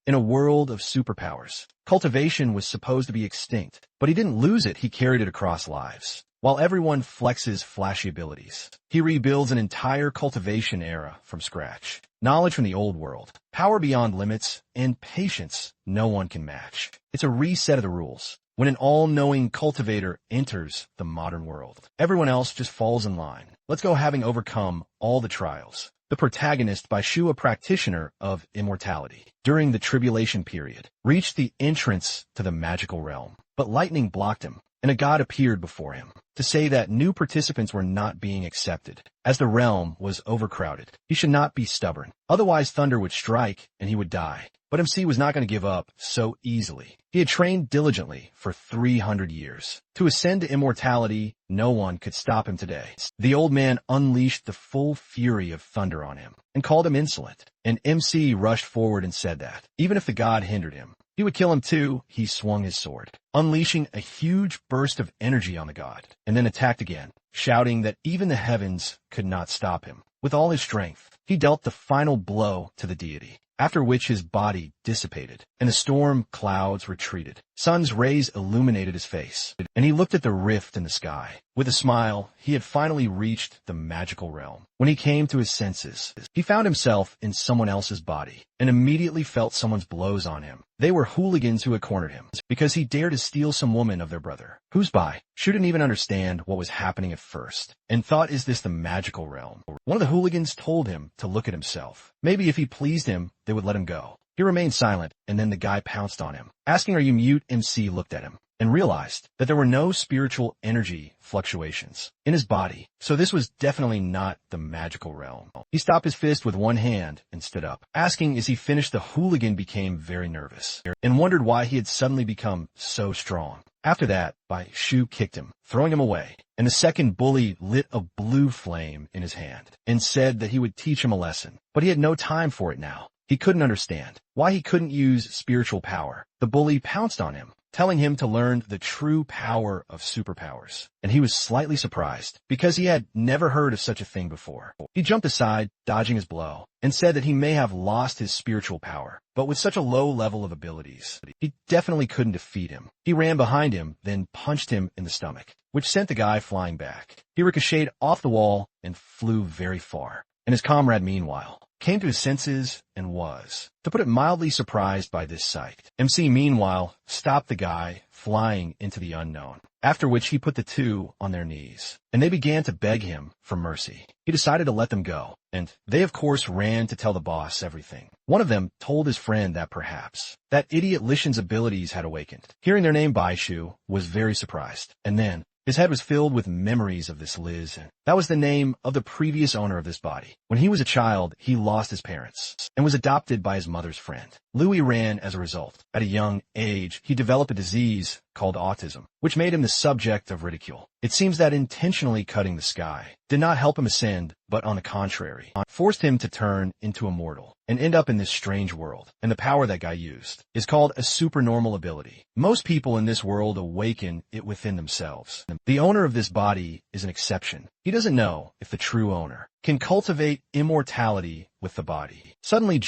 In a world of superpowers, cultivation was supposed to be extinct, but he didn't lose it, he carried it across lives. While everyone flexes flashy abilities, he rebuilds an entire cultivation era from scratch. Knowledge from the old world, power beyond limits, and patience no one can match. It's a reset of the rules. When an all-knowing cultivator enters the modern world, everyone else just falls in line. Let's go having overcome all the trials. The protagonist, by Shu, a practitioner of immortality, during the tribulation period, reached the entrance to the magical realm. But lightning blocked him, and a god appeared before him to say that new participants were not being accepted, as the realm was overcrowded. He should not be stubborn, otherwise thunder would strike and he would die. But MC was not going to give up so easily. He had trained diligently for 300 years. To ascend to immortality, no one could stop him today. The old man unleashed the full fury of thunder on him and called him insolent. And MC rushed forward and said that, even if the god hindered him, he would kill him too. He swung his sword, unleashing a huge burst of energy on the god, and then attacked again, shouting that even the heavens could not stop him. With all his strength, he dealt the final blow to the deity, after which his body dissipated, and the storm clouds retreated. Sun's rays illuminated his face, and he looked at the rift in the sky. With a smile, he had finally reached the magical realm. When he came to his senses, he found himself in someone else's body, and immediately felt someone's blows on him. They were hooligans who had cornered him, because he dared to steal some woman of their brother. Who's by? Shu didn't even understand what was happening at first, and thought, is this the magical realm? One of the hooligans told him to look at himself. Maybe if he pleased him, they would let him go. He remained silent, and then the guy pounced on him. Asking, "Are you mute?" MC looked at him and realized that there were no spiritual energy fluctuations in his body, so this was definitely not the magical realm. He stopped his fist with one hand and stood up. Asking as he finished, the hooligan became very nervous and wondered why he had suddenly become so strong. After that, Shu kicked him, throwing him away, and the second bully lit a blue flame in his hand and said that he would teach him a lesson, but he had no time for it now. He couldn't understand why he couldn't use spiritual power. The bully pounced on him, telling him to learn the true power of superpowers, and he was slightly surprised because he had never heard of such a thing before. He jumped aside, dodging his blow, and said that he may have lost his spiritual power, but with such a low level of abilities, he definitely couldn't defeat him. He ran behind him, then punched him in the stomach, which sent the guy flying back. He ricocheted off the wall and flew very far, and his comrade, meanwhile, came to his senses and was, to put it mildly, surprised by this sight. MC, meanwhile, stopped the guy flying into the unknown, after which he put the two on their knees, and they began to beg him for mercy. He decided to let them go, and they of course ran to tell the boss everything. One of them told his friend that perhaps that idiot Lishan's abilities had awakened. Hearing their name, Baishu was very surprised, and then his head was filled with memories of this Liz, and that was the name of the previous owner of this body. When he was a child, he lost his parents and was adopted by his mother's friend. Louis ran as a result. At a young age, he developed a disease called autism, which made him the subject of ridicule. It seems that intentionally cutting the sky did not help him ascend, but on the contrary, forced him to turn into a mortal and end up in this strange world. And the power that guy used is called a supernormal ability. Most people in this world awaken it within themselves. The owner of this body is an exception. He doesn't know if the true owner can cultivate immortality with the body. Suddenly,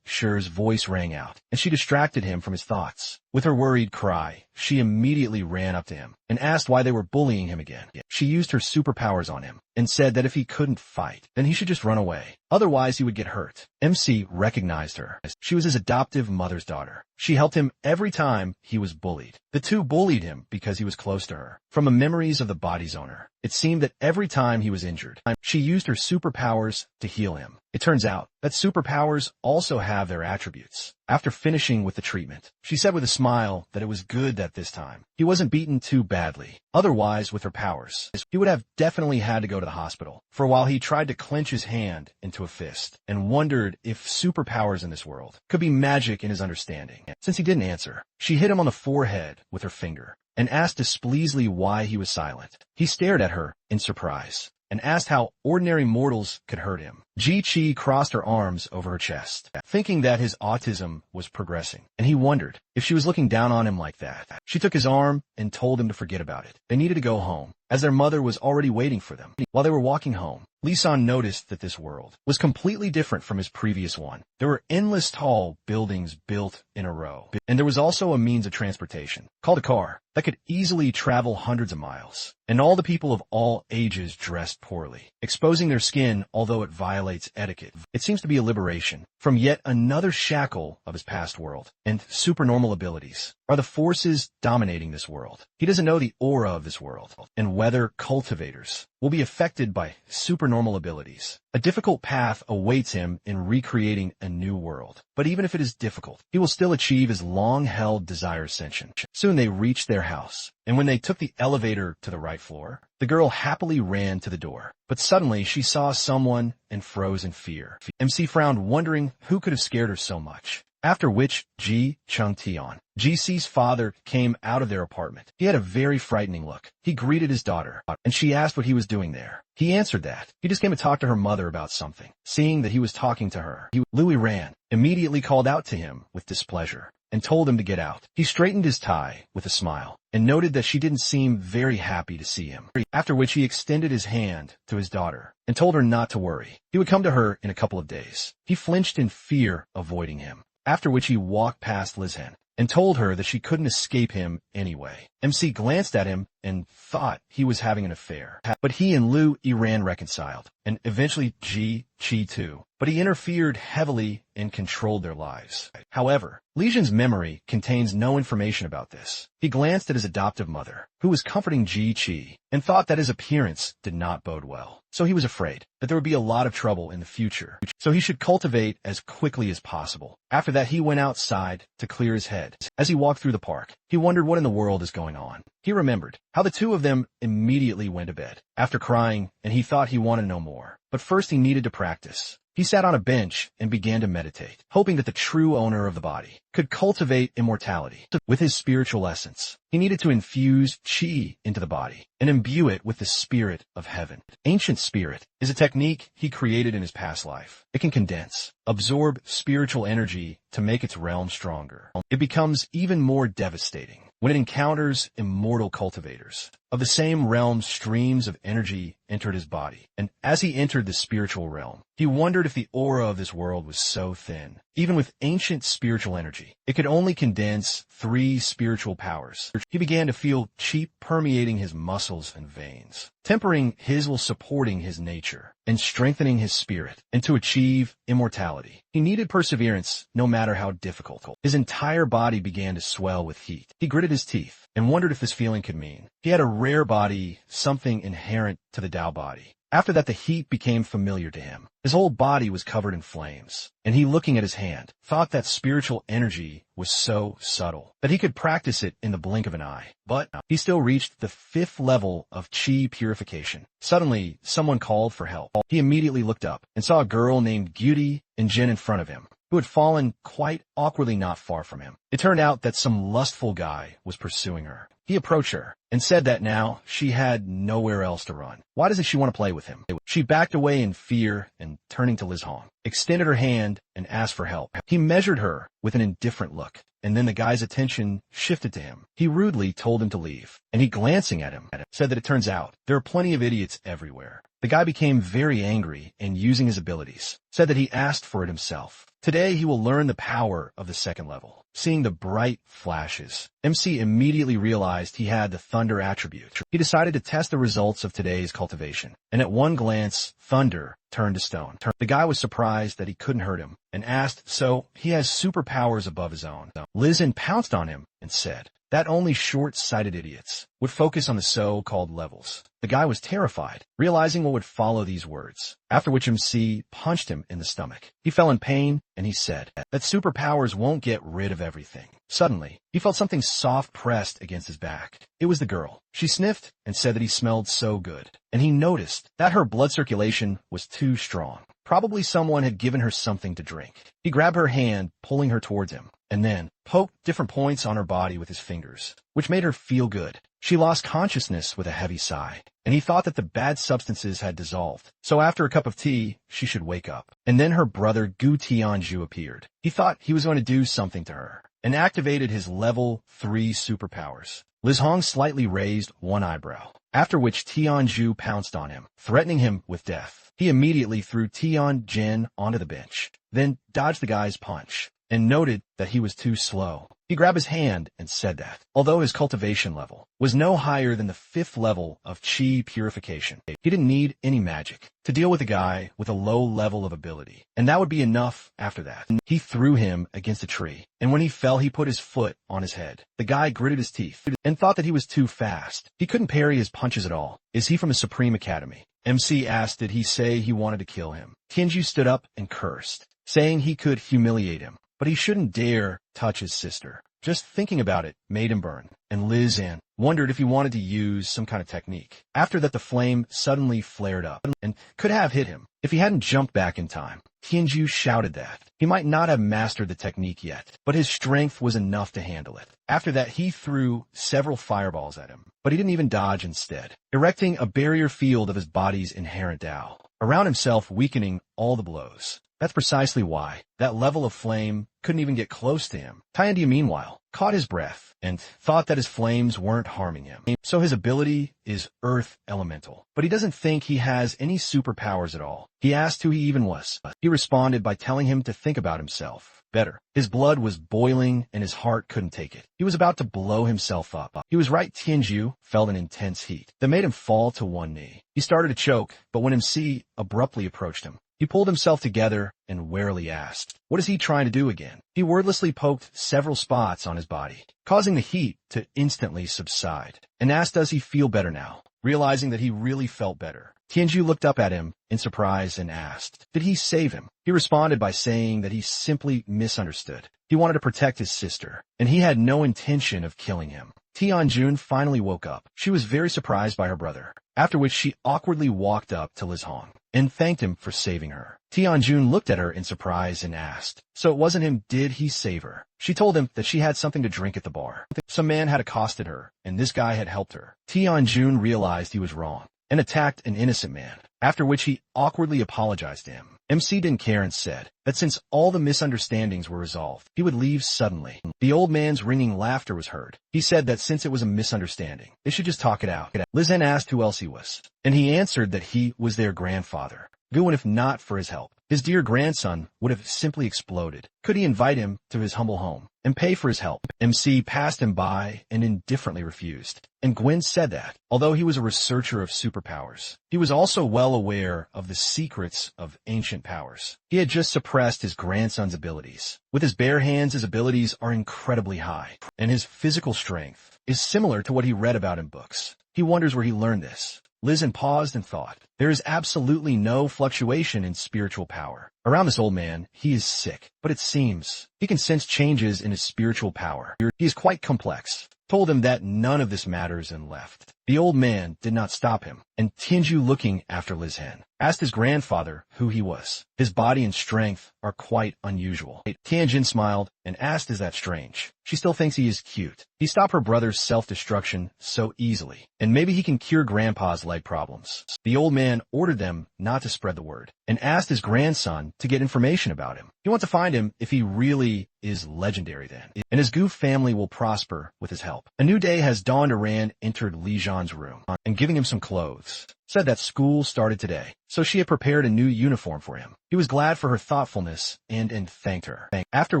Shu's voice rang out, and she distracted him from his thoughts. With her worried cry, she immediately ran up to him and asked why they were bullying him again. She used her superpowers on him and said that if he couldn't fight, then he should just run away. Otherwise, he would get hurt. MC recognized her as she was his adoptive mother's daughter. She helped him every time he was bullied. The two bullied him because he was close to her. From the memories of the body's owner, it seemed that every time he was injured, she used her superpowers to heal him. It turns out that superpowers also have their attributes. After finishing with the treatment, she said with a smile that it was good that this time he wasn't beaten too badly. Otherwise, with her powers, he would have definitely had to go to the hospital. For a while, he tried to clench his hand into a fist and wondered if superpowers in this world could be magic in his understanding. Since he didn't answer, she hit him on the forehead with her finger and asked displeasantly why he was silent. He stared at her in surprise and asked how ordinary mortals could hurt him. Ji-Chi crossed her arms over her chest, thinking that his autism was progressing, and he wondered if she was looking down on him like that. She took his arm and told him to forget about it. They needed to go home, as their mother was already waiting for them. While they were walking home, Lee-san noticed that this world was completely different from his previous one. There were endless tall buildings built in a row, and there was also a means of transportation, called a car, that could easily travel hundreds of miles. And all the people of all ages dressed poorly, exposing their skin although it violates etiquette. It seems to be a liberation from yet another shackle of his past world, and supernormal abilities are the forces dominating this world. He doesn't know the aura of this world, and whether cultivators will be affected by supernormal abilities. A difficult path awaits him in recreating a new world. But even if it is difficult, he will still achieve his long-held desire ascension. Soon they reached their house, and when they took the elevator to the right floor, the girl happily ran to the door. But suddenly she saw someone and froze in fear. MC frowned, wondering who could have scared her so much. After which, Ji Chung-tion, GC's father, came out of their apartment. He had a very frightening look. He greeted his daughter, and she asked what he was doing there. He answered that he just came to talk to her mother about something. Seeing that he was talking to her, Louis Ran immediately called out to him with displeasure and told him to get out. He straightened his tie with a smile and noted that she didn't seem very happy to see him. After which he extended his hand to his daughter and told her not to worry. He would come to her in a couple of days. He flinched in fear, avoiding him. After which he walked past Lizhen and told her that she couldn't escape him anyway. MC glanced at him and thought he was having an affair. But he and Liu Iran reconciled, and eventually Ji-Chi too. But he interfered heavily and controlled their lives. However, Lizhen's memory contains no information about this. He glanced at his adoptive mother, who was comforting Ji-Chi, and thought that his appearance did not bode well. So he was afraid that there would be a lot of trouble in the future, so he should cultivate as quickly as possible. After that, he went outside to clear his head. As he walked through the park, he wondered what in the world is going on. He remembered how the two of them immediately went to bed after crying, and he thought he wanted to know more. But first he needed to practice. He sat on a bench and began to meditate, hoping that the true owner of the body could cultivate immortality with his spiritual essence. He needed to infuse chi into the body and imbue it with the spirit of heaven. Ancient spirit is a technique he created in his past life. It can condense, absorb spiritual energy to make its realm stronger. It becomes even more devastating when it encounters immortal cultivators. Of the same realm, streams of energy entered his body, and as he entered the spiritual realm, he wondered if the aura of this world was so thin. Even with ancient spiritual energy, it could only condense 3 spiritual powers. He began to feel chi permeating his muscles and veins, tempering his while supporting his nature, and strengthening his spirit. And to achieve immortality, he needed perseverance no matter how difficult. His entire body began to swell with heat. He gritted his teeth and wondered if this feeling could mean he had a rare body, something inherent to the Tao body. After that, the heat became familiar to him. His whole body was covered in flames, and he, looking at his hand, thought that spiritual energy was so subtle that he could practice it in the blink of an eye. But he still reached the 5th level of chi purification. Suddenly, someone called for help. He immediately looked up and saw a girl named Gyuri and Jin in front of him, who had fallen quite awkwardly not far from him. It turned out that some lustful guy was pursuing her. He approached her and said that now she had nowhere else to run. Why doesn't she want to play with him? She backed away in fear and, turning to Liz Hong, extended her hand and asked for help. He measured her with an indifferent look, and then the guy's attention shifted to him. He rudely told him to leave, and he, glancing at him, said that it turns out there are plenty of idiots everywhere. The guy became very angry and, using his abilities, said that he asked for it himself. Today he will learn the power of the 2nd level. Seeing the bright flashes, MC immediately realized he had the thunder attribute. He decided to test the results of today's cultivation, and at one glance, thunder turned to stone. The guy was surprised that he couldn't hurt him and asked, so he has superpowers above his own. Lizhen pounced on him and said that only short-sighted idiots would focus on the so-called levels. The guy was terrified, realizing what would follow these words, after which MC punched him in the stomach. He fell in pain, and he said that superpowers won't get rid of everything. Suddenly, he felt something soft pressed against his back. It was the girl. She sniffed and said that he smelled so good, and he noticed that her blood circulation was too strong. Probably someone had given her something to drink. He grabbed her hand, pulling her towards him. and then poked different points on her body with his fingers, which made her feel good. She lost consciousness with a heavy sigh, and he thought that the bad substances had dissolved. So after a cup of tea, she should wake up. And then her brother Gu Tianju appeared. He thought he was going to do something to her, and activated his level 3 superpowers. Liz Hong slightly raised one eyebrow, after which Tianju pounced on him, threatening him with death. He immediately threw Tianjin onto the bench, then dodged the guy's punch, and noted that he was too slow. He grabbed his hand and said that, although his cultivation level was no higher than the 5th level of Qi purification, he didn't need any magic to deal with a guy with a low level of ability, and that would be enough after that. He threw him against a tree, and when he fell he put his foot on his head. The guy gritted his teeth and thought that he was too fast. He couldn't parry his punches at all. Is he from a Supreme Academy? MC asked did he say he wanted to kill him. Tianju stood up and cursed, saying he could humiliate him, but he shouldn't dare touch his sister. Just thinking about it made him burn, and Liz Ann wondered if he wanted to use some kind of technique. After that the flame suddenly flared up, and could have hit him if he hadn't jumped back in time. Tianju shouted that he might not have mastered the technique yet, but his strength was enough to handle it. After that he threw several fireballs at him, but he didn't even dodge instead, erecting a barrier field of his body's inherent Tao around himself, weakening all the blows. That's precisely why that level of flame couldn't even get close to him. Tianju, meanwhile, caught his breath and thought that his flames weren't harming him. So his ability is Earth Elemental, but he doesn't think he has any superpowers at all. He asked who he even was. He responded by telling him to think about himself better. His blood was boiling and his heart couldn't take it. He was about to blow himself up. He was right. Tianju felt an intense heat that made him fall to one knee. He started to choke, but when MC abruptly approached him, he pulled himself together and warily asked, what is he trying to do again? He wordlessly poked several spots on his body, causing the heat to instantly subside, and asked does he feel better now? Realizing that he really felt better, Tianju looked up at him in surprise and asked, did he save him? He responded by saying that he simply misunderstood. He wanted to protect his sister, and he had no intention of killing him. Tianjun finally woke up. She was very surprised by her brother, after which she awkwardly walked up to Liz Hong and thanked him for saving her. Tianjun looked at her in surprise and asked, so it wasn't him, did he save her? She told him that she had something to drink at the bar. Some man had accosted her, and this guy had helped her. Tianjun realized he was wrong and attacked an innocent man, after which he awkwardly apologized to him. MC didn't care and said that since all the misunderstandings were resolved, he would leave suddenly. The old man's ringing laughter was heard. He said that since it was a misunderstanding, they should just talk it out. Liz then asked who else he was, and he answered that he was their grandfather. Gu, and if not for his help, his dear grandson would have simply exploded. Could he invite him to his humble home and pay for his help? MC passed him by and indifferently refused. And Gwen said that, although he was a researcher of superpowers, he was also well aware of the secrets of ancient powers. He had just suppressed his grandson's abilities. With his bare hands, his abilities are incredibly high, and his physical strength is similar to what he read about in books. He wonders where he learned this. Liz paused and thought, there is absolutely no fluctuation in spiritual power. Around this old man, he is sick, but it seems he can sense changes in his spiritual power. He is quite complex. Told him that none of this matters and left. The old man did not stop him, and Tianju, looking after Liz Hen, asked his grandfather who he was. His body and strength are quite unusual. Tianjin smiled and asked, is that strange? She still thinks he is cute. He stopped her brother's self-destruction so easily, and maybe he can cure grandpa's leg problems. The old man ordered them not to spread the word, and asked his grandson to get information about him. He wants to find him if he really is legendary then, and his Gu family will prosper with his help. A new day has dawned. Aran entered Li Zhan's room and giving him some clothes, said that school started today, so she had prepared a new uniform for him. He was glad for her thoughtfulness and thanked her. After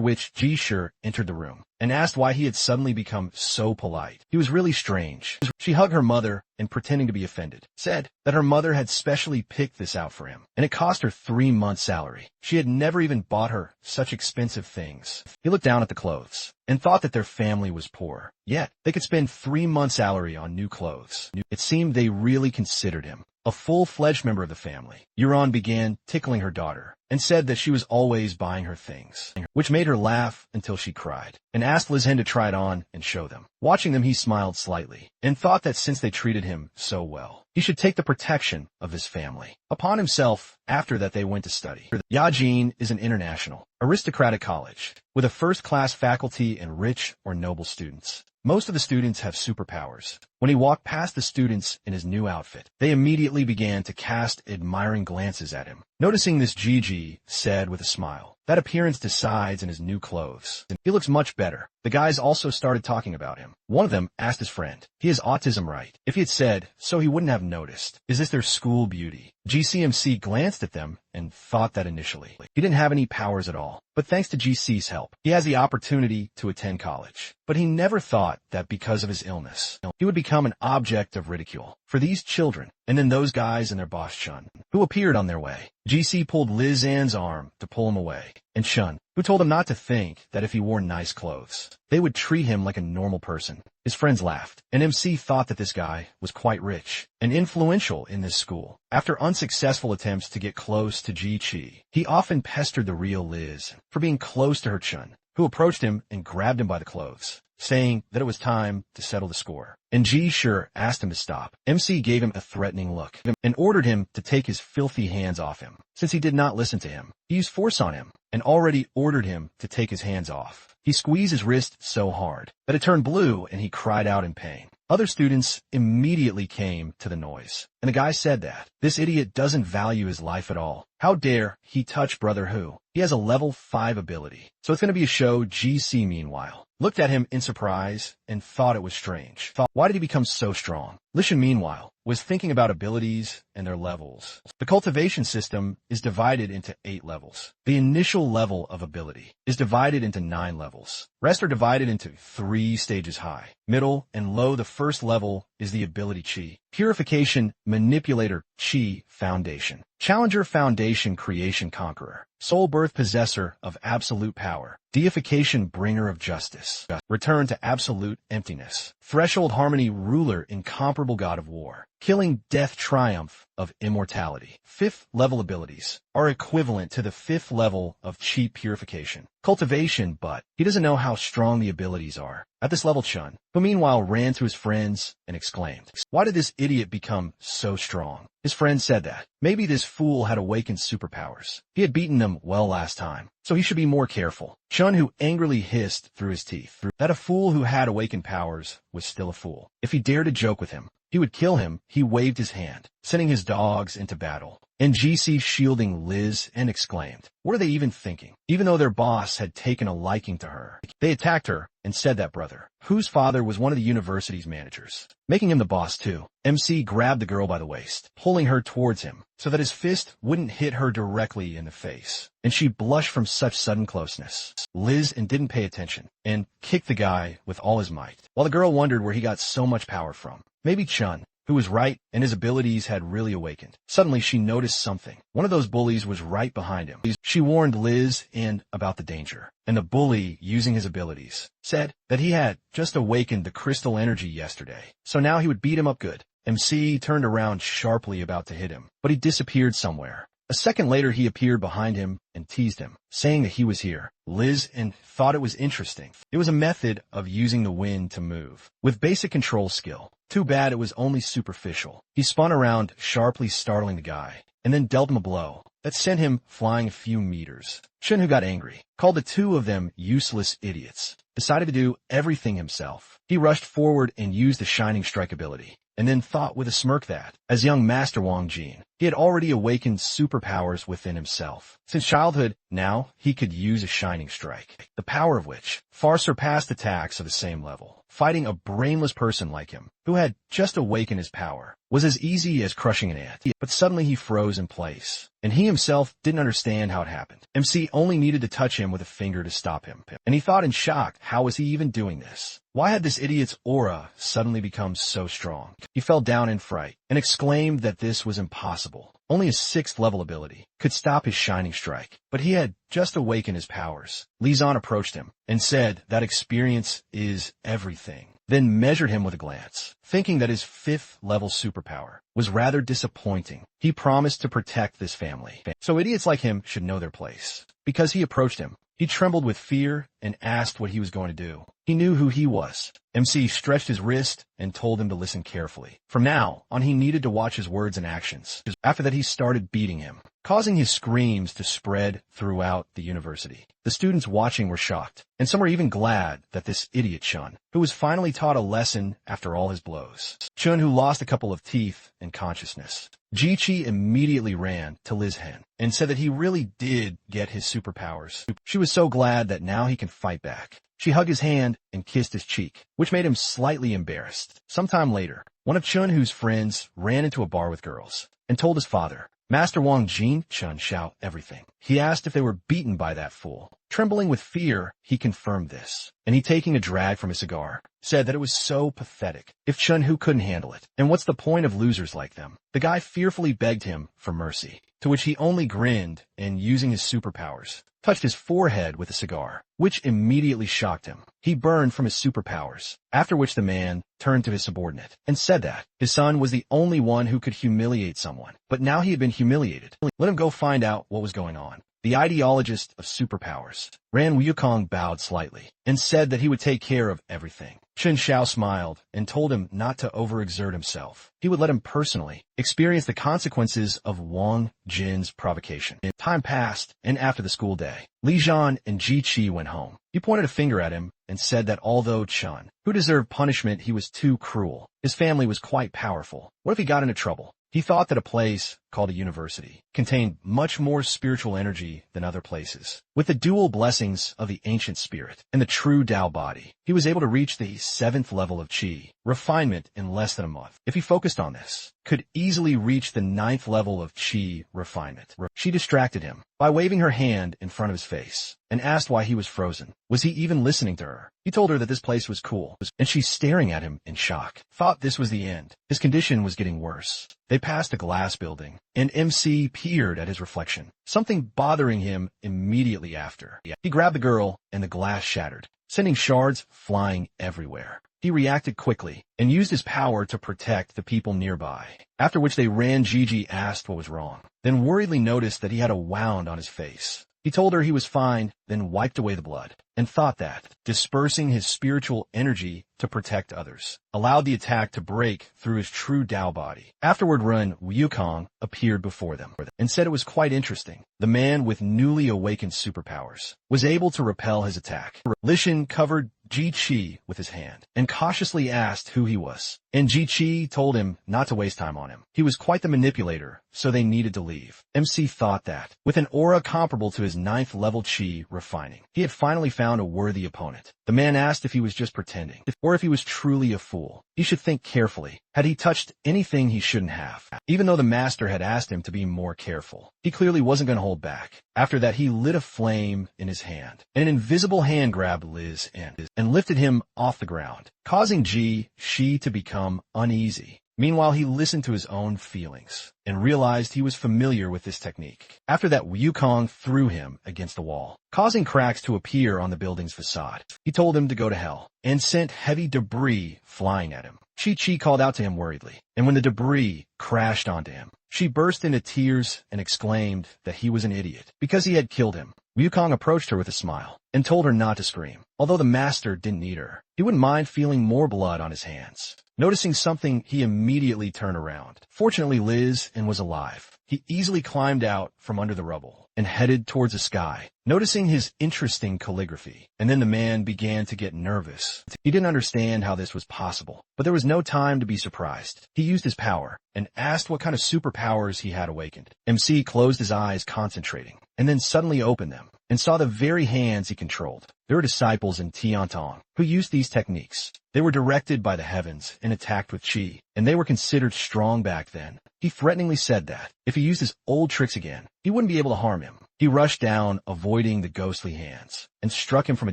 which Ji Shi entered the room and asked why he had suddenly become so polite. He was really strange. She hugged her mother and, pretending to be offended, said that her mother had specially picked this out for him, and it cost her 3 months' salary. She had never even bought her such expensive things. He looked down at the clothes and thought that their family was poor, yet they could spend 3 months' salary on new clothes. It seemed they really considered him. a full-fledged member of the family. Euron began tickling her daughter and said that she was always buying her things, which made her laugh until she cried, and asked Lizhen to try it on and show them. Watching them, he smiled slightly and thought that since they treated him so well, he should take the protection of his family upon himself. After that, they went to study. Yajin is an international, aristocratic college with a first-class faculty and rich or noble students. Most of the students have superpowers. When he walked past the students in his new outfit, they immediately began to cast admiring glances at him. Noticing this, Gigi said with a smile, "That appearance decides in his new clothes. He looks much better." The guys also started talking about him. One of them asked his friend, "He has autism, right?" If he had said so, he wouldn't have noticed. "Is this their school beauty?" GCMC glanced at them and thought that initially he didn't have any powers at all. But thanks to GC's help, he has the opportunity to attend college. But he never thought that because of his illness, he would become an object of ridicule for these children, and then those guys and their boss Chun, who appeared on their way. GC pulled Liz Ann's arm to pull him away, and Chun, who told him not to think that if he wore nice clothes, they would treat him like a normal person. His friends laughed, and MC thought that this guy was quite rich and influential in this school. After unsuccessful attempts to get close to Ji Chi, he often pestered the real Liz for being close to her Chun, who approached him and grabbed him by the clothes, saying that it was time to settle the score. And Ji sure asked him to stop. MC gave him a threatening look and ordered him to take his filthy hands off him. Since he did not listen to him, he used force on him and already ordered him to take his hands off. He squeezed his wrist so hard that it turned blue and he cried out in pain. Other students immediately came to the noise, and the guy said that this idiot doesn't value his life at all. How dare he touch Brother Who? He has a level 5 ability. So it's going to be a show. GC, meanwhile, looked at him in surprise and thought it was strange. Why did he become so strong? Lishan, meanwhile, was thinking about abilities and their levels. The cultivation system is divided into 8 levels. The initial level of ability is divided into 9 levels. Rest are divided into 3 stages: high, middle, and low. The first level is the ability Chi, Purification, Manipulator, Chi, Foundation, Challenger, Foundation, Creation, Conqueror, Soul Birth, Possessor of Absolute Power, Deification, Bringer of Justice, Return to Absolute Emptiness, Threshold, Harmony, Ruler, Incomparable God of War, Killing, Death, Triumph of Immortality. 5th level abilities are equivalent to the 5th level of Chi, Purification, Cultivation, but he doesn't know how strong the abilities are. At this level, Chun, who meanwhile ran to his friends and exclaimed, "Why did this idiot become so strong?" His friend said that maybe this fool had awakened superpowers. He had beaten them well last time, so he should be more careful. Chun, who angrily hissed through his teeth that a fool who had awakened powers was still a fool. If he dared to joke with him, he would kill him. He waved his hand, sending his dogs into battle. And GC shielding Liz and exclaimed, "What are they even thinking?" Even though their boss had taken a liking to her, they attacked her and said that Brother, whose father was one of the university's managers, making him the boss too. MC grabbed the girl by the waist, pulling her towards him so that his fist wouldn't hit her directly in the face, and she blushed from such sudden closeness. Liz and didn't pay attention and kicked the guy with all his might, while the girl wondered where he got so much power from. Maybe Chun, who was right and his abilities had really awakened. Suddenly she noticed something. One of those bullies was right behind him. She warned Liz and about the danger, and the bully, using his abilities, said that he had just awakened the crystal energy yesterday, so now he would beat him up good. MC turned around sharply about to hit him, but he disappeared somewhere. A second later he appeared behind him and teased him, saying that he was here. Liz and thought it was interesting. It was a method of using the wind to move, with basic control skill. Too bad it was only superficial. He spun around, sharply startling the guy, and then dealt him a blow that sent him flying a few meters. Chun, who got angry, called the two of them useless idiots, decided to do everything himself. He rushed forward and used the Shining Strike ability, and then thought with a smirk that, as young Master Wang Jin, he had already awakened superpowers within himself. Since childhood, now he could use a Shining Strike, the power of which far surpassed attacks of the same level. Fighting a brainless person like him, who had just awakened his power, was as easy as crushing an ant. But suddenly he froze in place, and he himself didn't understand how it happened. MC only needed to touch him with a finger to stop him, and he thought in shock, how was he even doing this? Why had this idiot's aura suddenly become so strong? He fell down in fright and exclaimed that this was impossible. Only a 6th level ability could stop his Shining Strike, but he had just awakened his powers. Li Zan approached him and said that experience is everything. then measured him with a glance. Thinking that his 5th level superpower was rather disappointing, he promised to protect this family. So idiots like him should know their place. Because he approached him, he trembled with fear and asked what he was going to do. He knew who he was. MC stretched his wrist and told him to listen carefully. From now on, he needed to watch his words and actions. After that, he started beating him, causing his screams to spread throughout the university. The students watching were shocked, and some were even glad that this idiot Chun, who was finally taught a lesson after all his blows. Chun, who lost a couple of teeth and consciousness. Ji-Chi immediately ran to Liz Hen and said that he really did get his superpowers. She was so glad that now he can fight back. She hugged his hand and kissed his cheek, which made him slightly embarrassed. Sometime later, one of Chun-Hoo's friends ran into a bar with girls and told his father, Master Wang Jin Chun shout everything. He asked if they were beaten by that fool. Trembling with fear, he confirmed this, and he, taking a drag from his cigar, said that it was so pathetic if Chun-Hoo couldn't handle it. And what's the point of losers like them? The guy fearfully begged him for mercy, to which he only grinned and, using his superpowers, touched his forehead with a cigar, which immediately shocked him. He burned from his superpowers, after which the man turned to his subordinate and said that his son was the only one who could humiliate someone, but now he had been humiliated. Let him go find out what was going on. The ideologist of superpowers, Ran Wukong, bowed slightly and said that he would take care of everything. Chen Xiao smiled and told him not to overexert himself. He would let him personally experience the consequences of Wang Jin's provocation. Time passed, and after the school day, Li Zhan and Ji Qi went home. He pointed a finger at him and said that although Chun, who deserved punishment, he was too cruel, his family was quite powerful. What if he got into trouble? He thought that a place called a university contained much more spiritual energy than other places. With the dual blessings of the ancient spirit and the true Tao body, he was able to reach the 7th level of Qi refinement in less than a month. If he focused on this, could easily reach the 9th level of Qi refinement. She distracted him by waving her hand in front of his face and asked why he was frozen. Was he even listening to her? He told her that this place was cool, and she, staring at him in shock, thought this was the end. His condition was getting worse. They passed a glass building, and MC peered at his reflection, something bothering him immediately after. He grabbed the girl, and the glass shattered, sending shards flying everywhere. He reacted quickly and used his power to protect the people nearby, after which they ran. Gigi asked what was wrong, then worriedly noticed that he had a wound on his face. He told her he was fine, then wiped away the blood, and thought that dispersing his spiritual energy to protect others allowed the attack to break through his true Tao body. Afterward, Run Wukong appeared before them and said it was quite interesting. The man with newly awakened superpowers was able to repel his attack. Lishan covered Ji Qi with his hand and cautiously asked who he was, and Ji Qi told him not to waste time on him. He was quite the manipulator, so they needed to leave. MC thought that, with an aura comparable to his 9th level Qi refining, he had finally found a worthy opponent. The man asked if he was just pretending, or if he was truly a fool. He should think carefully. Had he touched anything he shouldn't have? Even though the master had asked him to be more careful, he clearly wasn't going to hold back. After that, he lit a flame in his hand, and an invisible hand grabbed Liz and lifted him off the ground, causing Ji Qi to become uneasy. Meanwhile, he listened to his own feelings and realized he was familiar with this technique. After that, Wukong threw him against the wall, causing cracks to appear on the building's facade. He told him to go to hell and sent heavy debris flying at him. Chi called out to him worriedly, and when the debris crashed onto him, she burst into tears and exclaimed that he was an idiot because he had killed him. Wukong approached her with a smile and told her not to scream. Although the master didn't need her, he wouldn't mind feeling more blood on his hands. Noticing something, he immediately turned around. Fortunately, Liz was alive. He easily climbed out from under the rubble and headed towards the sky, noticing his interesting calligraphy. And then the man began to get nervous. He didn't understand how this was possible, but there was no time to be surprised. He used his power and asked what kind of superpowers he had awakened. MC closed his eyes, concentrating, and then suddenly opened them and saw the very hands he controlled. There were disciples in Tiantong who used these techniques. They were directed by the heavens and attacked with Qi, and they were considered strong back then. He threateningly said that if he used his old tricks again, he wouldn't be able to harm him. He rushed down, avoiding the ghostly hands, and struck him from a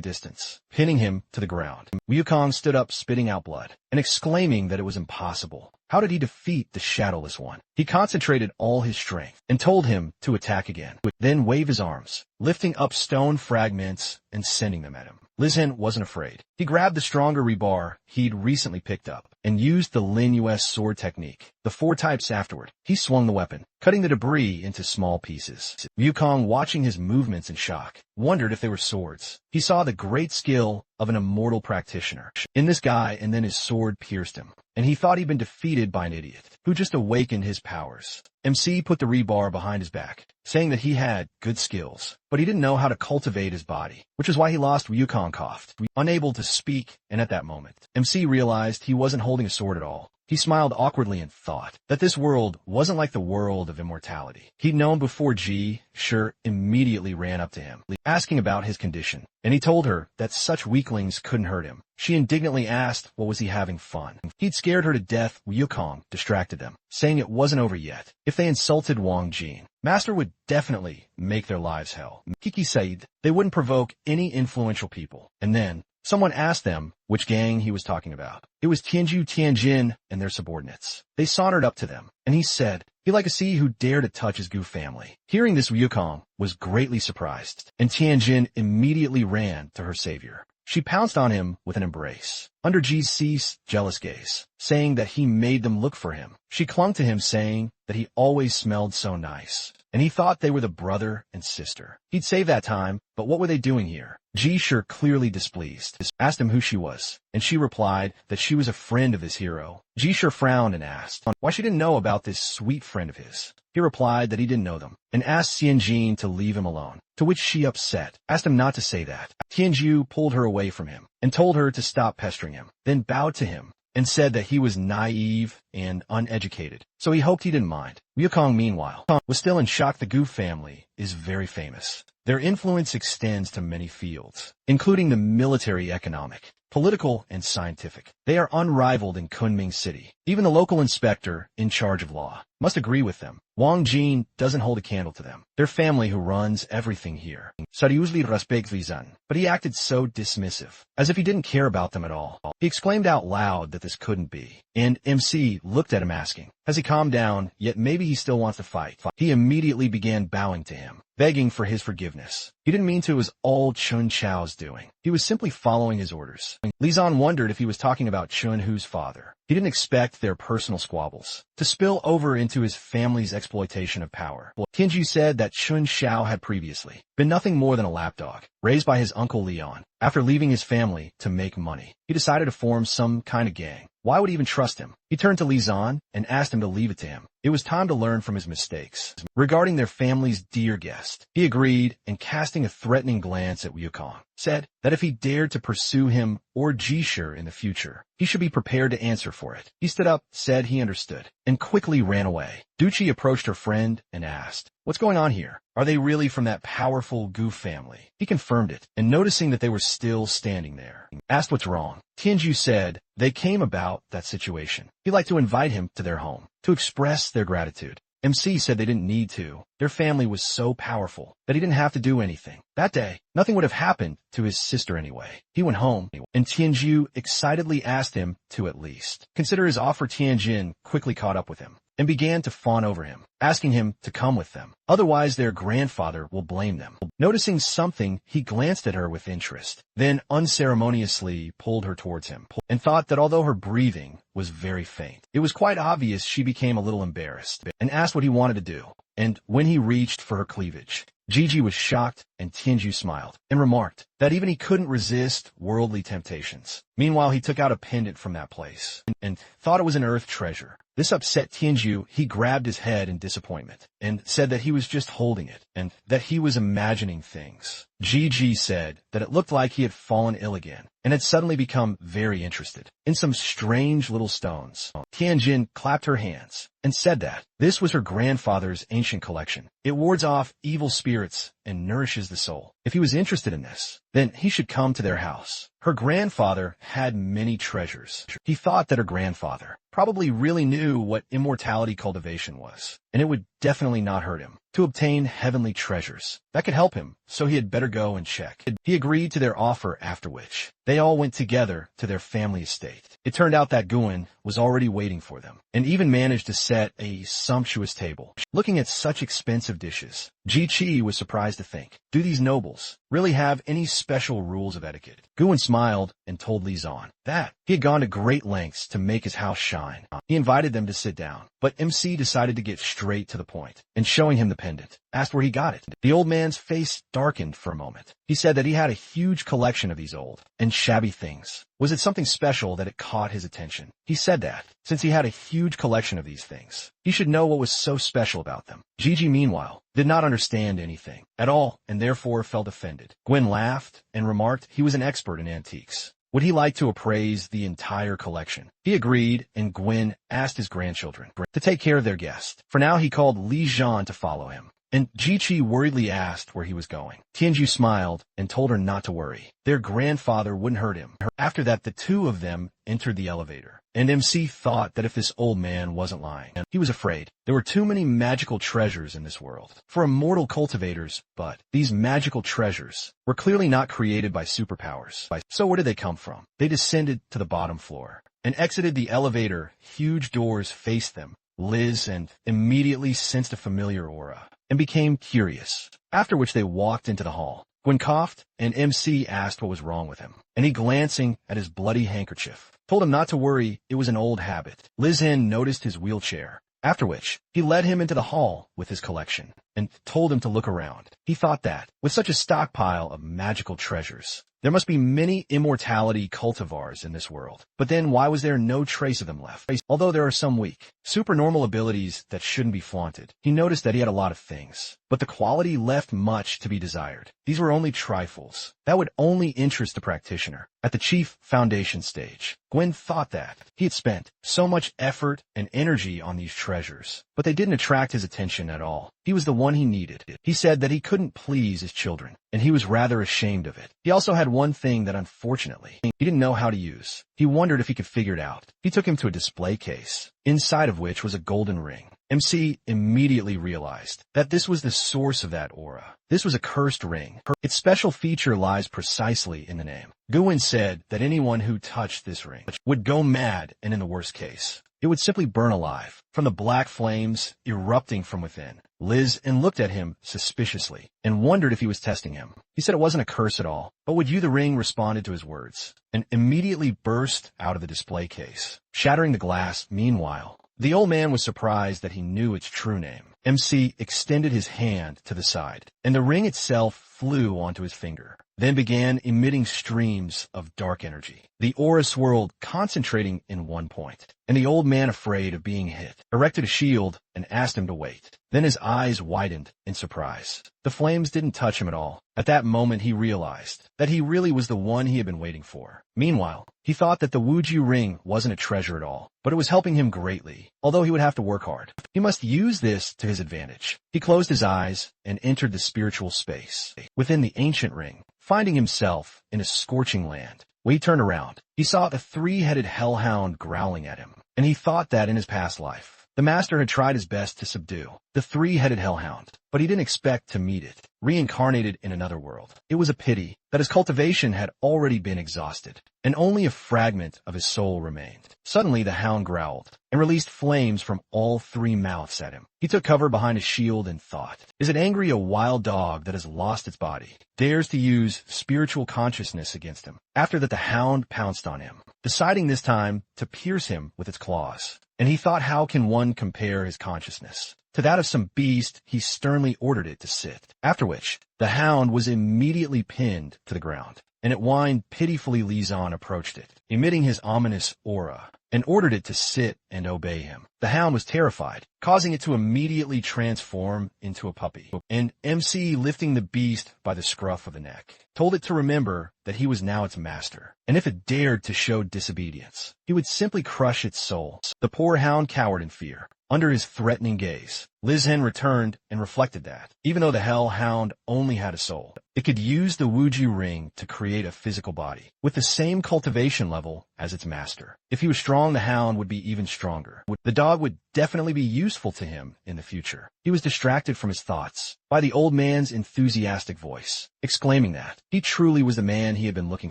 distance, pinning him to the ground. Wukong stood up, spitting out blood, and exclaiming that it was impossible. How did he defeat the Shadowless One? He concentrated all his strength and told him to attack again, then wave his arms, lifting up stone fragments and sending them at him. Lizhen wasn't afraid. He grabbed the stronger rebar he'd recently picked up and used the Lin US sword technique. The 4 types afterward, he swung the weapon, cutting the debris into small pieces. Wukong, watching his movements in shock, wondered if they were swords. He saw the great skill of an immortal practitioner in this guy, and then his sword pierced him, and he thought he'd been defeated by an idiot who just awakened his powers. MC put the rebar behind his back, saying that he had good skills, but he didn't know how to cultivate his body, which is why he lost. Wukong coughed, unable to speak, and at that moment, MC realized he wasn't holding a sword at all. He smiled awkwardly and thought that this world wasn't like the world of immortality he'd known before. Ji Shi immediately ran up to him, asking about his condition, and he told her that such weaklings couldn't hurt him. She indignantly asked, what was he having fun? He'd scared her to death. Wukong distracted them, saying it wasn't over yet. If they insulted Wang Jin, Master would definitely make their lives hell. Kiki said they wouldn't provoke any influential people. And then someone asked them which gang he was talking about. It was Tianjin and their subordinates. They sauntered up to them, and he said he'd like to see who dared to touch his Gu family. Hearing this, Wukong was greatly surprised, and Tianjin immediately ran to her savior. She pounced on him with an embrace, under Ji's jealous gaze, saying that he made them look for him. She clung to him, saying that he always smelled so nice, and he thought they were the brother and sister. He'd save that time, but what were they doing here? Ji Shi, clearly displeased, asked him who she was, and she replied that she was a friend of his hero. Ji Shi frowned and asked why she didn't know about this sweet friend of his. He replied that he didn't know them, and asked Xianjin to leave him alone, to which she, upset, asked him not to say that. Tianju pulled her away from him and told her to stop pestering him, then bowed to him and said that he was naive and uneducated, so he hoped he didn't mind. Wukong, meanwhile, was still in shock. The Gu family is very famous. Their influence extends to many fields, including the military, economic, political, and scientific. They are unrivaled in Kunming City. Even the local inspector in charge of law must agree with them. Wang Jin doesn't hold a candle to them. Their family, who runs everything here, seriously respects Lizhen, but he acted so dismissive, as if he didn't care about them at all. He exclaimed out loud that this couldn't be, and MC looked at him asking, has he calmed down, yet maybe he still wants to fight? He immediately began bowing to him, begging for his forgiveness. He didn't mean to. It was all Chun Chao's doing. He was simply following his orders. Lizhen wondered if he was talking about Chun Hu's father. He didn't expect their personal squabbles to spill over into his family's exploitation of power. Tianju said that Chun Xiao had previously been nothing more than a lapdog, raised by his uncle Leon. After leaving his family to make money, he decided to form some kind of gang. Why would he even trust him? He turned to Lizhen and asked him to leave it to him. It was time to learn from his mistakes. Regarding their family's dear guest, he agreed, and casting a threatening glance at Wukong, said that if he dared to pursue him or Ji Shi in the future, he should be prepared to answer for it. He stood up, said he understood, and quickly ran away. Duchi approached her friend and asked, what's going on here? Are they really from that powerful Gu family? He confirmed it, and noticing that they were still standing there, asked what's wrong. Tianju said they came about that situation. He'd like to invite him to their home to express their gratitude. MC said they didn't need to. Their family was so powerful that he didn't have to do anything. That day, nothing would have happened to his sister anyway. He went home, and Tianju excitedly asked him to at least consider his offer. Tianjin quickly caught up with him and began to fawn over him, asking him to come with them. Otherwise, their grandfather will blame them. Noticing something, he glanced at her with interest, then unceremoniously pulled her towards him, and thought that although her breathing was very faint, it was quite obvious she became a little embarrassed, and asked what he wanted to do. And when he reached for her cleavage, Gigi was shocked, and Tianju smiled and remarked that even he couldn't resist worldly temptations. Meanwhile, he took out a pendant from that place and thought it was an earth treasure. This upset Tianju. He grabbed his head in disappointment and said that he was just holding it and that he was imagining things. Gigi said that it looked like he had fallen ill again and had suddenly become very interested in some strange little stones. Tianjin clapped her hands and said that this was her grandfather's ancient collection. It wards off evil spirits and nourishes the soul. If he was interested in this, then he should come to their house. Her grandfather had many treasures. He thought that her grandfather probably really knew what immortality cultivation was, and it would definitely not hurt him to obtain heavenly treasures. That could help him, so he had better go and check. He agreed to their offer, after which they all went together to their family estate. It turned out that Guin was already waiting for them, and even managed to set a sumptuous table. Looking at such expensive dishes, Ji-Chi was surprised to think, do these nobles really have any special rules of etiquette? Guin smiled and told Li Zan that he had gone to great lengths to make his house shine. He invited them to sit down, but MC decided to get straight to the point, and showing him the pendant, asked where he got it. The old man's face darkened for a moment. He said that he had a huge collection of these old and shabby things. Was it something special that it caught his attention? He said that, since he had a huge collection of these things, he should know what was so special about them. Gigi, meanwhile, did not understand anything at all, and therefore felt offended. Gwen laughed and remarked he was an expert in antiques. Would he like to appraise the entire collection? He agreed, and Gwen asked his grandchildren to take care of their guest. For now, he called Li Zhan to follow him, and Ji-Chi worriedly asked where he was going. Tianju smiled and told her not to worry. Their grandfather wouldn't hurt him. After that, the two of them entered the elevator, and MC thought that if this old man wasn't lying, he was afraid. There were too many magical treasures in this world for immortal cultivators, but these magical treasures were clearly not created by superpowers. So where did they come from? They descended to the bottom floor and exited the elevator. Huge doors faced them. Liz and immediately sensed a familiar aura and became curious, after which they walked into the hall. Gwen coughed, and MC asked what was wrong with him, and he, glancing at his bloody handkerchief, told him not to worry, it was an old habit. Liz Hen noticed his wheelchair, after which he led him into the hall with his collection and told him to look around. He thought that, with such a stockpile of magical treasures, there must be many immortality cultivars in this world. But then why was there no trace of them left? Although there are some weak, supernormal abilities that shouldn't be flaunted, he noticed that he had a lot of things, but the quality left much to be desired. These were only trifles that would only interest the practitioner. At the chief foundation stage, Gwen thought that he had spent so much effort and energy on these treasures, but they didn't attract his attention at all. He was the one he needed. He said that he couldn't please his children, and he was rather ashamed of it. He also had one thing that unfortunately he didn't know how to use. He wondered if he could figure it out. He took him to a display case, inside of which was a golden ring. MC immediately realized that this was the source of that aura. This was a cursed ring. Its special feature lies precisely in the name. Guin said that anyone who touched this ring would go mad, and in the worst case, it would simply burn alive from the black flames erupting from within. Liz and looked at him suspiciously and wondered if he was testing him. He said it wasn't a curse at all, but would you? The ring responded to his words and immediately burst out of the display case, shattering the glass. Meanwhile, the old man was surprised that he knew its true name. MC extended his hand to the side, and the ring itself flew onto his finger, then began emitting streams of dark energy. The aura swirled, concentrating in one point, and the old man, afraid of being hit, erected a shield and asked him to wait. Then his eyes widened in surprise. The flames didn't touch him at all. At that moment, he realized that he really was the one he had been waiting for. Meanwhile, he thought that the Wuju ring wasn't a treasure at all, but it was helping him greatly, although he would have to work hard. He must use this to his advantage. He closed his eyes and entered the spiritual space within the ancient ring, finding himself in a scorching land. When he turned around, he saw the three-headed hellhound growling at him, and he thought that in his past life, the master had tried his best to subdue the three-headed hellhound, but he didn't expect to meet it, reincarnated in another world. It was a pity that his cultivation had already been exhausted, and only a fragment of his soul remained. Suddenly the hound growled and released flames from all three mouths at him. He took cover behind a shield and thought, is it angry a wild dog that has lost its body dares to use spiritual consciousness against him? After that, the hound pounced on him, deciding this time to pierce him with its claws. And he thought, how can one compare his consciousness to that of some beast? He sternly ordered it to sit, after which the hound was immediately pinned to the ground, and it whined pitifully. Li Zan approached it, emitting his ominous aura, and ordered it to sit and obey him. The hound was terrified, causing it to immediately transform into a puppy, and MC, lifting the beast by the scruff of the neck, told it to remember that he was now its master, and if it dared to show disobedience, he would simply crush its soul. The poor hound cowered in fear under his threatening gaze. Liz Hen returned and reflected that, even though the hellhound only had a soul, it could use the Wuju ring to create a physical body with the same cultivation level as its master. If he was strong, the hound would be even stronger. The dog would definitely be useful useful to him in the future. He was distracted from his thoughts by the old man's enthusiastic voice, exclaiming that he truly was the man he had been looking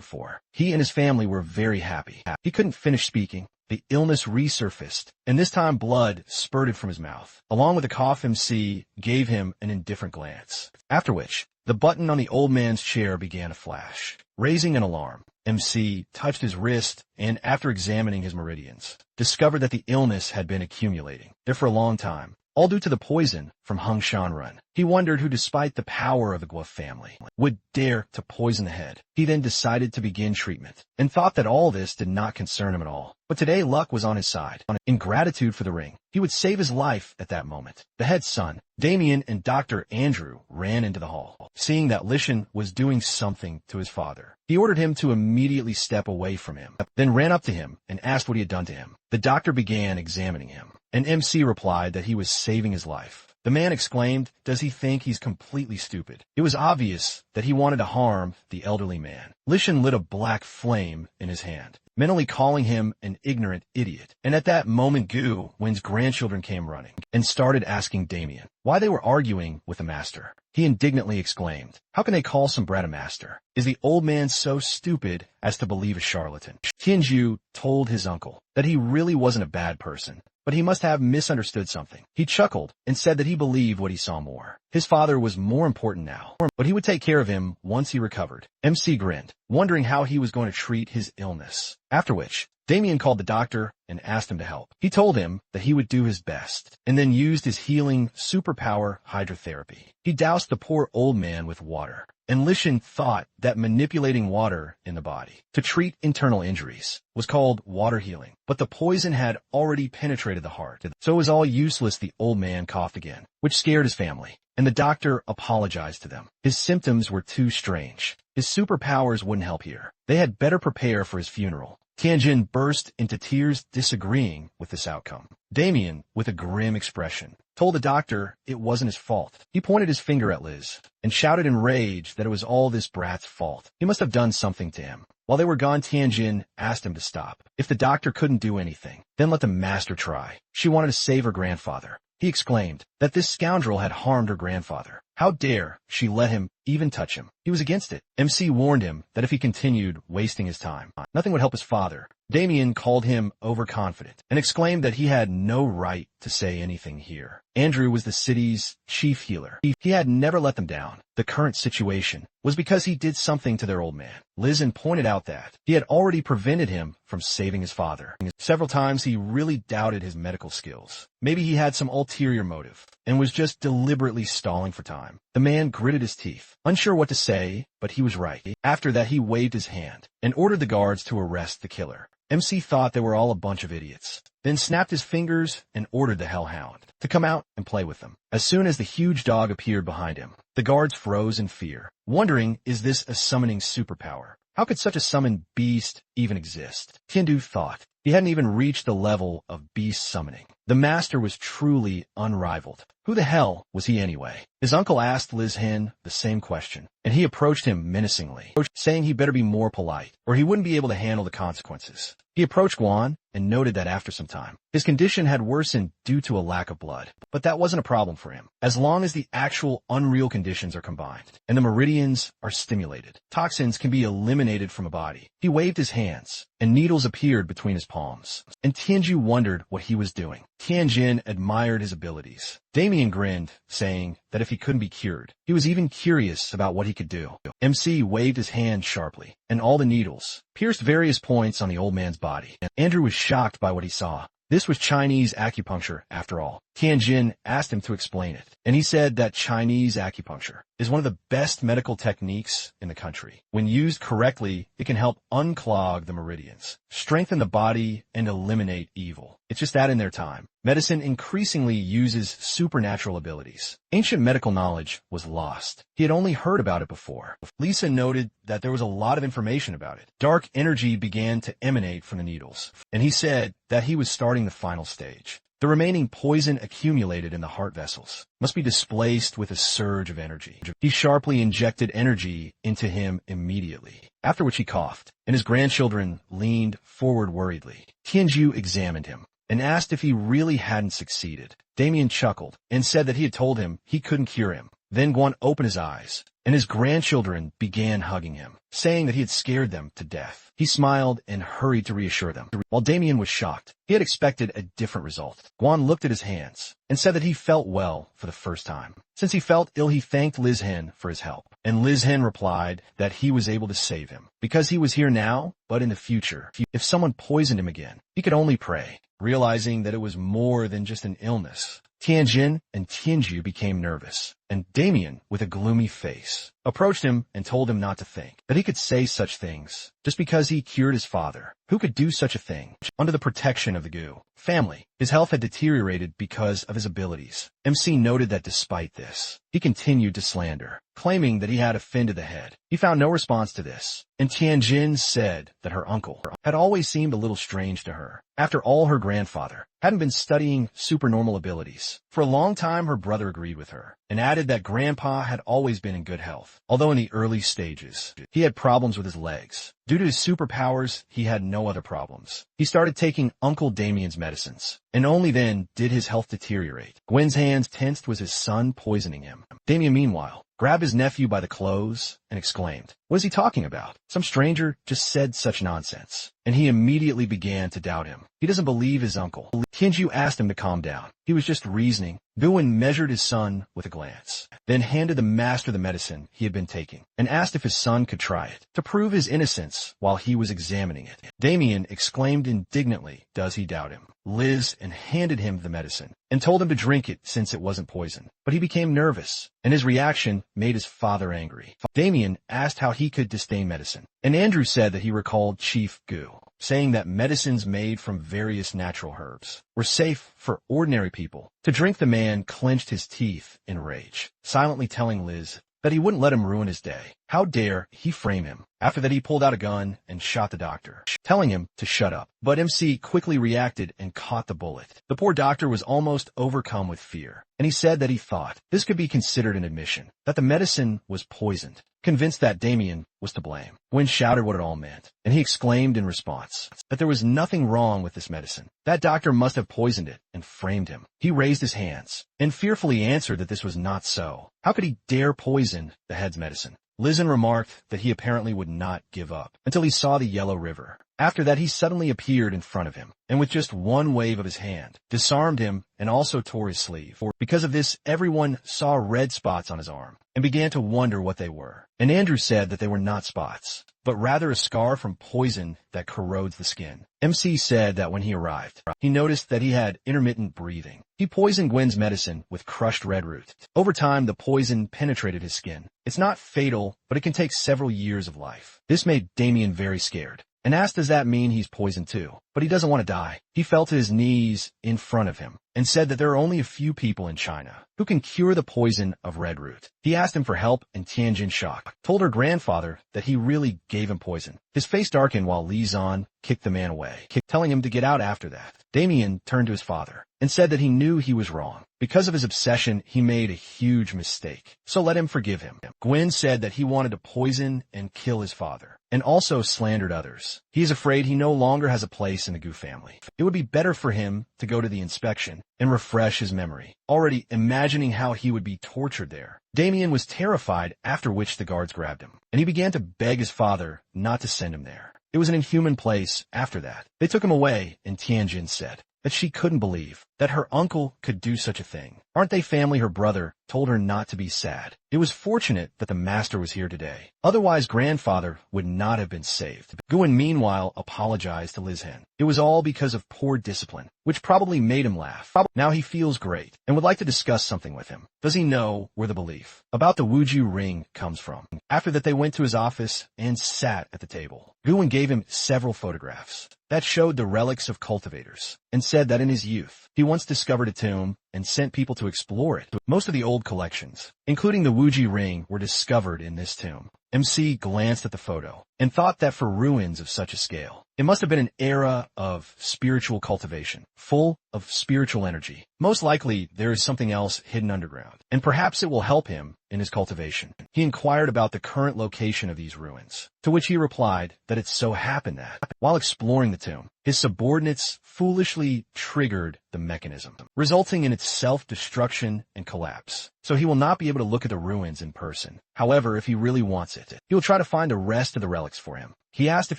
for. He and his family were very happy. He couldn't finish speaking. The illness resurfaced, and this time blood spurted from his mouth. Along with a cough, MC gave him an indifferent glance, after which the button on the old man's chair began to flash, raising an alarm. MC touched his wrist and, after examining his meridians, discovered that the illness had been accumulating there for a long time, all due to the poison from Hung Shanrun. He wondered who, despite the power of the Guo family, would dare to poison the head. He then decided to begin treatment, and thought that all this did not concern him at all. But today luck was on his side. In gratitude for the ring, he would save his life at that moment. The head's son, Damien, and Dr. Andrew ran into the hall, seeing that Lishan was doing something to his father. He ordered him to immediately step away from him, then ran up to him and asked what he had done to him. The doctor began examining him, and MC replied that he was saving his life. The man exclaimed, "Does he think he's completely stupid?" It was obvious that he wanted to harm the elderly man. Lishan lit a black flame in his hand, mentally calling him an ignorant idiot. And at that moment, Gu Wen's grandchildren came running and started asking Damien why they were arguing with the master. He indignantly exclaimed, "How can they call some brat a master? Is the old man so stupid as to believe a charlatan?" Tianju told his uncle that he really wasn't a bad person, but he must have misunderstood something. He chuckled and said that he believed what he saw more. His father was more important now, but he would take care of him once he recovered. MC grinned, wondering how he was going to treat his illness. After which, Damien called the doctor and asked him to help. He told him that he would do his best, and then used his healing superpower hydrotherapy. He doused the poor old man with water, and Lishan thought that manipulating water in the body to treat internal injuries was called water healing. But the poison had already penetrated the heart, so it was all useless. The old man coughed again, which scared his family, and the doctor apologized to them. His symptoms were too strange. His superpowers wouldn't help here. They had better prepare for his funeral. Tianjin burst into tears, disagreeing with this outcome. Damien, with a grim expression, told the doctor it wasn't his fault. He pointed his finger at Liz and shouted in rage that it was all this brat's fault. He must have done something to him. While they were gone, Tianjin asked him to stop. If the doctor couldn't do anything, then let the master try. She wanted to save her grandfather. He exclaimed that this scoundrel had harmed her grandfather. How dare she let him even touch him? He was against it. MC warned him that if he continued wasting his time, nothing would help his father. Damien called him overconfident and exclaimed that he had no right to say anything here. Andrew was the city's chief healer. He had never let them down. The current situation was because he did something to their old man. Lizen pointed out that he had already prevented him from saving his father. Several times he really doubted his medical skills. Maybe he had some ulterior motive and was just deliberately stalling for time. The man gritted his teeth, unsure what to say, but he was right. After that, he waved his hand and ordered the guards to arrest the killer. MC thought they were all a bunch of idiots, then snapped his fingers and ordered the hellhound to come out and play with them. As soon as the huge dog appeared behind him, the guards froze in fear, wondering, is this a summoning superpower? How could such a summoned beast even exist? Tiandu thought he hadn't even reached the level of beast summoning. The master was truly unrivaled. Who the hell was he anyway? His uncle asked Liz Hen the same question, and he approached him menacingly, saying he better be more polite, or he wouldn't be able to handle the consequences. He approached Guan and noted that after some time, his condition had worsened due to a lack of blood. But that wasn't a problem for him, as long as the actual unreal conditions are combined, and the meridians are stimulated. Toxins can be eliminated from a body. He waved his hands, and needles appeared between his palms, and Tianju wondered what he was doing. Tianjin admired his abilities. Damien grinned, saying that if he couldn't be cured, he was even curious about what he could do. MC waved his hand sharply, and all the needles pierced various points on the old man's body. Andrew was shocked by what he saw. This was Chinese acupuncture, after all. Tianjin asked him to explain it, and he said that Chinese acupuncture is one of the best medical techniques in the country. When used correctly, it can help unclog the meridians, strengthen the body, and eliminate evil. It's just that in their time, medicine increasingly uses supernatural abilities. Ancient medical knowledge was lost. He had only heard about it before. Lisa noted that there was a lot of information about it. Dark energy began to emanate from the needles, and he said that he was starting the final stage. The remaining poison accumulated in the heart vessels must be displaced with a surge of energy. He sharply injected energy into him immediately, after which he coughed, and his grandchildren leaned forward worriedly. Tianju examined him. and asked if he really hadn't succeeded. Damien chuckled and said that he had told him he couldn't cure him. Then Guan opened his eyes, and his grandchildren began hugging him, saying that he had scared them to death. He smiled and hurried to reassure them. While Damien was shocked, he had expected a different result. Guan looked at his hands and said that he felt well for the first time. Since he felt ill, he thanked Liz Hen for his help, and Liz Hen replied that he was able to save him because he was here now, but in the future, if someone poisoned him again, he could only pray. Realizing that it was more than just an illness, Tianjin and Tianju became nervous, and Damien, with a gloomy face, approached him and told him not to think that he could say such things just because he cured his father. Who could do such a thing? Under the protection of the Gu family, his health had deteriorated because of his abilities. MC noted that despite this, he continued to slander, claiming that he had a fin to the head. He found no response to this, and Tianjin said that her uncle had always seemed a little strange to her. After all, her grandfather hadn't been studying supernormal abilities. For a long time, her brother agreed with her, and added that Grandpa had always been in good health, although in the early stages, he had problems with his legs. Due to his superpowers, he had no other problems. He started taking Uncle Damien's medicines, and only then did his health deteriorate. Gwen's hands tensed was his son poisoning him. Damien, meanwhile, grabbed his nephew by the clothes and exclaimed, "What is he talking about? Some stranger just said such nonsense." And he immediately began to doubt him. He doesn't believe his uncle. Tianju asked him to calm down. He was just reasoning. Guan measured his son with a glance, then handed the master the medicine he had been taking, and asked if his son could try it to prove his innocence while he was examining it. Damien exclaimed indignantly, "Does he doubt him?" Liz and handed him the medicine and told him to drink it since it wasn't poison. But he became nervous, and his reaction made his father angry. Damien asked how he could disdain medicine, and Andrew said that he recalled Chief Gu saying that medicines made from various natural herbs were safe for ordinary people. To drink, the man clenched his teeth in rage, silently telling Liz that he wouldn't let him ruin his day. How dare he frame him? After that, he pulled out a gun and shot the doctor, telling him to shut up. But MC quickly reacted and caught the bullet. The poor doctor was almost overcome with fear, and he said that he thought this could be considered an admission that the medicine was poisoned, convinced that Damien was to blame. Gwen shouted what it all meant, and he exclaimed in response that there was nothing wrong with this medicine. That doctor must have poisoned it and framed him. He raised his hands and fearfully answered that this was not so. How could he dare poison the head's medicine? Lizen remarked that he apparently would not give up until he saw the Yellow River. After that, he suddenly appeared in front of him, and with just one wave of his hand, disarmed him and also tore his sleeve. Because of this, everyone saw red spots on his arm and began to wonder what they were. And Andrew said that they were not spots, but rather a scar from poison that corrodes the skin. MC said that when he arrived, he noticed that he had intermittent breathing. He poisoned Gwen's medicine with crushed red root. Over time, the poison penetrated his skin. It's not fatal, but it can take several years of life. This made Damien very scared, and asked, does that mean he's poisoned too? But he doesn't want to die. He fell to his knees in front of him and said that there are only a few people in China who can cure the poison of red root. He asked him for help, and Tianjin, shocked, told her grandfather that he really gave him poison. His face darkened while Li Zan kicked the man away, telling him to get out after that. Damien turned to his father and said that he knew he was wrong. Because of his obsession, he made a huge mistake, so let him forgive him. Gwen said that he wanted to poison and kill his father, and also slandered others. He is afraid he no longer has a place in the Gu family. It would be better for him to go to the inspection and refresh his memory, already imagining how he would be tortured there. Damien was terrified, after which the guards grabbed him, and he began to beg his father not to send him there. It was an inhuman place after that. They took him away, and Tianjin said that she couldn't believe that her uncle could do such a thing. Aren't they family? Her brother told her not to be sad. It was fortunate that the master was here today. Otherwise, grandfather would not have been saved. Guan, meanwhile, apologized to Liz Hen. It was all because of poor discipline, which probably made him laugh. Now he feels great and would like to discuss something with him. Does he know where the belief about the Wuju ring comes from? After that, they went to his office and sat at the table. Guan gave him several photographs that showed the relics of cultivators and said that in his youth, he once discovered a tomb and sent people to explore it. Most of the old collections, including the Wuji ring, were discovered in this tomb. MC glanced at the photo and thought that for ruins of such a scale, it must have been an era of spiritual cultivation, full of spiritual energy. Most likely, there is something else hidden underground, and perhaps it will help him in his cultivation. He inquired about the current location of these ruins, to which he replied that it so happened that, while exploring the tomb, his subordinates foolishly triggered the mechanism, resulting in its self-destruction and collapse. So he will not be able to look at the ruins in person. However, if he really wants it, he will try to find the rest of the relics for him. He asked if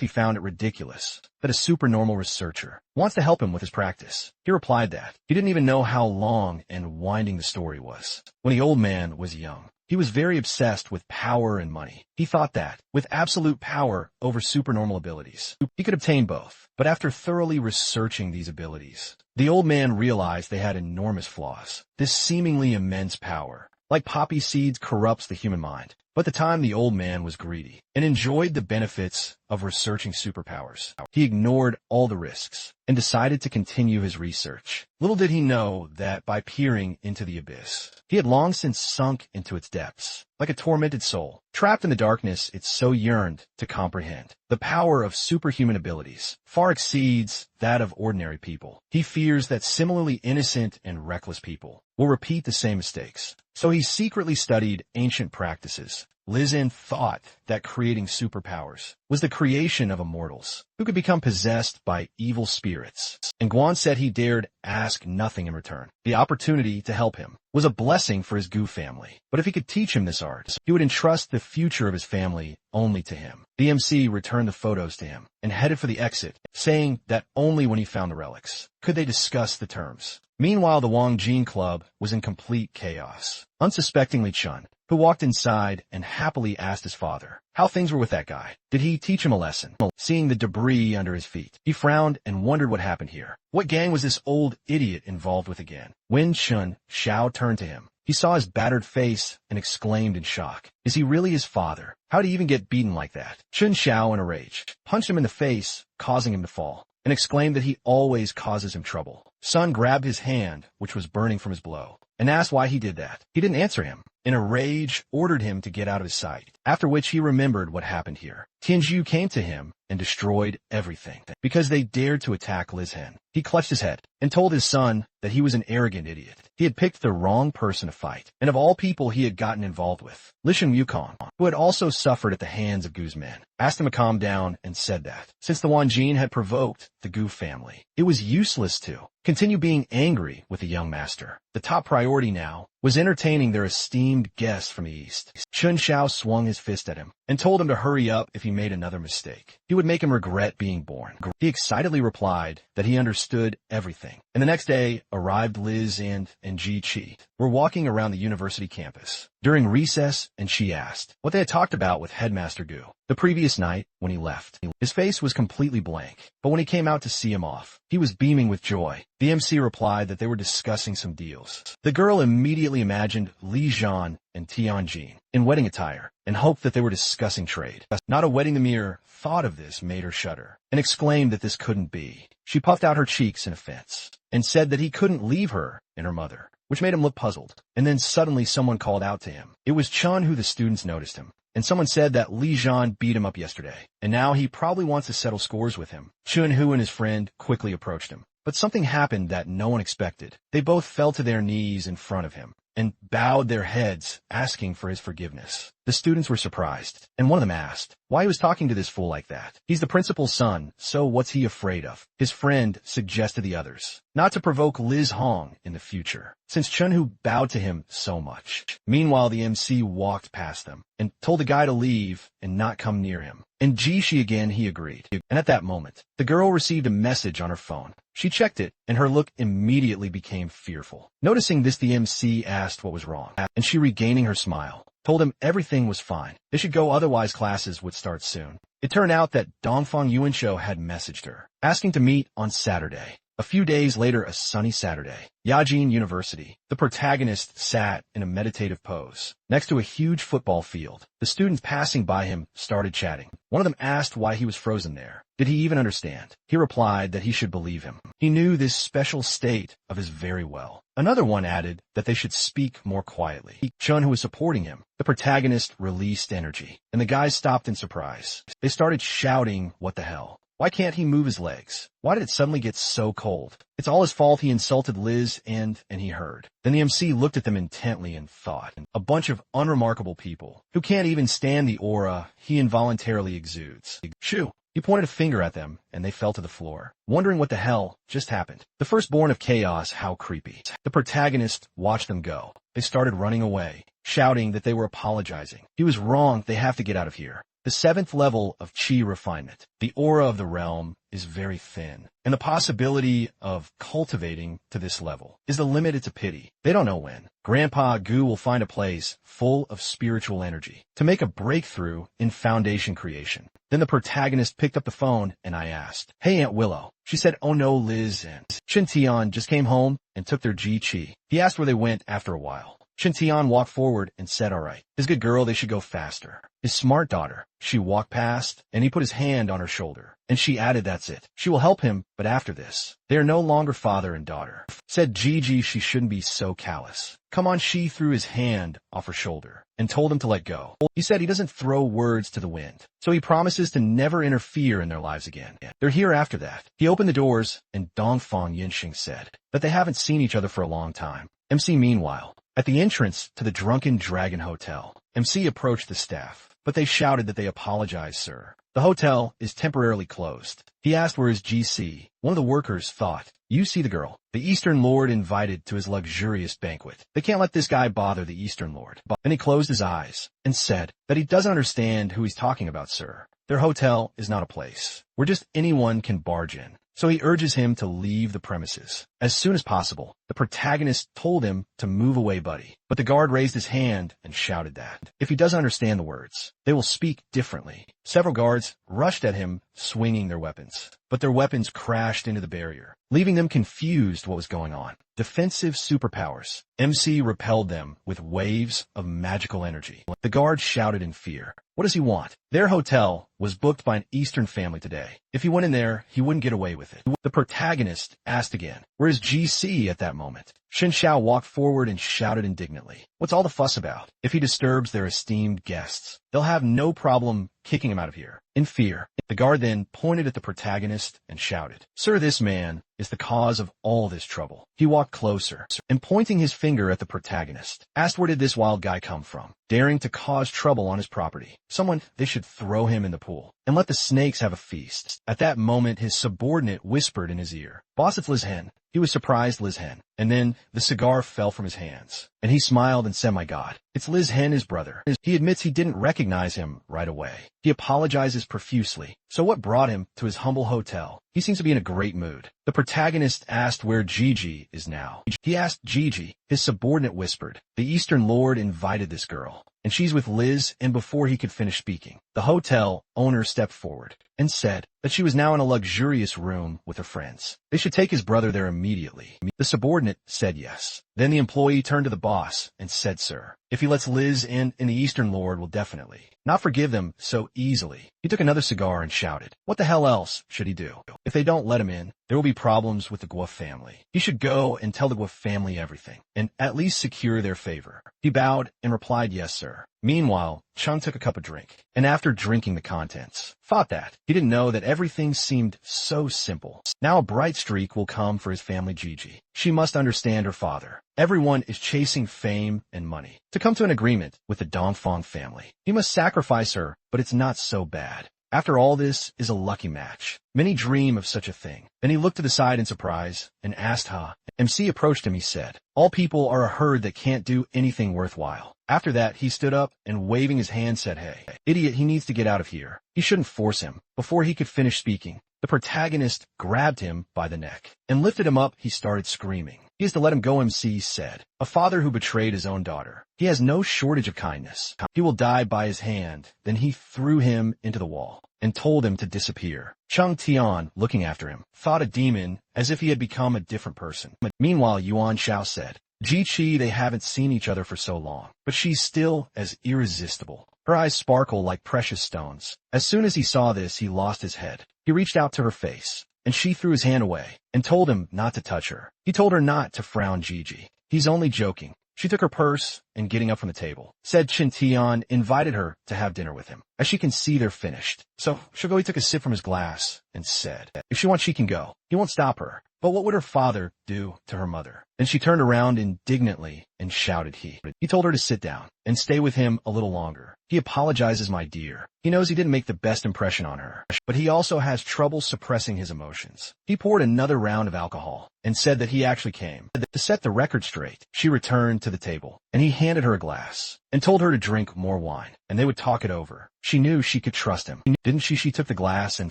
he found it ridiculous that a supernormal researcher wants to help him with his practice. He replied that he didn't even know how long and winding the story was. When the old man was young, he was very obsessed with power and money. He thought that, with absolute power over supernormal abilities, he could obtain both. But after thoroughly researching these abilities, the old man realized they had enormous flaws. This seemingly immense power, like poppy seeds, corrupts the human mind. But at the time, the old man was greedy and enjoyed the benefits of researching superpowers. He ignored all the risks and decided to continue his research. Little did he know that by peering into the abyss, he had long since sunk into its depths. Like a tormented soul, trapped in the darkness it so yearned to comprehend. The power of superhuman abilities far exceeds that of ordinary people. He fears that similarly innocent and reckless people will repeat the same mistakes. So he secretly studied ancient practices. Lizin thought that creating superpowers was the creation of immortals who could become possessed by evil spirits. And Guan said he dared ask nothing in return. The opportunity to help him was a blessing for his Gu family. But if he could teach him this art, he would entrust the future of his family only to him. The MC returned the photos to him and headed for the exit, saying that only when he found the relics could they discuss the terms. Meanwhile, the Wang Jin Club was in complete chaos. Unsuspectingly, Chun, who walked inside and happily asked his father how things were with that guy. Did he teach him a lesson? Seeing the debris under his feet, he frowned and wondered what happened here. What gang was this old idiot involved with again? When Chun Xiao turned to him, he saw his battered face and exclaimed in shock, "Is he really his father? How'd he even get beaten like that?" Chun Xiao, in a rage, punched him in the face, causing him to fall, and exclaimed that he always causes him trouble. Sun grabbed his hand, which was burning from his blow, and asked why he did that. He didn't answer him. In a rage, ordered him to get out of his sight, after which he remembered what happened here. Tianzhu came to him and destroyed everything because they dared to attack Liz Hen. He clutched his head and told his son that he was an arrogant idiot. He had picked the wrong person to fight, and of all people he had gotten involved with, Lishan Yukong, who had also suffered at the hands of Gu's men, asked him to calm down and said that, since the Wanjin had provoked the Gu family, it was useless to continue being angry with the young master. The top priority now was entertaining their esteemed guest from the east. Chun Xiao swung his fist at him and told him to hurry up if he made another mistake. He would make him regret being born. He excitedly replied that he understood everything. And the next day arrived Liz and Ji Qi were walking around the university campus during recess, and she asked what they had talked about with Headmaster Gu the previous night when he left. His face was completely blank, but when he came out to see him off, he was beaming with joy. The MC replied that they were discussing some deals. The girl immediately imagined Li Zhan and Tianjin in wedding attire and hoped that they were discussing trade. Not a wedding, the mere thought of this made her shudder and exclaimed that this couldn't be. She puffed out her cheeks in offense and said that he couldn't leave her and her mother, which made him look puzzled. And then suddenly someone called out to him. It was Chun, who the students noticed him. And someone said that Li Zhan beat him up yesterday, and now he probably wants to settle scores with him. Chun Hu and his friend quickly approached him. But something happened that no one expected. They both fell to their knees in front of him and bowed their heads, asking for his forgiveness. The students were surprised, and one of them asked why he was talking to this fool like that. He's the principal's son, so what's he afraid of? His friend suggested the others not to provoke Liz Hong in the future, since Chun-Hu bowed to him so much. Meanwhile, the MC walked past them and told the guy to leave and not come near him. And Jishi again, he agreed. And at that moment, the girl received a message on her phone. She checked it, and her look immediately became fearful. Noticing this, the MC asked what was wrong, and she, regaining her smile, told him everything was fine. They should go, otherwise classes would start soon. It turned out that Dongfang Yuanshou had messaged her, asking to meet on Saturday. A few days later, a sunny Saturday, Yajin University, the protagonist sat in a meditative pose next to a huge football field. The students passing by him started chatting. One of them asked why he was frozen there. Did he even understand? He replied that he should believe him. He knew this special state of his very well. Another one added that they should speak more quietly. Chun, who was supporting him, the protagonist, released energy, and the guys stopped in surprise. They started shouting, "What the hell? Why can't he move his legs? Why did it suddenly get so cold? It's all his fault he insulted Liz and he heard." Then the MC looked at them intently and thought, a bunch of unremarkable people who can't even stand the aura he involuntarily exudes. Shoo! He pointed a finger at them, and they fell to the floor, wondering what the hell just happened. The firstborn of chaos, how creepy. The protagonist watched them go. They started running away, shouting that they were apologizing. He was wrong, they have to get out of here. The 7th level of Chi refinement. The aura of the realm is very thin, and the possibility of cultivating to this level is the limit to pity. They don't know when. Grandpa Gu will find a place full of spiritual energy to make a breakthrough in foundation creation. Then the protagonist picked up the phone, and I asked, "Hey, Aunt Willow." She said, "Oh no, Liz and Shintian just came home and took their Chi." He asked where they went after a while. Shintian walked forward and said, "All right. His good girl, they should go faster." His smart daughter. She walked past, and he put his hand on her shoulder. And she added, "That's it. She will help him, but after this, they are no longer father and daughter." Said Gigi she shouldn't be so callous. Come on, she threw his hand off her shoulder and told him to let go. He said he doesn't throw words to the wind, so he promises to never interfere in their lives again. They're here after that. He opened the doors, and Dongfang Yinxing said that they haven't seen each other for a long time. MC, meanwhile, at the entrance to the Drunken Dragon Hotel, MC approached the staff, but they shouted that they apologize, sir. The hotel is temporarily closed. He asked where his GC. One of the workers thought, "You see the girl, the Eastern Lord invited to his luxurious banquet. They can't let this guy bother the Eastern Lord." Then he closed his eyes and said that he doesn't understand who he's talking about, sir. Their hotel is not a place where just anyone can barge in. So he urges him to leave the premises as soon as possible. The protagonist told him to move away, buddy. But the guard raised his hand and shouted that if he doesn't understand the words, they will speak differently. Several guards rushed at him, swinging their weapons. But their weapons crashed into the barrier, leaving them confused what was going on. Defensive superpowers. MC repelled them with waves of magical energy. The guards shouted in fear. What does he want? Their hotel was booked by an Eastern family today. If he went in there, he wouldn't get away with it. The protagonist asked again, where is GC at that moment? Shin Xiao walked forward and shouted indignantly, "What's all the fuss about? If he disturbs their esteemed guests, they'll have no problem kicking him out of here." In fear, the guard then pointed at the protagonist and shouted, "Sir, this man is the cause of all this trouble." He walked closer and, pointing his finger at the protagonist, asked where did this wild guy come from, daring to cause trouble on his property. Someone, they should throw him in the pool and let the snakes have a feast. At that moment, his subordinate whispered in his ear, "Boss, it's Liz Hen." He was surprised, Liz Hen. And then the cigar fell from his hands, and he smiled and said, "My God, it's Liz Hen, his brother." He admits he didn't recognize him right away. He apologizes profusely. So what brought him to his humble hotel? He seems to be in a great mood. The protagonist asked where Gigi is now. He asked Gigi. His subordinate whispered, "The Eastern Lord invited this girl, and she's with Liz." And before he could finish speaking, the hotel owner stepped forward and said that she was now in a luxurious room with her friends. They should take his brother there immediately. The subordinate said yes. Then the employee turned to the boss and said, "Sir, if he lets Liz in, the Eastern Lord will definitely not forgive them so easily." He took another cigar and shouted, "What the hell else should he do? If they don't let him in, there will be problems with the Guo family. He should go and tell the Guo family everything, and at least secure their favor." He bowed and replied, "Yes, sir." Meanwhile, Chung took a cup of drink, and after drinking the contents, thought that he didn't know that everything seemed so simple. Now a bright streak will come for his family Gigi. She must understand her father. Everyone is chasing fame and money. To come to an agreement with the Dongfang family, he must sacrifice her, but it's not so bad. After all, this is a lucky match. Many dream of such a thing. Then he looked to the side in surprise and asked Ha. MC approached him. He said, "All people are a herd that can't do anything worthwhile." After that, he stood up and waving his hand said, "Hey, idiot, he needs to get out of here. He shouldn't force him." Before he could finish speaking, the protagonist grabbed him by the neck and lifted him up. He started screaming. He is to let him go, MC said. A father who betrayed his own daughter. He has no shortage of kindness. He will die by his hand. Then he threw him into the wall and told him to disappear. Chung Tian, looking after him, thought a demon, as if he had become a different person. Meanwhile, Yuan Xiao said, Ji Chi, they haven't seen each other for so long, but she's still as irresistible. Her eyes sparkle like precious stones. As soon as he saw this, he lost his head. He reached out to her face, and she threw his hand away and told him not to touch her. He told her not to frown Gigi. He's only joking. She took her purse and, getting up from the table, said Chintian invited her to have dinner with him. As she can see, they're finished. So Shigoi took a sip from his glass and said, if she wants, she can go. He won't stop her. But what would her father do to her mother? Then she turned around indignantly and shouted he told her to sit down and stay with him a little longer. He apologizes, my dear. He knows he didn't make the best impression on her, but he also has trouble suppressing his emotions. He poured another round of alcohol and said that he actually came to set the record straight. She returned to the table, and he handed her a glass and told her to drink more wine, and they would talk it over. She knew she could trust him, didn't she? She took the glass and,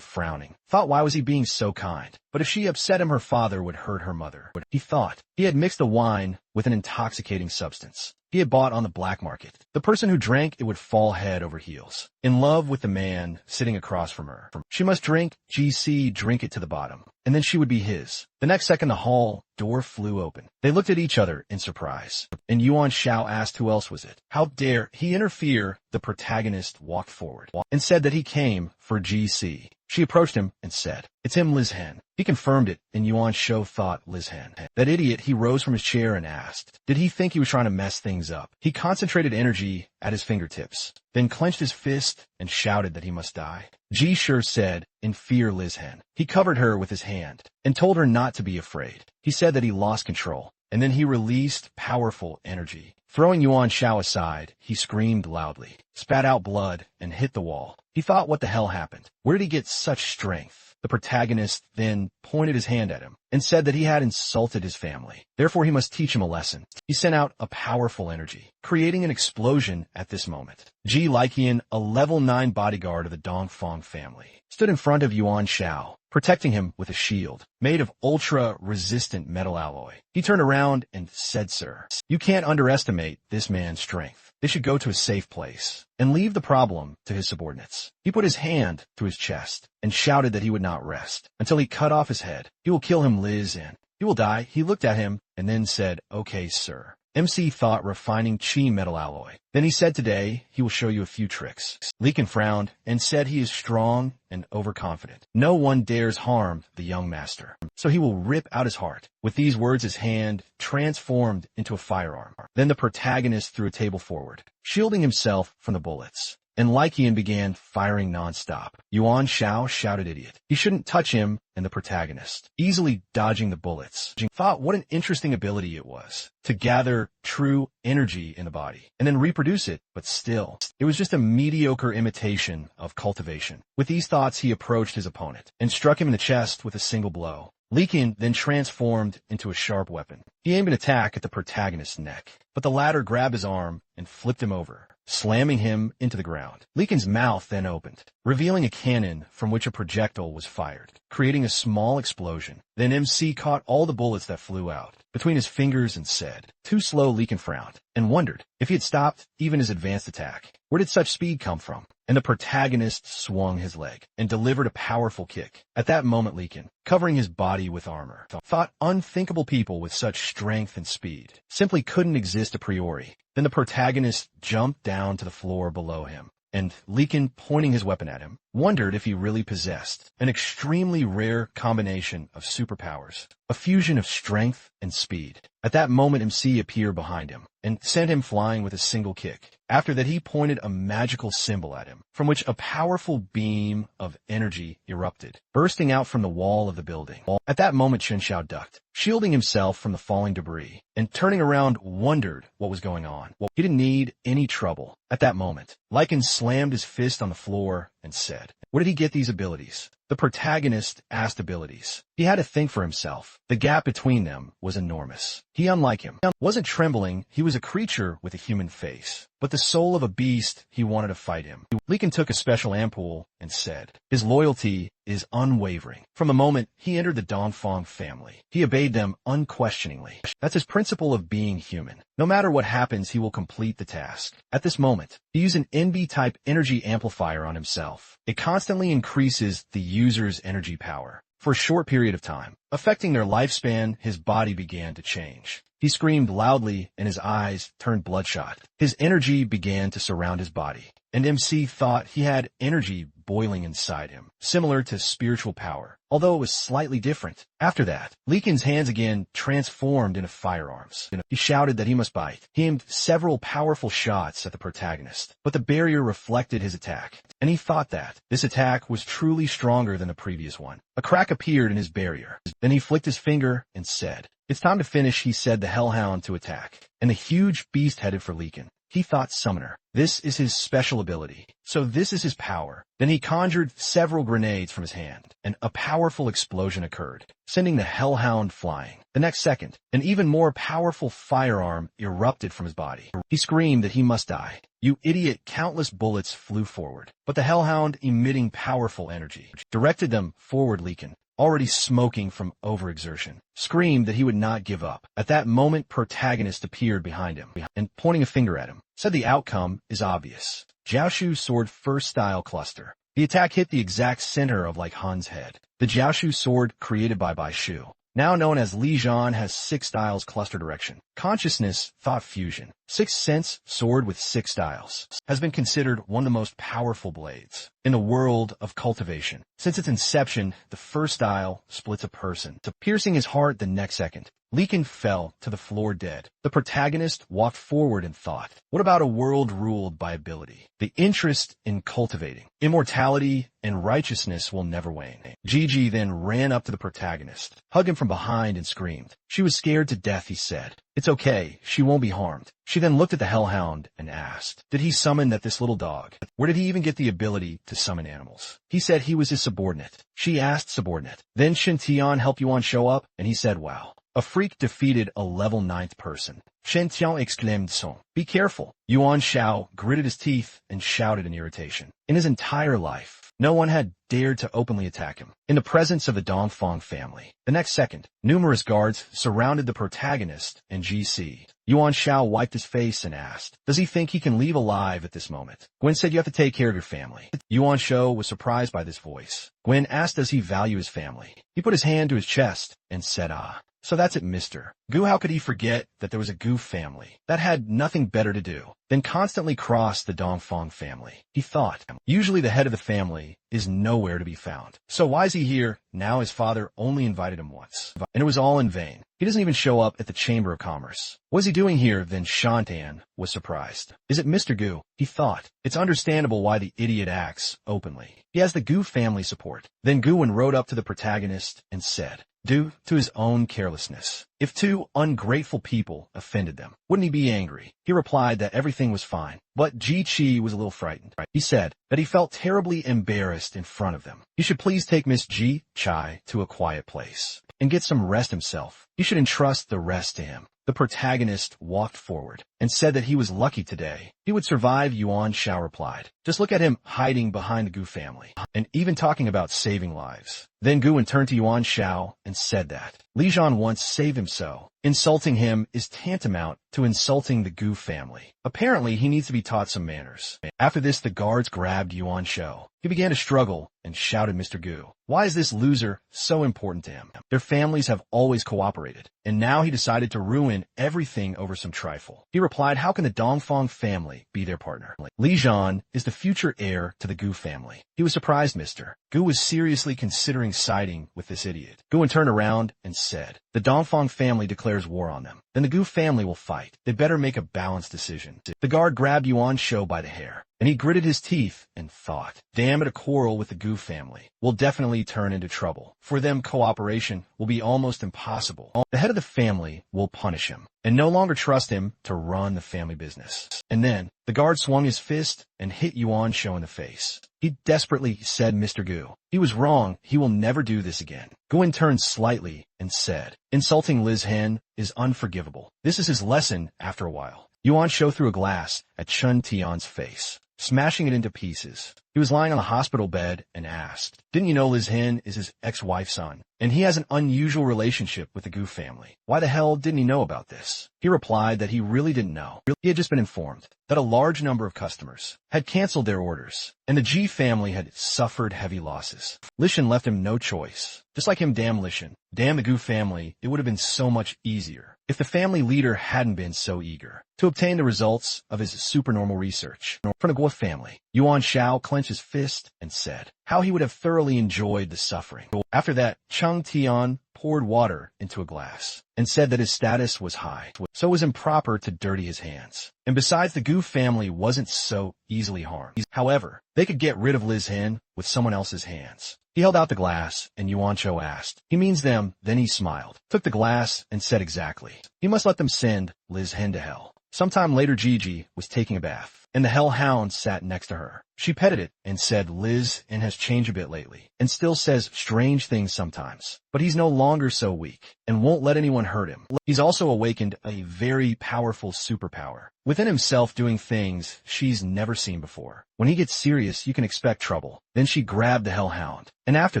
frowning, thought, why was he being so kind? But if she upset him, her father would hurt her mother. He thought he had mixed the wine with an intoxicating substance he had bought on the black market. The person who drank it would fall head over heels, in love with the man sitting across from her. She must drink drink it to the bottom, and then she would be his. The next second, the hall door flew open. They looked at each other in surprise, and Yuan Shao asked who else was it. How dare he interfere? The protagonist walked forward and said that he came for GC. She approached him and said, it's him, Liz Hen. He confirmed it, and Yuan Shao thought, Liz Hen. That idiot. He rose from his chair and asked, did he think he was trying to mess things up? He concentrated energy at his fingertips, then clenched his fist and shouted that he must die. Ji Sure said, in fear, Liz Hen. He covered her with his hand and told her not to be afraid. He said that he lost control, and then he released powerful energy. Throwing Yuan Shao aside, he screamed loudly, spat out blood, and hit the wall. He thought, what the hell happened? Where did he get such strength? The protagonist then pointed his hand at him and said that he had insulted his family. Therefore, he must teach him a lesson. He sent out a powerful energy, creating an explosion at this moment. Ji Liqian, a level 9 bodyguard of the Dongfang family, stood in front of Yuan Shao, protecting him with a shield made of ultra-resistant metal alloy. He turned around and said, sir, you can't underestimate this man's strength. They should go to a safe place and leave the problem to his subordinates. He put his hand to his chest and shouted that he would not rest until he cut off his head. He will kill him, Liz, and he will die. He looked at him and then said, okay, sir. MC thought, refining chi metal alloy. Then he said, today he will show you a few tricks. Leakin frowned and said he is strong and overconfident. No one dares harm the young master, so he will rip out his heart. With these words, his hand transformed into a firearm. Then the protagonist threw a table forward, shielding himself from the bullets, and Liqian began firing non-stop. Yuan Shao shouted, idiot. He shouldn't touch him, and the protagonist, easily dodging the bullets, thought what an interesting ability it was to gather true energy in the body and then reproduce it, but still, it was just a mediocre imitation of cultivation. With these thoughts, he approached his opponent and struck him in the chest with a single blow. Liqian then transformed into a sharp weapon. He aimed an attack at the protagonist's neck, but the latter grabbed his arm and flipped him over, slamming him into the ground. Liqian's mouth then opened, revealing a cannon from which a projectile was fired, creating a small explosion. Then MC caught all the bullets that flew out between his fingers and said, too slow. Liqian frowned and wondered if he had stopped even his advanced attack. Where did such speed come from? And the protagonist swung his leg and delivered a powerful kick. At that moment, Liqian, covering his body with armor, thought unthinkable people with such strength and speed simply couldn't exist a priori. Then the protagonist jumped down to the floor below him, and Liqian, pointing his weapon at him, wondered if he really possessed an extremely rare combination of superpowers, a fusion of strength and speed. At that moment, MC appeared behind him and sent him flying with a single kick. After that, he pointed a magical symbol at him, from which a powerful beam of energy erupted, bursting out from the wall of the building. At that moment, Chen Xiao ducked, shielding himself from the falling debris, and turning around, wondered what was going on. He didn't need any trouble. At that moment, Liqian slammed his fist on the floor and said, where did he get these abilities? The protagonist asked abilities. He had to think for himself. The gap between them was enormous. He, unlike him, wasn't trembling. He was a creature with a human face, but the soul of a beast. He wanted to fight him. Liqian took a special ampoule and said, his loyalty is unwavering. From the moment he entered the Dongfang family, he obeyed them unquestioningly. That's his principle of being human. No matter what happens, he will complete the task. At this moment, he used an NB-type energy amplifier on himself. It constantly increases the user's energy power for a short period of time. Affecting their lifespan, his body began to change. He screamed loudly and his eyes turned bloodshot. His energy began to surround his body, and MC thought he had energy boiling inside him, similar to spiritual power, although it was slightly different. After that, Leekin's hands again transformed into firearms. He shouted that he must bite. He aimed several powerful shots at the protagonist, but the barrier reflected his attack, and he thought that this attack was truly stronger than the previous one. A crack appeared in his barrier. Then he flicked his finger and said, "It's time to finish," he said, the hellhound to attack, and the huge beast headed for Leekin. He thought summoner. This is his special ability. So this is his power. Then he conjured several grenades from his hand, and a powerful explosion occurred, sending the hellhound flying. The next second, an even more powerful firearm erupted from his body. He screamed that he must die. "You idiot!" Countless bullets flew forward, but the hellhound, emitting powerful energy, directed them forward. Leekin, already smoking from overexertion, screamed that he would not give up. At that moment, protagonist appeared behind him, and pointing a finger at him, said the outcome is obvious. Jiaoshu sword first style cluster. The attack hit the exact center of like Han's head. The Jiaoshu sword, created by Bai Shu, now known as Li Zhan, has 6 styles cluster direction. Consciousness, thought fusion. Sixth sense, sword with 6 styles, has been considered one of the most powerful blades in the world of cultivation. Since its inception, the first style splits a person, piercing his heart the next second. Leekin fell to the floor dead. The protagonist walked forward and thought, what about a world ruled by ability? The interest in cultivating immortality and righteousness will never wane. Gigi then ran up to the protagonist, hugged him from behind and screamed. She was scared to death, he said. "It's okay, she won't be harmed." She then looked at the hellhound and asked, did he summon this little dog? Where did he even get the ability to summon animals? He said he was his subordinate. She asked subordinate. Then Shen Tian helped Yuan show up, and he said, wow. A freak defeated a level 9th person. Shen Tian exclaimed, "Song, be careful." Yuan Shao gritted his teeth and shouted in irritation. In his entire life, no one had dared to openly attack him in the presence of the Dongfang family. The next second, numerous guards surrounded the protagonist and GC. Yuan Shao wiped his face and asked, does he think he can leave alive at this moment? Gwen said, you have to take care of your family. Yuan Shao was surprised by this voice. Gwen asked, does he value his family? He put his hand to his chest and said, ah. So that's it, Mr. Gu. How could he forget that there was a Gu family that had nothing better to do than constantly cross the Dongfang family? He thought, usually the head of the family is nowhere to be found. So why is he here? Now his father only invited him once, and it was all in vain. He doesn't even show up at the Chamber of Commerce. What is he doing here? Then Shantan was surprised. Is it Mr. Gu? He thought. It's understandable why the idiot acts openly. He has the Gu family support. Then Guwen rode up to the protagonist and said, due to his own carelessness, if 2 ungrateful people offended them, wouldn't he be angry? He replied that everything was fine, but Ji Chi was a little frightened. He said that he felt terribly embarrassed in front of them. He should please take Miss Ji Chai to a quiet place and get some rest himself. He should entrust the rest to him. The protagonist walked forward and said that he was lucky today. He would survive. Yuan Shao replied, just look at him hiding behind the Gu family and even talking about saving lives. Then Guwen turned to Yuan Shao and said that Li Zhan once saved him, so insulting him is tantamount to insulting the Gu family. Apparently, he needs to be taught some manners. After this, the guards grabbed Yuan Shao. He began to struggle and shouted, Mr. Gu, why is this loser so important to him? Their families have always cooperated, and now he decided to ruin everything over some trifle. He replied, how can the Dongfang family be their partner? Li Zhan is the future heir to the Gu family. He was surprised. Mr. Gu was seriously considering siding with this idiot. Guwen turned around and said, the Dongfang family declares war on them. Then the Gu family will fight. They better make a balanced decision. The guard grabbed Yuan Shao by the hair, and he gritted his teeth and thought, damn it, a quarrel with the Gu family will definitely turn into trouble. For them, cooperation will be almost impossible. The head of the family will punish him and no longer trust him to run the family business. And then the guard swung his fist and hit Yuan Shao in the face. He desperately said, Mr. Gu, he was wrong. He will never do this again. Guwen turned slightly and said, insulting Liz Hen is unforgivable. This is his lesson. After a while, Yuan Shao threw a glass at Chun Tian's face, smashing it into pieces. He was lying on a hospital bed and asked, didn't you know Liz Hen is his ex-wife's son? And he has an unusual relationship with the Gu family. Why the hell didn't he know about this? He replied that he really didn't know. He had just been informed that a large number of customers had canceled their orders, and the Ji family had suffered heavy losses. Lishan left him no choice. Just like him, damn Lishan, damn the Gu family, it would have been so much easier if the family leader hadn't been so eager to obtain the results of his supernormal research. For the Guo family, Yuan Shao clenched his fist and said how he would have thoroughly enjoyed the suffering. After that, Cheng Tian poured water into a glass and said that his status was high, so it was improper to dirty his hands. And besides, the Gu family wasn't so easily harmed. However, they could get rid of Liz Hen with someone else's hands. He held out the glass, and Yuan Cho asked, "He means them?" Then he smiled, took the glass, and said exactly. He must let them send Liz Hen to hell. Sometime later, Gigi was taking a bath, and the hellhound sat next to her. She petted it and said Liz Hen has changed a bit lately, and still says strange things sometimes. But he's no longer so weak, and won't let anyone hurt him. He's also awakened a very powerful superpower within himself, doing things she's never seen before. When he gets serious, you can expect trouble. Then she grabbed the hellhound, and after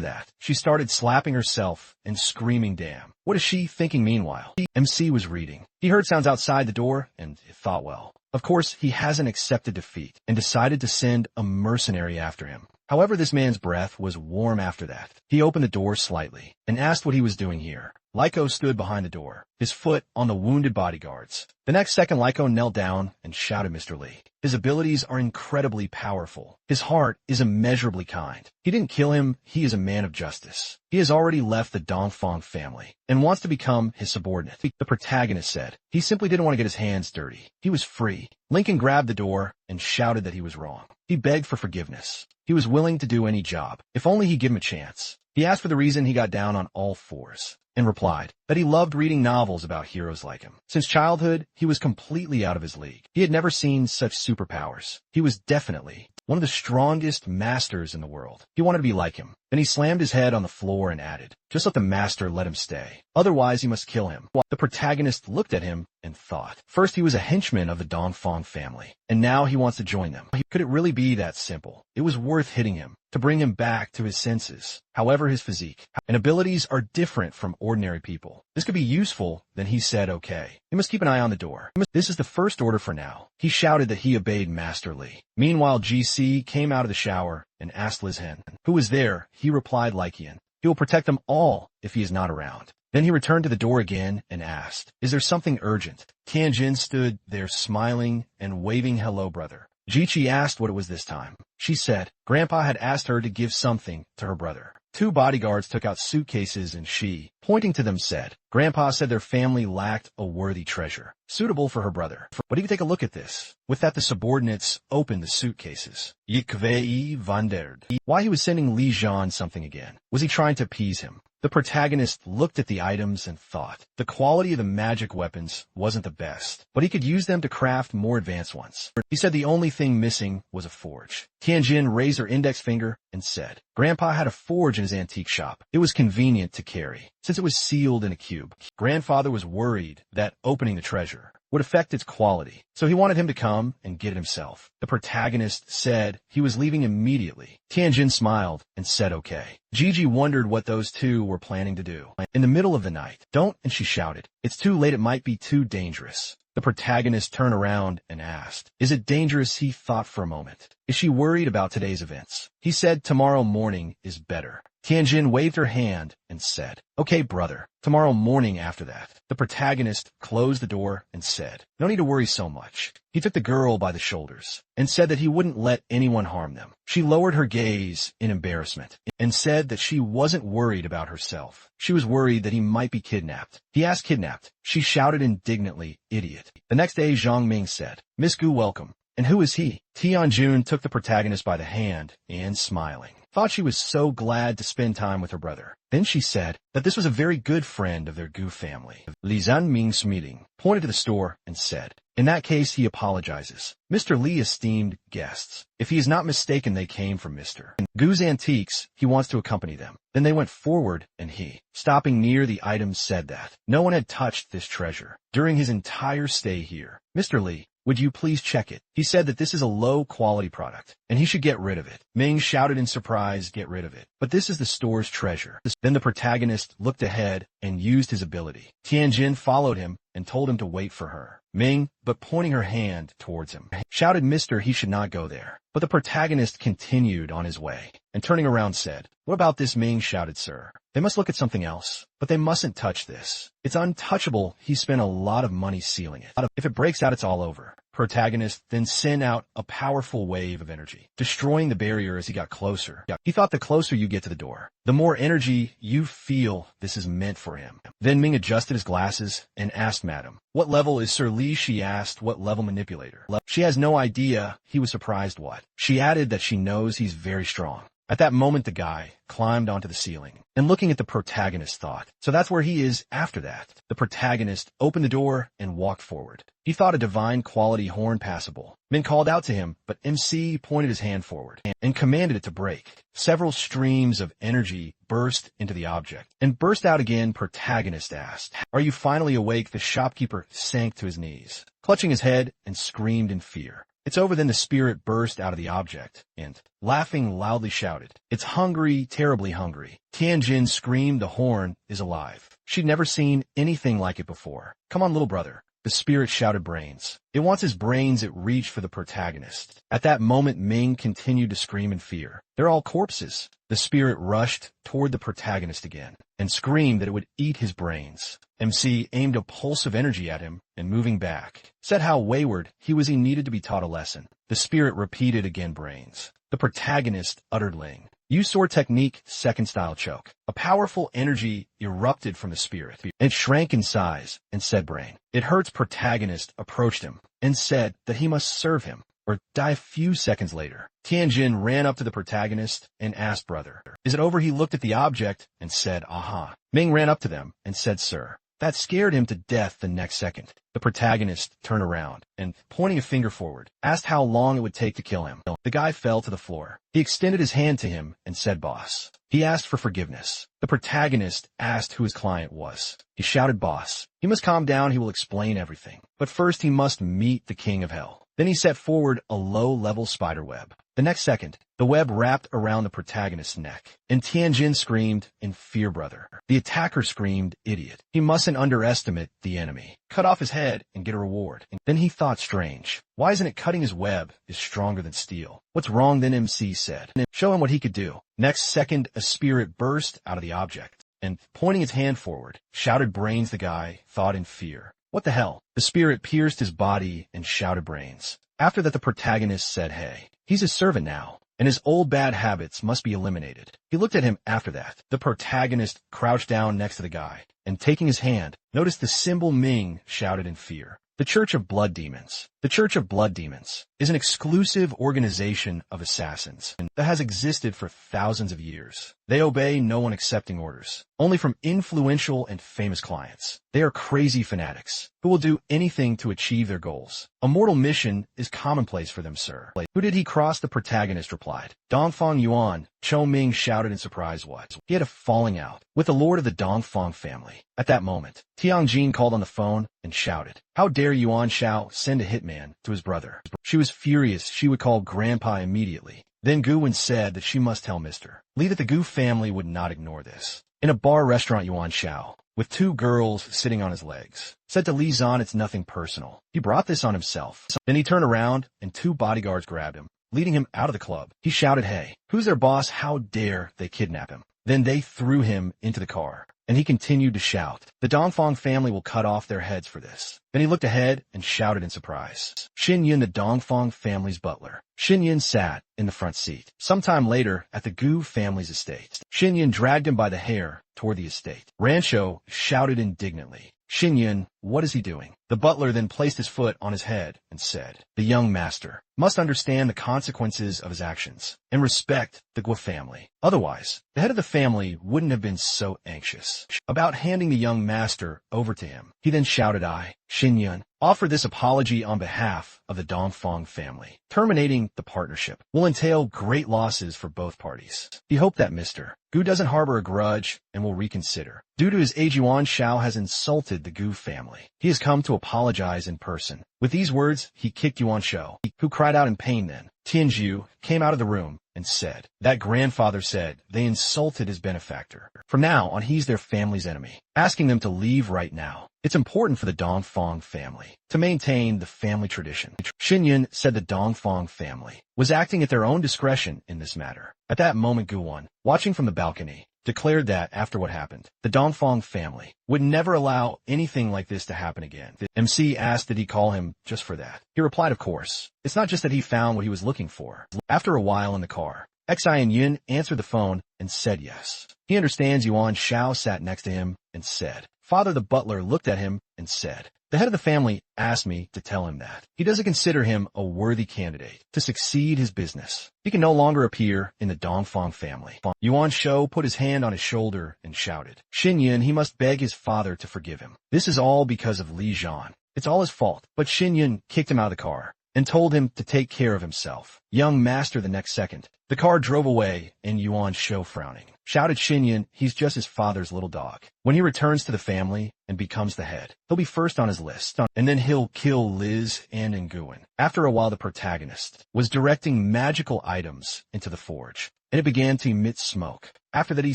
that, she started slapping herself and screaming, "Damn." What is she thinking meanwhile? MC was reading. He heard sounds outside the door, and thought, well, of course, he hasn't accepted defeat, and decided to send a mercenary after him. However, this man's breath was warm after that. He opened the door slightly and asked what he was doing here. Lyko stood behind the door, his foot on the wounded bodyguards. The next second, Lyko knelt down and shouted, "Mr. Lee, his abilities are incredibly powerful. His heart is immeasurably kind. He didn't kill him. He is a man of justice. He has already left the Dongfang family and wants to become his subordinate." The protagonist said he simply didn't want to get his hands dirty. He was free. Lincoln grabbed the door and shouted that he was wrong. He begged for forgiveness. He was willing to do any job, if only he give him a chance. He asked for the reason he got down on all fours, and replied that he loved reading novels about heroes like him. Since childhood, he was completely out of his league. He had never seen such superpowers. He was definitely one of the strongest masters in the world. He wanted to be like him. Then he slammed his head on the floor and added, "Just let the master let him stay. Otherwise, he must kill him." The protagonist looked at him and thought. First, he was a henchman of the Dongfang family, and now he wants to join them. Could it really be that simple? It was worth hitting him to bring him back to his senses. However, his physique and abilities are different from ordinary people. This could be useful. Then he said, "Okay, you must keep an eye on the door. This is the first order for now." He shouted that he obeyed Master Lee. Meanwhile, GC came out of the shower and asked Liz Hen who was there. He replied, "Lykian. He will protect them all if he is not around." Then he returned to the door again and asked, "Is there something urgent?" Tianjin stood there smiling and waving, "Hello, brother." Jichi asked what it was this time. She said Grandpa had asked her to give something to her brother. Two bodyguards took out suitcases, and she, pointing to them, said, "Grandpa said their family lacked a worthy treasure, suitable for her brother. But he could take a look at this." With that, the subordinates opened the suitcases. Yikvei wondered why he was sending Li Zhan something again. Was he trying to appease him? The protagonist looked at the items and thought the quality of the magic weapons wasn't the best, but he could use them to craft more advanced ones. He said the only thing missing was a forge. Tianjin raised her index finger and said, "Grandpa had a forge in his antique shop. It was convenient to carry, since it was sealed in a cube." Grandfather was worried that opening the treasure would affect its quality, so he wanted him to come and get it himself. The protagonist said he was leaving immediately. Tianjin smiled and said okay. Gigi wondered what those two were planning to do. In the middle of the night, "Don't," and she shouted, "It's too late, it might be too dangerous." The protagonist turned around and asked, "Is it dangerous?" He thought for a moment. "Is she worried about today's events?" He said, "Tomorrow morning is better." Tianjin waved her hand and said, "Okay, brother, tomorrow morning after that." The protagonist closed the door and said, "No need to worry so much." He took the girl by the shoulders and said that he wouldn't let anyone harm them. She lowered her gaze in embarrassment and said that she wasn't worried about herself. She was worried that he might be kidnapped. He asked, "Kidnapped?" She shouted indignantly, "Idiot." The next day, Zhang Ming said, "Miss Gu, welcome." "And who is he?" Tianjun took the protagonist by the hand and, smiling, thought she was so glad to spend time with her brother. Then she said that this was a very good friend of their Gu family. Li Zhanming's meeting pointed to the store and said, "In that case, he apologizes. Mr. Li esteemed guests. If he is not mistaken, they came from Mr. Gu's Antiques. He wants to accompany them." Then they went forward, and he, stopping near the items, said that no one had touched this treasure during his entire stay here. "Mr. Li, would you please check it?" He said that this is a low-quality product, and he should get rid of it. Ming shouted in surprise, "Get rid of it. But this is the store's treasure." Then the protagonist looked ahead and used his ability. Tianjin followed him and told him to wait for her. Ming, but pointing her hand towards him. Shouted Mister he should not go there. But the protagonist continued on his way, and turning around said, "What about this?" Ming shouted, "Sir, they must look at something else, but they mustn't touch this. It's untouchable. He spent a lot of money sealing it. If it breaks out, it's all over." Protagonist then sent out a powerful wave of energy, destroying the barrier as he got closer. He thought the closer you get to the door, the more energy you feel this is meant for him. Then Ming adjusted his glasses and asked Madam, "What level is Sir Li?" She asked, "What level manipulator?" She has no idea. He was surprised. What? She added that she knows he's very strong. At that moment, the guy climbed onto the ceiling and looking at the protagonist thought, so that's where he is after that. The protagonist opened the door and walked forward. He thought a divine quality horn passable. Min called out to him, but MC pointed his hand forward and commanded it to break. Several streams of energy burst into the object and burst out again. Protagonist asked, "Are you finally awake?" The shopkeeper sank to his knees, clutching his head and screamed in fear. "It's over." Then the spirit burst out of the object and, laughing loudly, shouted, "It's hungry, terribly hungry." Tianjin screamed, "The horn is alive." She'd never seen anything like it before. "Come on, little brother." The spirit shouted, "Brains." It wants his brains. It reached for the protagonist. At that moment, Ming continued to scream in fear. "They're all corpses." The spirit rushed toward the protagonist again and screamed that it would eat his brains. MC aimed a pulse of energy at him and, moving back, said how wayward he was. He needed to be taught a lesson. The spirit repeated again, "Brains." The protagonist uttered Ling. Use sword technique, second style choke. A powerful energy erupted from the spirit. It shrank in size and said, "Brain." It hurts. Protagonist approached him and said that he must serve him or die. A few seconds later, Tianjin ran up to the protagonist and asked, "Brother, is it over?" He looked at the object and said, "Aha." Ming ran up to them and said, "Sir." That scared him to death. The next second, the protagonist turned around and, pointing a finger forward, asked how long it would take to kill him. The guy fell to the floor. He extended his hand to him and said, "Boss." He asked for forgiveness. The protagonist asked who his client was. He shouted, "Boss, he must calm down. He will explain everything. But first he must meet the king of hell." Then he set forward a low-level spider web. The next second, the web wrapped around the protagonist's neck, and Tianjin screamed in fear, "Brother." The attacker screamed, "Idiot. He mustn't underestimate the enemy. Cut off his head and get a reward." Then he thought, strange. Why isn't it cutting his web is stronger than steel? What's wrong? Then MC said, "Show him what he could do." Next second, a spirit burst out of the object and, pointing its hand forward, shouted, "Brains." The guy thought in fear. What the hell? The spirit pierced his body and shouted, "Brains." After that, the protagonist said, "Hey, he's his servant now, and his old bad habits must be eliminated." He looked at him after that. The protagonist crouched down next to the guy, and taking his hand, noticed the symbol. Ming shouted in fear, "The Church of Blood Demons." The Church of Blood Demons is an exclusive organization of assassins that has existed for thousands of years. They obey no one accepting orders, only from influential and famous clients. They are crazy fanatics who will do anything to achieve their goals. A mortal mission is commonplace for them, sir. Who did he cross? The protagonist replied, "Dongfang Yuan." Cho Ming shouted in surprise. What? He had a falling out with the lord of the Dongfang family. At that moment, Tianjin called on the phone and shouted, "How dare Yuan Shao send a hitman to his brother?" She was furious. She would call Grandpa immediately. Then Guwen said that she must tell Mr. Li that the Gu family would not ignore this. In a bar restaurant, Yuan Shao, with two girls sitting on his legs, said to Li Zan, "It's nothing personal. He brought this on himself." Then he turned around and two bodyguards grabbed him, leading him out of the club. He shouted, "Hey, who's their boss? How dare they kidnap him?" Then they threw him into the car, and he continued to shout, "The Dongfang family will cut off their heads for this." Then he looked ahead and shouted in surprise, "Xin Yun, the Dongfang family's butler." Xin Yun sat in the front seat. Sometime later, at the Gu family's estate, Xin Yun dragged him by the hair toward the estate. Rancho shouted indignantly, "Xin Yun, what is he doing?" The butler then placed his foot on his head and said, "The young master must understand the consequences of his actions and respect the Gu family. Otherwise, the head of the family wouldn't have been so anxious about handing the young master over to him." He then shouted, "I, Xin Yun, offer this apology on behalf of the Dongfang family. Terminating the partnership will entail great losses for both parties. He hoped that Mr. Gu doesn't harbor a grudge and will reconsider. Due to his age, Yuan Shao has insulted the Gu family. He has come to apologize in person." With these words, he kicked Yuan Shao, who cried out in pain. Then Tianjiu came out of the room and said. That grandfather said they insulted his benefactor. From now on, he's their family's enemy, asking them to leave right now. It's important for the Dongfang family to maintain the family tradition. Xinyan said the Dongfang family was acting at their own discretion in this matter. At that moment, Guwan, watching from the balcony, declared that after what happened, the Dongfang family would never allow anything like this to happen again. The MC asked did he call him just for that. He replied, of course. It's not just that he found what he was looking for. After a while in the car, Xi and Yun answered the phone and said yes. He understands. Yuan Shao sat next to him and said. Father the butler looked at him and said, the head of the family asked me to tell him that he doesn't consider him a worthy candidate to succeed his business. He can no longer appear in the Dongfang family. Yuan Shao put his hand on his shoulder and shouted, Xinyan, he must beg his father to forgive him. This is all because of Li Zhan. It's all his fault. But Xinyan kicked him out of the car and told him to take care of himself. Young master the next second. The car drove away and Yuan Shao, frowning, shouted Xinyan, he's just his father's little dog. When he returns to the family and becomes the head, he'll be first on his list, and then he'll kill Liz and Nguyen. After a while, the protagonist was directing magical items into the forge, and it began to emit smoke. After that, he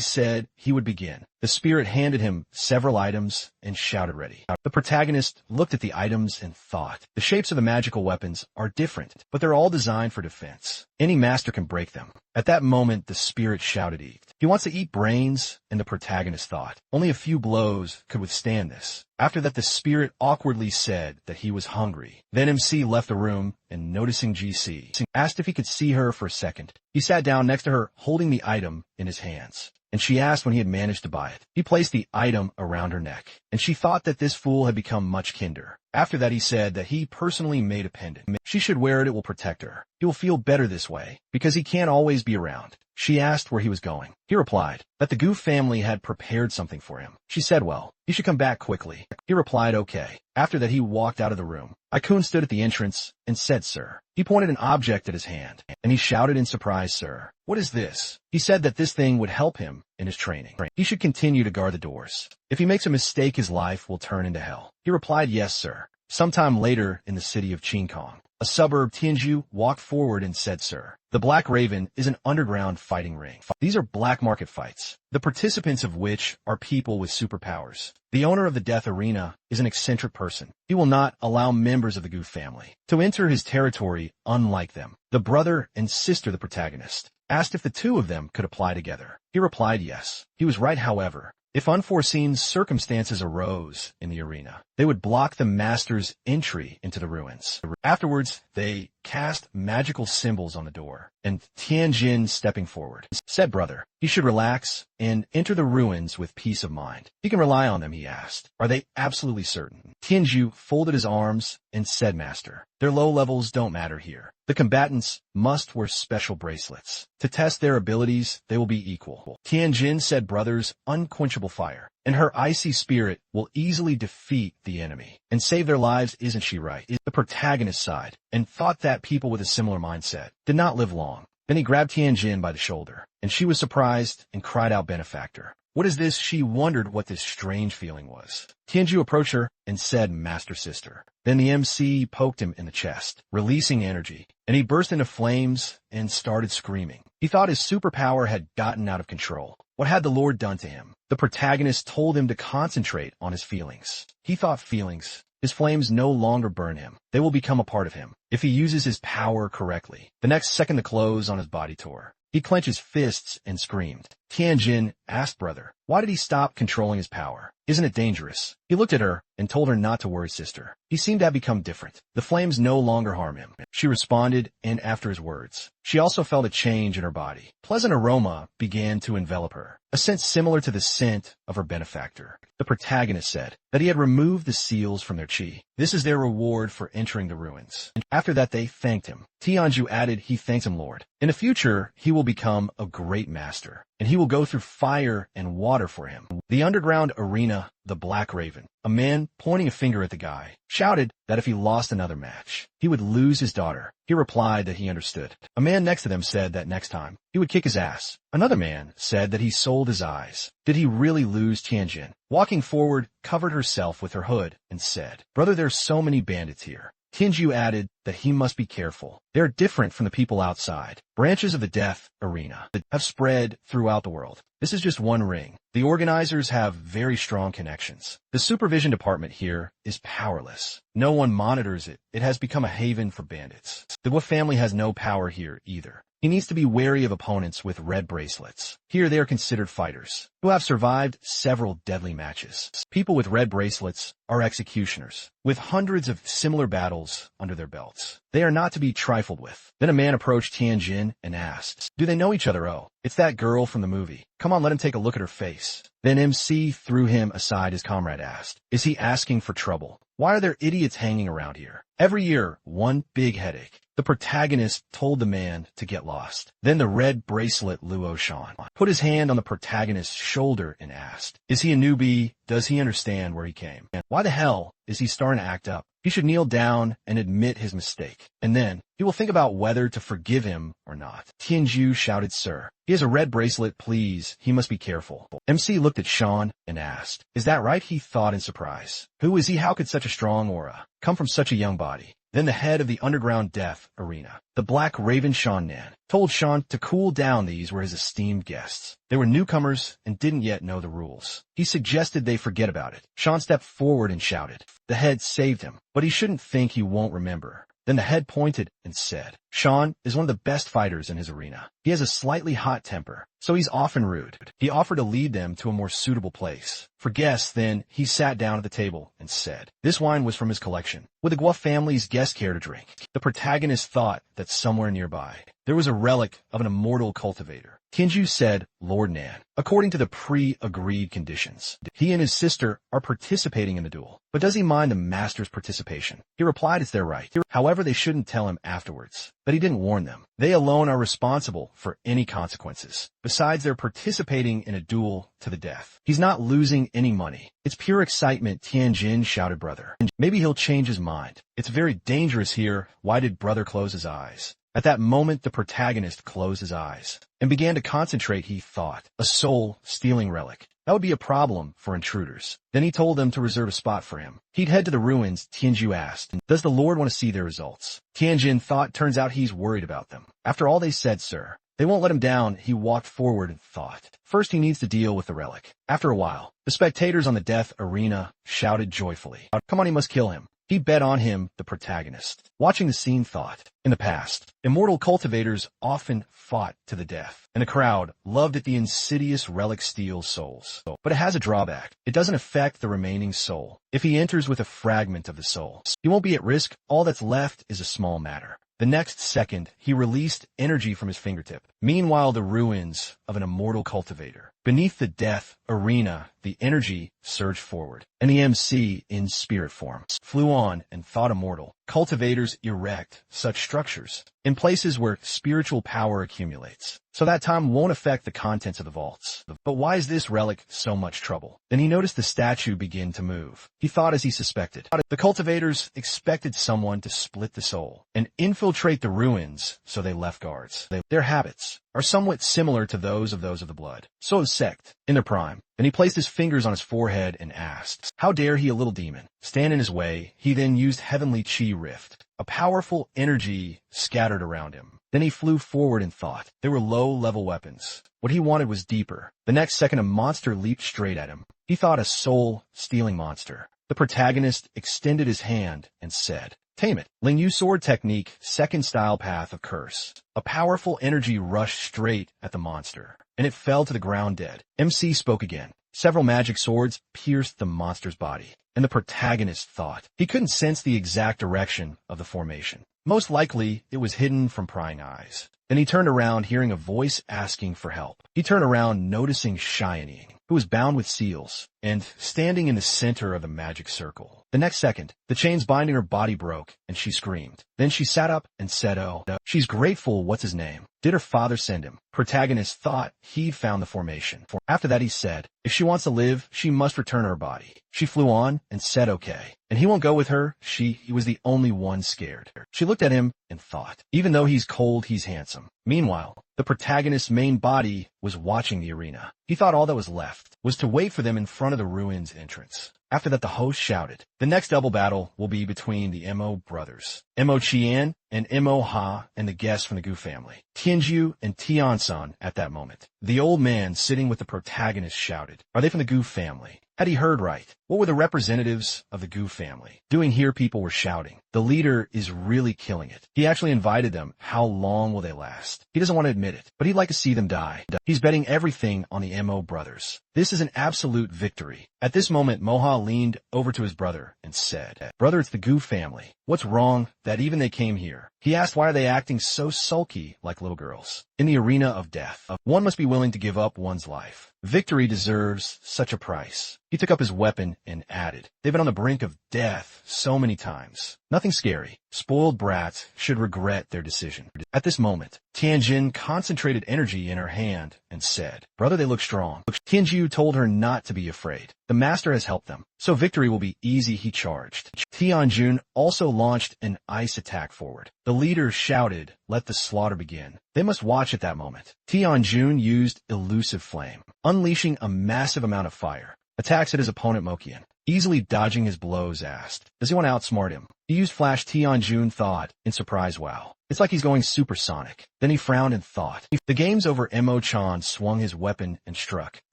said he would begin. The spirit handed him several items and shouted ready. The protagonist looked at the items and thought, the shapes of the magical weapons are different, but they're all designed for defense. Any master can break them. At that moment, the spirit shouted, eat. He wants to eat brains, and the protagonist thought, only a few blows could withstand this. After that, the spirit awkwardly said that he was hungry. Then MC left the room, and noticing GC, asked if he could see her for a second. He sat down next to her, holding the item in his hands, and she asked when he had managed to buy it. He placed the item around her neck, and she thought that this fool had become much kinder. After that, he said that he personally made a pendant. She should wear it, it will protect her. He will feel better this way, because he can't always be around. She asked where he was going. He replied that the Gu family had prepared something for him. She said, well, he should come back quickly. He replied, okay. After that, he walked out of the room. Ikun stood at the entrance and said, sir. He pointed an object at his hand, and he shouted in surprise, sir, what is this? He said that this thing would help him in his training. He should continue to guard the doors. If he makes a mistake, his life will turn into hell. He replied, yes, sir. Sometime later in the city of Qingkong, a suburb, Tianju walked forward and said, sir, the Black Raven is an underground fighting ring. These are black market fights, the participants of which are people with superpowers. The owner of the Death Arena is an eccentric person. He will not allow members of the Gu family to enter his territory unlike them. The brother and sister, the protagonist, asked if the two of them could apply together. He replied yes. He was right, however. If unforeseen circumstances arose in the arena, they would block the master's entry into the ruins. Afterwards, they cast magical symbols on the door, and Tianjin, stepping forward, said, brother, he should relax and enter the ruins with peace of mind. He can rely on them, he asked. Are they absolutely certain? Tianju folded his arms and said, master, their low levels don't matter here. The combatants must wear special bracelets. To test their abilities, they will be equal. Tianjin said, brother's unquenchable fire and her icy spirit will easily defeat the enemy and save their lives. Isn't she right? The protagonist sighed and thought that people with a similar mindset did not live long. Then he grabbed Tianjin by the shoulder, and she was surprised and cried out, benefactor. What is this? She wondered what this strange feeling was. Tianju approached her and said, master sister. Then the MC poked him in the chest, releasing energy, and he burst into flames and started screaming. He thought his superpower had gotten out of control. What had the Lord done to him? The protagonist told him to concentrate on his feelings. He thought feelings. His flames no longer burn him. They will become a part of him if he uses his power correctly. The next second, the clothes on his body tore. He clenched his fists and screamed. Tianjin asked, brother, why did he stop controlling his power? Isn't it dangerous? He looked at her and told her not to worry, sister. He seemed to have become different. The flames no longer harm him. She responded, and after his words, she also felt a change in her body. Pleasant aroma began to envelop her, a scent similar to the scent of her benefactor. The protagonist said that he had removed the seals from their chi. This is their reward for entering the ruins. And after that, they thanked him. Tianju added, he thanks him, Lord. In the future, he will become a great master, and he will go through fire and water for him. The underground arena, the Black Raven, a man pointing a finger at the guy, shouted that if he lost another match, he would lose his daughter. He replied that he understood. A man next to them said that next time, he would kick his ass. Another man said that he sold his eyes. Did he really lose? Tianjin, walking forward, covered herself with her hood and said, brother, there's so many bandits here. Tianju added that he must be careful. They are different from the people outside. Branches of the death arena have spread throughout the world. This is just one ring. The organizers have very strong connections. The supervision department here is powerless. No one monitors it. It has become a haven for bandits. The Wu family has no power here either. He needs to be wary of opponents with red bracelets. Here they are considered fighters, who have survived several deadly matches. People with red bracelets are executioners, with hundreds of similar battles under their belts. They are not to be trifled with. Then a man approached Tianjin and asked, "Do they know each other?" "Oh, it's that girl from the movie. Come on, let him take a look at her face." Then MC threw him aside. His comrade asked, "Is he asking for trouble? Why are there idiots hanging around here? Every year, one big headache." The protagonist told the man to get lost. Then the red bracelet Luo Shan put his hand on the protagonist's shoulder and asked, "Is he a newbie? Does he understand where he came? Why the hell is he starting to act up? He should kneel down and admit his mistake, and then he will think about whether to forgive him or not." Tianju shouted, "Sir, he has a red bracelet, please. He must be careful." MC looked at Sean and asked, "Is that right?" He thought in surprise. Who is he? How could such a strong aura come from such a young body? Then the head of the underground death arena, the Black Raven Sean Nan, told Sean to cool down. These were his esteemed guests. They were newcomers and didn't yet know the rules. He suggested they forget about it. Sean stepped forward and shouted. The head saved him, but he shouldn't think he won't remember. Then the head pointed and said, "Sean is one of the best fighters in his arena. He has a slightly hot temper, so he's often rude." He offered to lead them to a more suitable place for guests. Then he sat down at the table and said, "This wine was from his collection. Would the Guo family's guest care to drink?" The protagonist thought that somewhere nearby there was a relic of an immortal cultivator. Tianju said, "Lord Nan, according to the pre-agreed conditions, he and his sister are participating in the duel. But does he mind the master's participation?" He replied, "It's their right. However, they shouldn't tell him afterwards that he didn't warn them. They alone are responsible for any consequences. Besides, they're participating in a duel to the death. He's not losing any money. It's pure excitement." Tianjin shouted, "Brother, maybe he'll change his mind. It's very dangerous here." Why did brother close his eyes? At that moment, the protagonist closed his eyes and began to concentrate. He thought, a soul-stealing relic. That would be a problem for intruders. Then he told them to reserve a spot for him. He'd head to the ruins. Tianju asked, "Does the Lord want to see their results?" Tianjin thought, turns out he's worried about them. After all they said, "Sir, they won't let him down." He walked forward and thought, first he needs to deal with the relic. After a while, the spectators on the death arena shouted joyfully, "Come on, he must kill him." He bet on him, the protagonist. Watching the scene thought, in the past, immortal cultivators often fought to the death, and the crowd loved it. The insidious relic steals souls. But it has a drawback. It doesn't affect the remaining soul. If he enters with a fragment of the soul, he won't be at risk. All that's left is a small matter. The next second, he released energy from his fingertip. Meanwhile, the ruins of an immortal cultivator. Beneath the death arena, the energy surged forward, and the MC, in spirit form, flew on and thought immortal. Cultivators erect such structures in places where spiritual power accumulates, so that time won't affect the contents of the vaults. But why is this relic so much trouble? Then he noticed the statue begin to move. He thought as he suspected. The cultivators expected someone to split the soul and infiltrate the ruins, so they left guards. Their habits are somewhat similar to those of the blood. So is Sect, in their prime. Then he placed his fingers on his forehead and asked, "How dare he, a little demon, stand in his way?" He then used Heavenly Chi Rift. A powerful energy scattered around him. Then he flew forward and thought. They were low-level weapons. What he wanted was deeper. The next second, a monster leaped straight at him. He thought, a soul-stealing monster. The protagonist extended his hand and said, "Tame it." Ling Yu sword technique, second style path of curse. A powerful energy rushed straight at the monster, and it fell to the ground dead. MC spoke again. Several magic swords pierced the monster's body, and the protagonist thought. He couldn't sense the exact direction of the formation. Most likely, it was hidden from prying eyes. Then he turned around, hearing a voice asking for help. He turned around, noticing Shining, who was bound with seals, and standing in the center of the magic circle. The next second, the chains binding her body broke, and she screamed. Then she sat up and said, "Oh, she's grateful. What's his name? Did her father send him?" Protagonist thought he'd found the formation. After that, he said, "If she wants to live, she must return her body." She flew on and said, "Okay." And he won't go with her. He was the only one scared. She looked at him and thought, even though he's cold, he's handsome. Meanwhile, the protagonist's main body was watching the arena. He thought all that was left was to wait for them in front of the ruins entrance. After that, the host shouted, "The next double battle will be between the Mo brothers, Mo Qian and Mo Ha, and the guests from the Gu family, Tianju and Tiansan." At that moment, the old man sitting with the protagonist shouted, "Are they from the Gu family?" Had he heard right? What were the representatives of the Gu family doing here? People were shouting. The leader is really killing it. He actually invited them. How long will they last? He doesn't want to admit it, but he'd like to see them die. He's betting everything on the Mo brothers. This is an absolute victory. At this moment, Moha leaned over to his brother and said, "Brother, it's the Gu family. What's wrong that even they came here?" He asked, why are they acting so sulky like little girls? In the arena of death, one must be willing to give up one's life. Victory deserves such a price. He took up his weapon and added, "They've been on the brink of death so many times. Nothing scary. Spoiled brats should regret their decision." At this moment, Tianjin concentrated energy in her hand and said, "Brother, they look strong." Tianju told her not to be afraid. The master has helped them, so victory will be easy, he charged. Tianjun also launched an ice attack forward. The leader shouted, "Let the slaughter begin." They must watch at that moment. Tianjun used elusive flame, unleashing a massive amount of fire. Attacks at his opponent Mokian, easily dodging his blows, asked, does he want to outsmart him? He used flash. Tianjun thought, in surprise, wow, it's like he's going supersonic. Then he frowned and thought. The game's over. Mo Chan swung his weapon and struck.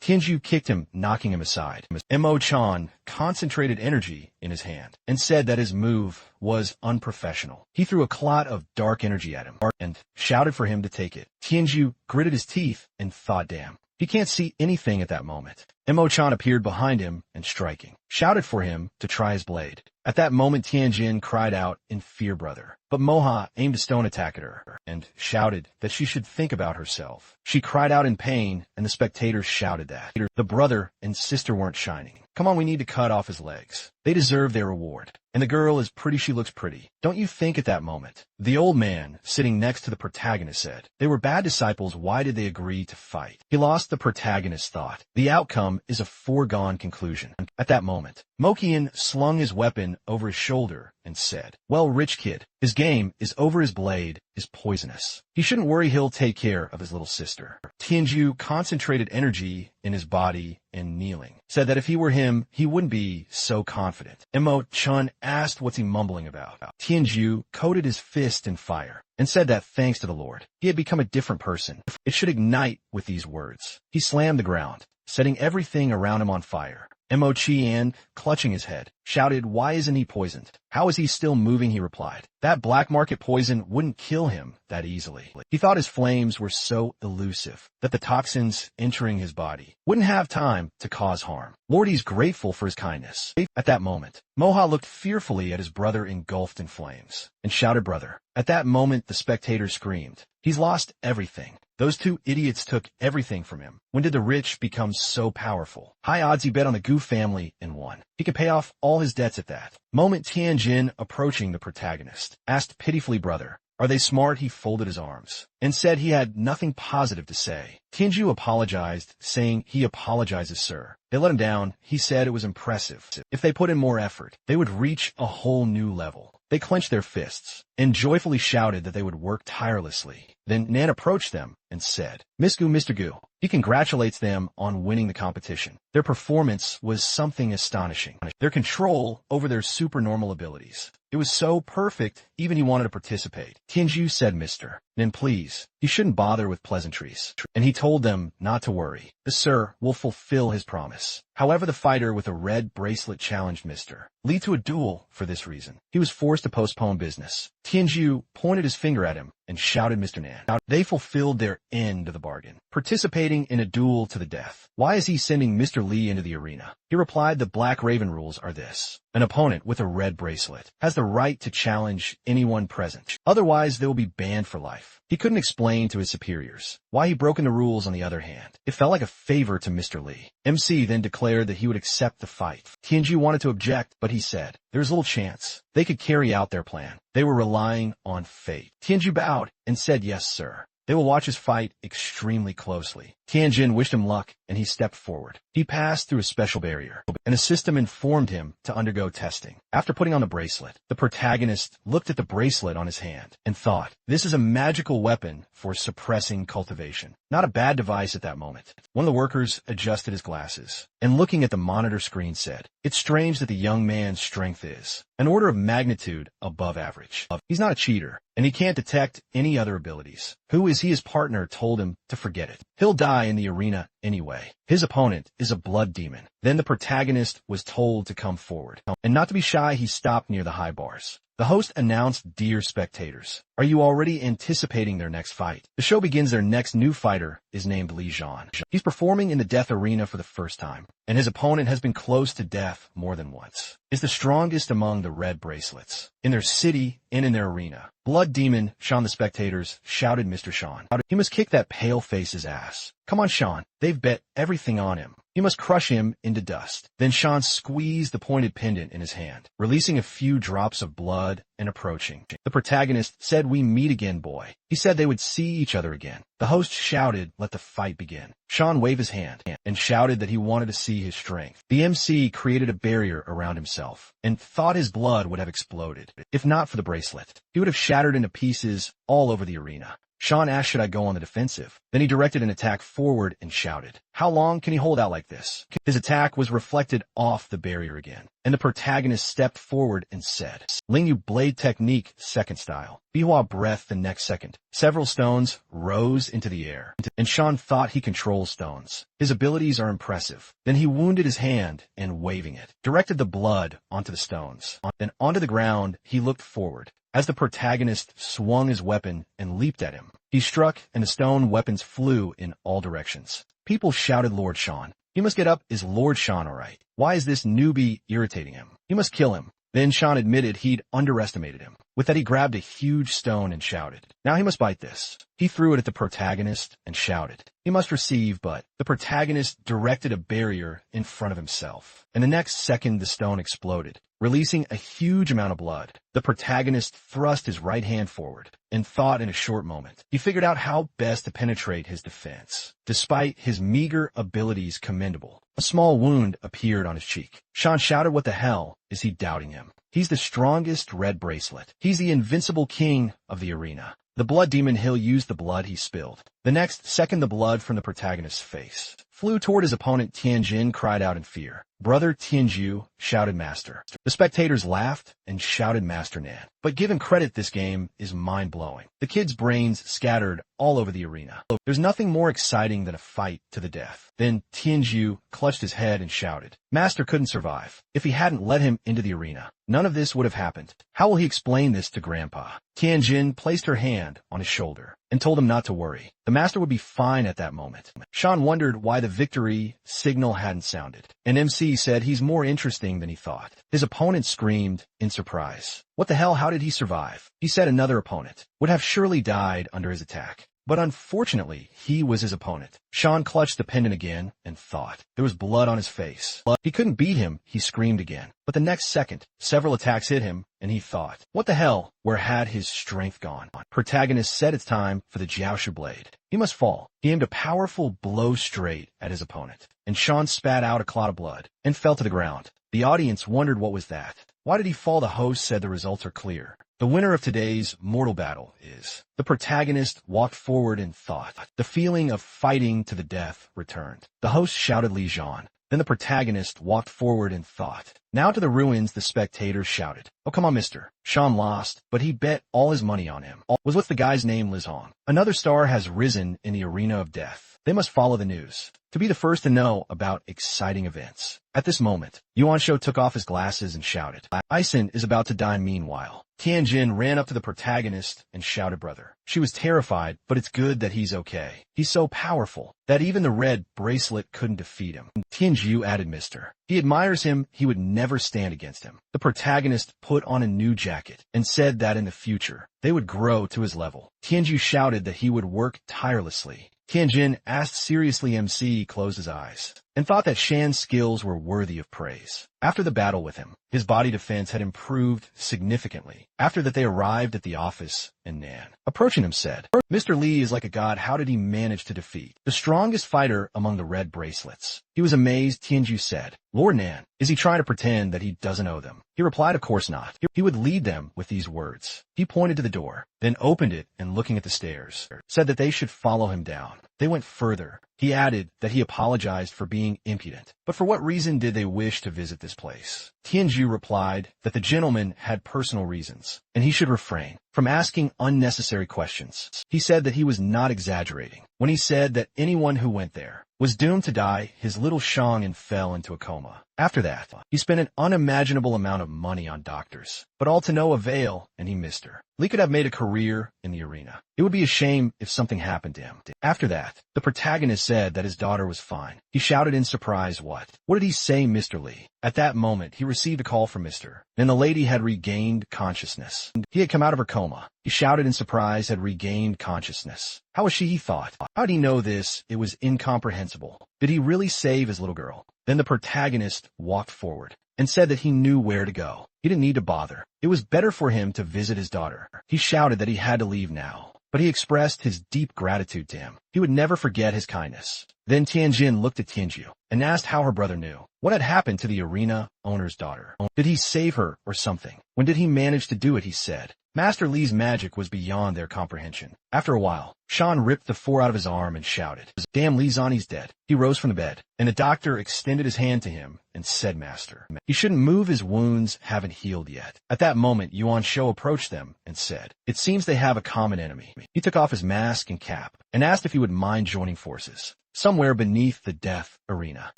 Tianju kicked him, knocking him aside. Mo Chan concentrated energy in his hand and said that his move was unprofessional. He threw a clot of dark energy at him and shouted for him to take it. Tianju gritted his teeth and thought, damn, he can't see anything at that moment. Mo Chan appeared behind him and striking, shouted for him to try his blade. At that moment, Tianjin cried out in fear, brother. But Moha aimed a stone attack at her and shouted that she should think about herself. She cried out in pain, and the spectators shouted that the brother and sister weren't shining. Come on, we need to cut off his legs. They deserve their reward. And the girl is pretty, she looks pretty. Don't you think at that moment? The old man, sitting next to the protagonist, said, they were bad disciples, why did they agree to fight? He lost. The protagonist thought, the outcome is a foregone conclusion. At that moment, Mokian slung his weapon over his shoulder and said, well, rich kid, his game is over, his blade is poisonous. He shouldn't worry, he'll take care of his little sister. Tianju concentrated energy in his body and kneeling, said that if he were him, he wouldn't be so confident. Mo Chun asked what's he mumbling about. Tianju coated his fist in fire and said that thanks to the Lord, he had become a different person. It should ignite with these words. He slammed the ground, setting everything around him on fire. Mo Qian, clutching his head, shouted, why isn't he poisoned? How is he still moving? He replied, that black market poison wouldn't kill him that easily. He thought his flames were so elusive that the toxins entering his body wouldn't have time to cause harm. Lord, he's grateful for his kindness. At that moment, Moha looked fearfully at his brother engulfed in flames and shouted, brother. At that moment, the spectators screamed, he's lost everything. Those two idiots took everything from him. When did the rich become so powerful? High odds he bet on the Gu family and won. He could pay off all his debts at that moment. Tianjin, approaching the protagonist, asked pitifully, brother, are they smart? He folded his arms and said he had nothing positive to say. Tianju apologized, saying he apologizes, sir. They let him down. He said it was impressive. If they put in more effort, they would reach a whole new level. They clenched their fists and joyfully shouted that they would work tirelessly. Then Nan approached them and said, Miss Gu, Mr. Gu. He congratulates them on winning the competition. Their performance was something astonishing. Their control over their supernormal abilities. It was so perfect, even he wanted to participate. Tianju said, Mr. Nan, please, you shouldn't bother with pleasantries. And he told them not to worry. The sir will fulfill his promise. However, the fighter with a red bracelet challenged Mr. Lee to a duel. For this reason, he was forced to postpone business. Tianju pointed his finger at him and shouted, Mr. Nan. They fulfilled their end of the bargain, participating in a duel to the death. Why is he sending Mr. Lee into the arena? He replied, the Black Raven rules are this. An opponent with a red bracelet has the right to challenge anyone present. Otherwise, they will be banned for life. He couldn't explain to his superiors why he broken the rules. On the other hand, it felt like a favor to Mr. Lee. MC then declared that he would accept the fight. Tianju wanted to object, but he said, there's little chance they could carry out their plan. They were relying on fate. Tianju bowed and said, yes, sir. They will watch his fight extremely closely. Tianjin wished him luck, and he stepped forward. He passed through a special barrier, and a system informed him to undergo testing. After putting on the bracelet, the protagonist looked at the bracelet on his hand and thought, this is a magical weapon for suppressing cultivation. Not a bad device at that moment. One of the workers adjusted his glasses, and looking at the monitor screen said, it's strange that the young man's strength is an order of magnitude above average. He's not a cheater, and he can't detect any other abilities. Who is he? His partner told him to forget it. He'll die in the arena anyway. His opponent is a blood demon. Then the protagonist was told to come forward. And not to be shy, he stopped near the high bars. The host announced, dear spectators, are you already anticipating their next fight? The show begins. Their next new fighter is named Li Zhan. He's performing in the death arena for the first time, and his opponent has been close to death more than once. Is the strongest among the red bracelets in their city and in their arena. Blood Demon Sean. The spectators shouted, Mr. Sean, he must kick that pale face's ass. Come on, Sean. They've bet everything on him. You must crush him into dust. Then Sean squeezed the pointed pendant in his hand, releasing a few drops of blood and approaching. The protagonist said, we meet again, boy. He said they would see each other again. The host shouted, let the fight begin. Sean waved his hand and shouted that he wanted to see his strength. The MC created a barrier around himself and thought his blood would have exploded. If not for the bracelet, he would have shattered into pieces all over the arena. Sean asked, should I go on the defensive? Then he directed an attack forward and shouted, how long can he hold out like this? His attack was reflected off the barrier again, and the protagonist stepped forward and said, Lingyu blade technique, second style. Bihua breath the next second. Several stones rose into the air, and Sean thought he controls stones. His abilities are impressive. Then he wounded his hand and waving it, directed the blood onto the stones. Then onto the ground, he looked forward. As the protagonist swung his weapon and leaped at him, he struck and the stone weapons flew in all directions. People shouted, Lord Sean. He must get up. Is Lord Sean all right? Why is this newbie irritating him? You must kill him. Then Sean admitted he'd underestimated him. With that, he grabbed a huge stone and shouted, now he must bite this. He threw it at the protagonist and shouted, he must receive, but the protagonist directed a barrier in front of himself. And the next second, the stone exploded, releasing a huge amount of blood. The protagonist thrust his right hand forward and thought in a short moment. He figured out how best to penetrate his defense. Despite his meager abilities commendable, a small wound appeared on his cheek. Sean shouted, what the hell is he doubting him? He's the strongest red bracelet. He's the invincible king of the arena. The blood demon, he'll use the blood he spilled. The next second, the blood from the protagonist's face flew toward his opponent. Tianjin cried out in fear. Brother Tianju, shouted Master. The spectators laughed and shouted Master Nan. But given credit, this game is mind-blowing. The kids' brains scattered all over the arena. There's nothing more exciting than a fight to the death. Then Tianju clutched his head and shouted, Master couldn't survive. If he hadn't led him into the arena, none of this would have happened. How will he explain this to Grandpa? Tianjin placed her hand on his shoulder and told him not to worry. The master would be fine at that moment. Sean wondered why the victory signal hadn't sounded. An MC said he's more interesting than he thought. His opponent screamed in surprise. What the hell? How did he survive? He said another opponent would have surely died under his attack. But unfortunately, he was his opponent. Sean clutched the pendant again and thought. There was blood on his face. He couldn't beat him, he screamed again. But the next second, several attacks hit him, and he thought, what the hell? Where had his strength gone? Protagonist said it's time for the Jiaoshu blade. He must fall. He aimed a powerful blow straight at his opponent, and Sean spat out a clot of blood and fell to the ground. The audience wondered what was that. Why did he fall? The host said the results are clear. The winner of today's mortal battle is... The protagonist walked forward and thought. The feeling of fighting to the death returned. The host shouted Li Zhan. Then the protagonist walked forward and thought. Now to the ruins, the spectators shouted. Oh, come on, mister. Sean lost, but he bet all his money on him. Was what's the guy's name? Liz Hong. Another star has risen in the arena of death. They must follow the news to be the first to know about exciting events. At this moment, Yuan Shou took off his glasses and shouted. Ison is about to die. Meanwhile, Tianjin ran up to the protagonist and shouted, brother. She was terrified, but it's good that he's okay. He's so powerful that even the red bracelet couldn't defeat him. Tianju added, mister. He admires him. He would never stand against him. The protagonist put on a new jacket and said that in the future, they would grow to his level. Tianju shouted that he would work tirelessly. Tianjin asked seriously. MC closed his eyes. and thought that Shan's skills were worthy of praise. After the battle with him, his body defense had improved significantly. After that, they arrived at the office, and Nan, approaching him, said, "Mr. Lee is like a god. How did he manage to defeat the strongest fighter among the red bracelets?" He was amazed. Tianju said, "Lord Nan, is he trying to pretend that he doesn't owe them?" He replied, "Of course not." He would lead them with these words. He pointed to the door, then opened it and, looking at the stairs, said that they should follow him down. They went further. He added that he apologized for being impudent. But for what reason did they wish to visit this place? Tianju replied that the gentleman had personal reasons, and he should refrain from asking unnecessary questions. He said that he was not exaggerating when he said that anyone who went there was doomed to die. His little Shang fell into a coma. After that, he spent an unimaginable amount of money on doctors, but all to no avail, and he missed her. Lee could have made a career in the arena. It would be a shame if something happened to him. After that, the protagonist said that his daughter was fine. He shouted in surprise, "What? What did he say, Mr. Lee?" At that moment, he received a call from Mr. and the lady had regained consciousness. He had come out of her coma. He shouted in surprise, had regained consciousness. How was she, he thought. How did he know this? It was incomprehensible. Did he really save his little girl? Then the protagonist walked forward and said that he knew where to go. He didn't need to bother. It was better for him to visit his daughter. He shouted that he had to leave now, but he expressed his deep gratitude to him. He would never forget his kindness. Then Tianjin looked at Tianju and asked how her brother knew. What had happened to the arena owner's daughter? Did he save her or something? When did he manage to do it? He said. Master Lee's magic was beyond their comprehension. After a while, Shan ripped the 4 out of his arm and shouted, "Damn, Lee Zani's dead." He rose from the bed, and the doctor extended his hand to him and said, "Master, he shouldn't move. His wounds haven't healed yet." At that moment, Yuan Shou approached them and said, "It seems they have a common enemy." He took off his mask and cap and asked if he would mind joining forces. Somewhere beneath the death arena,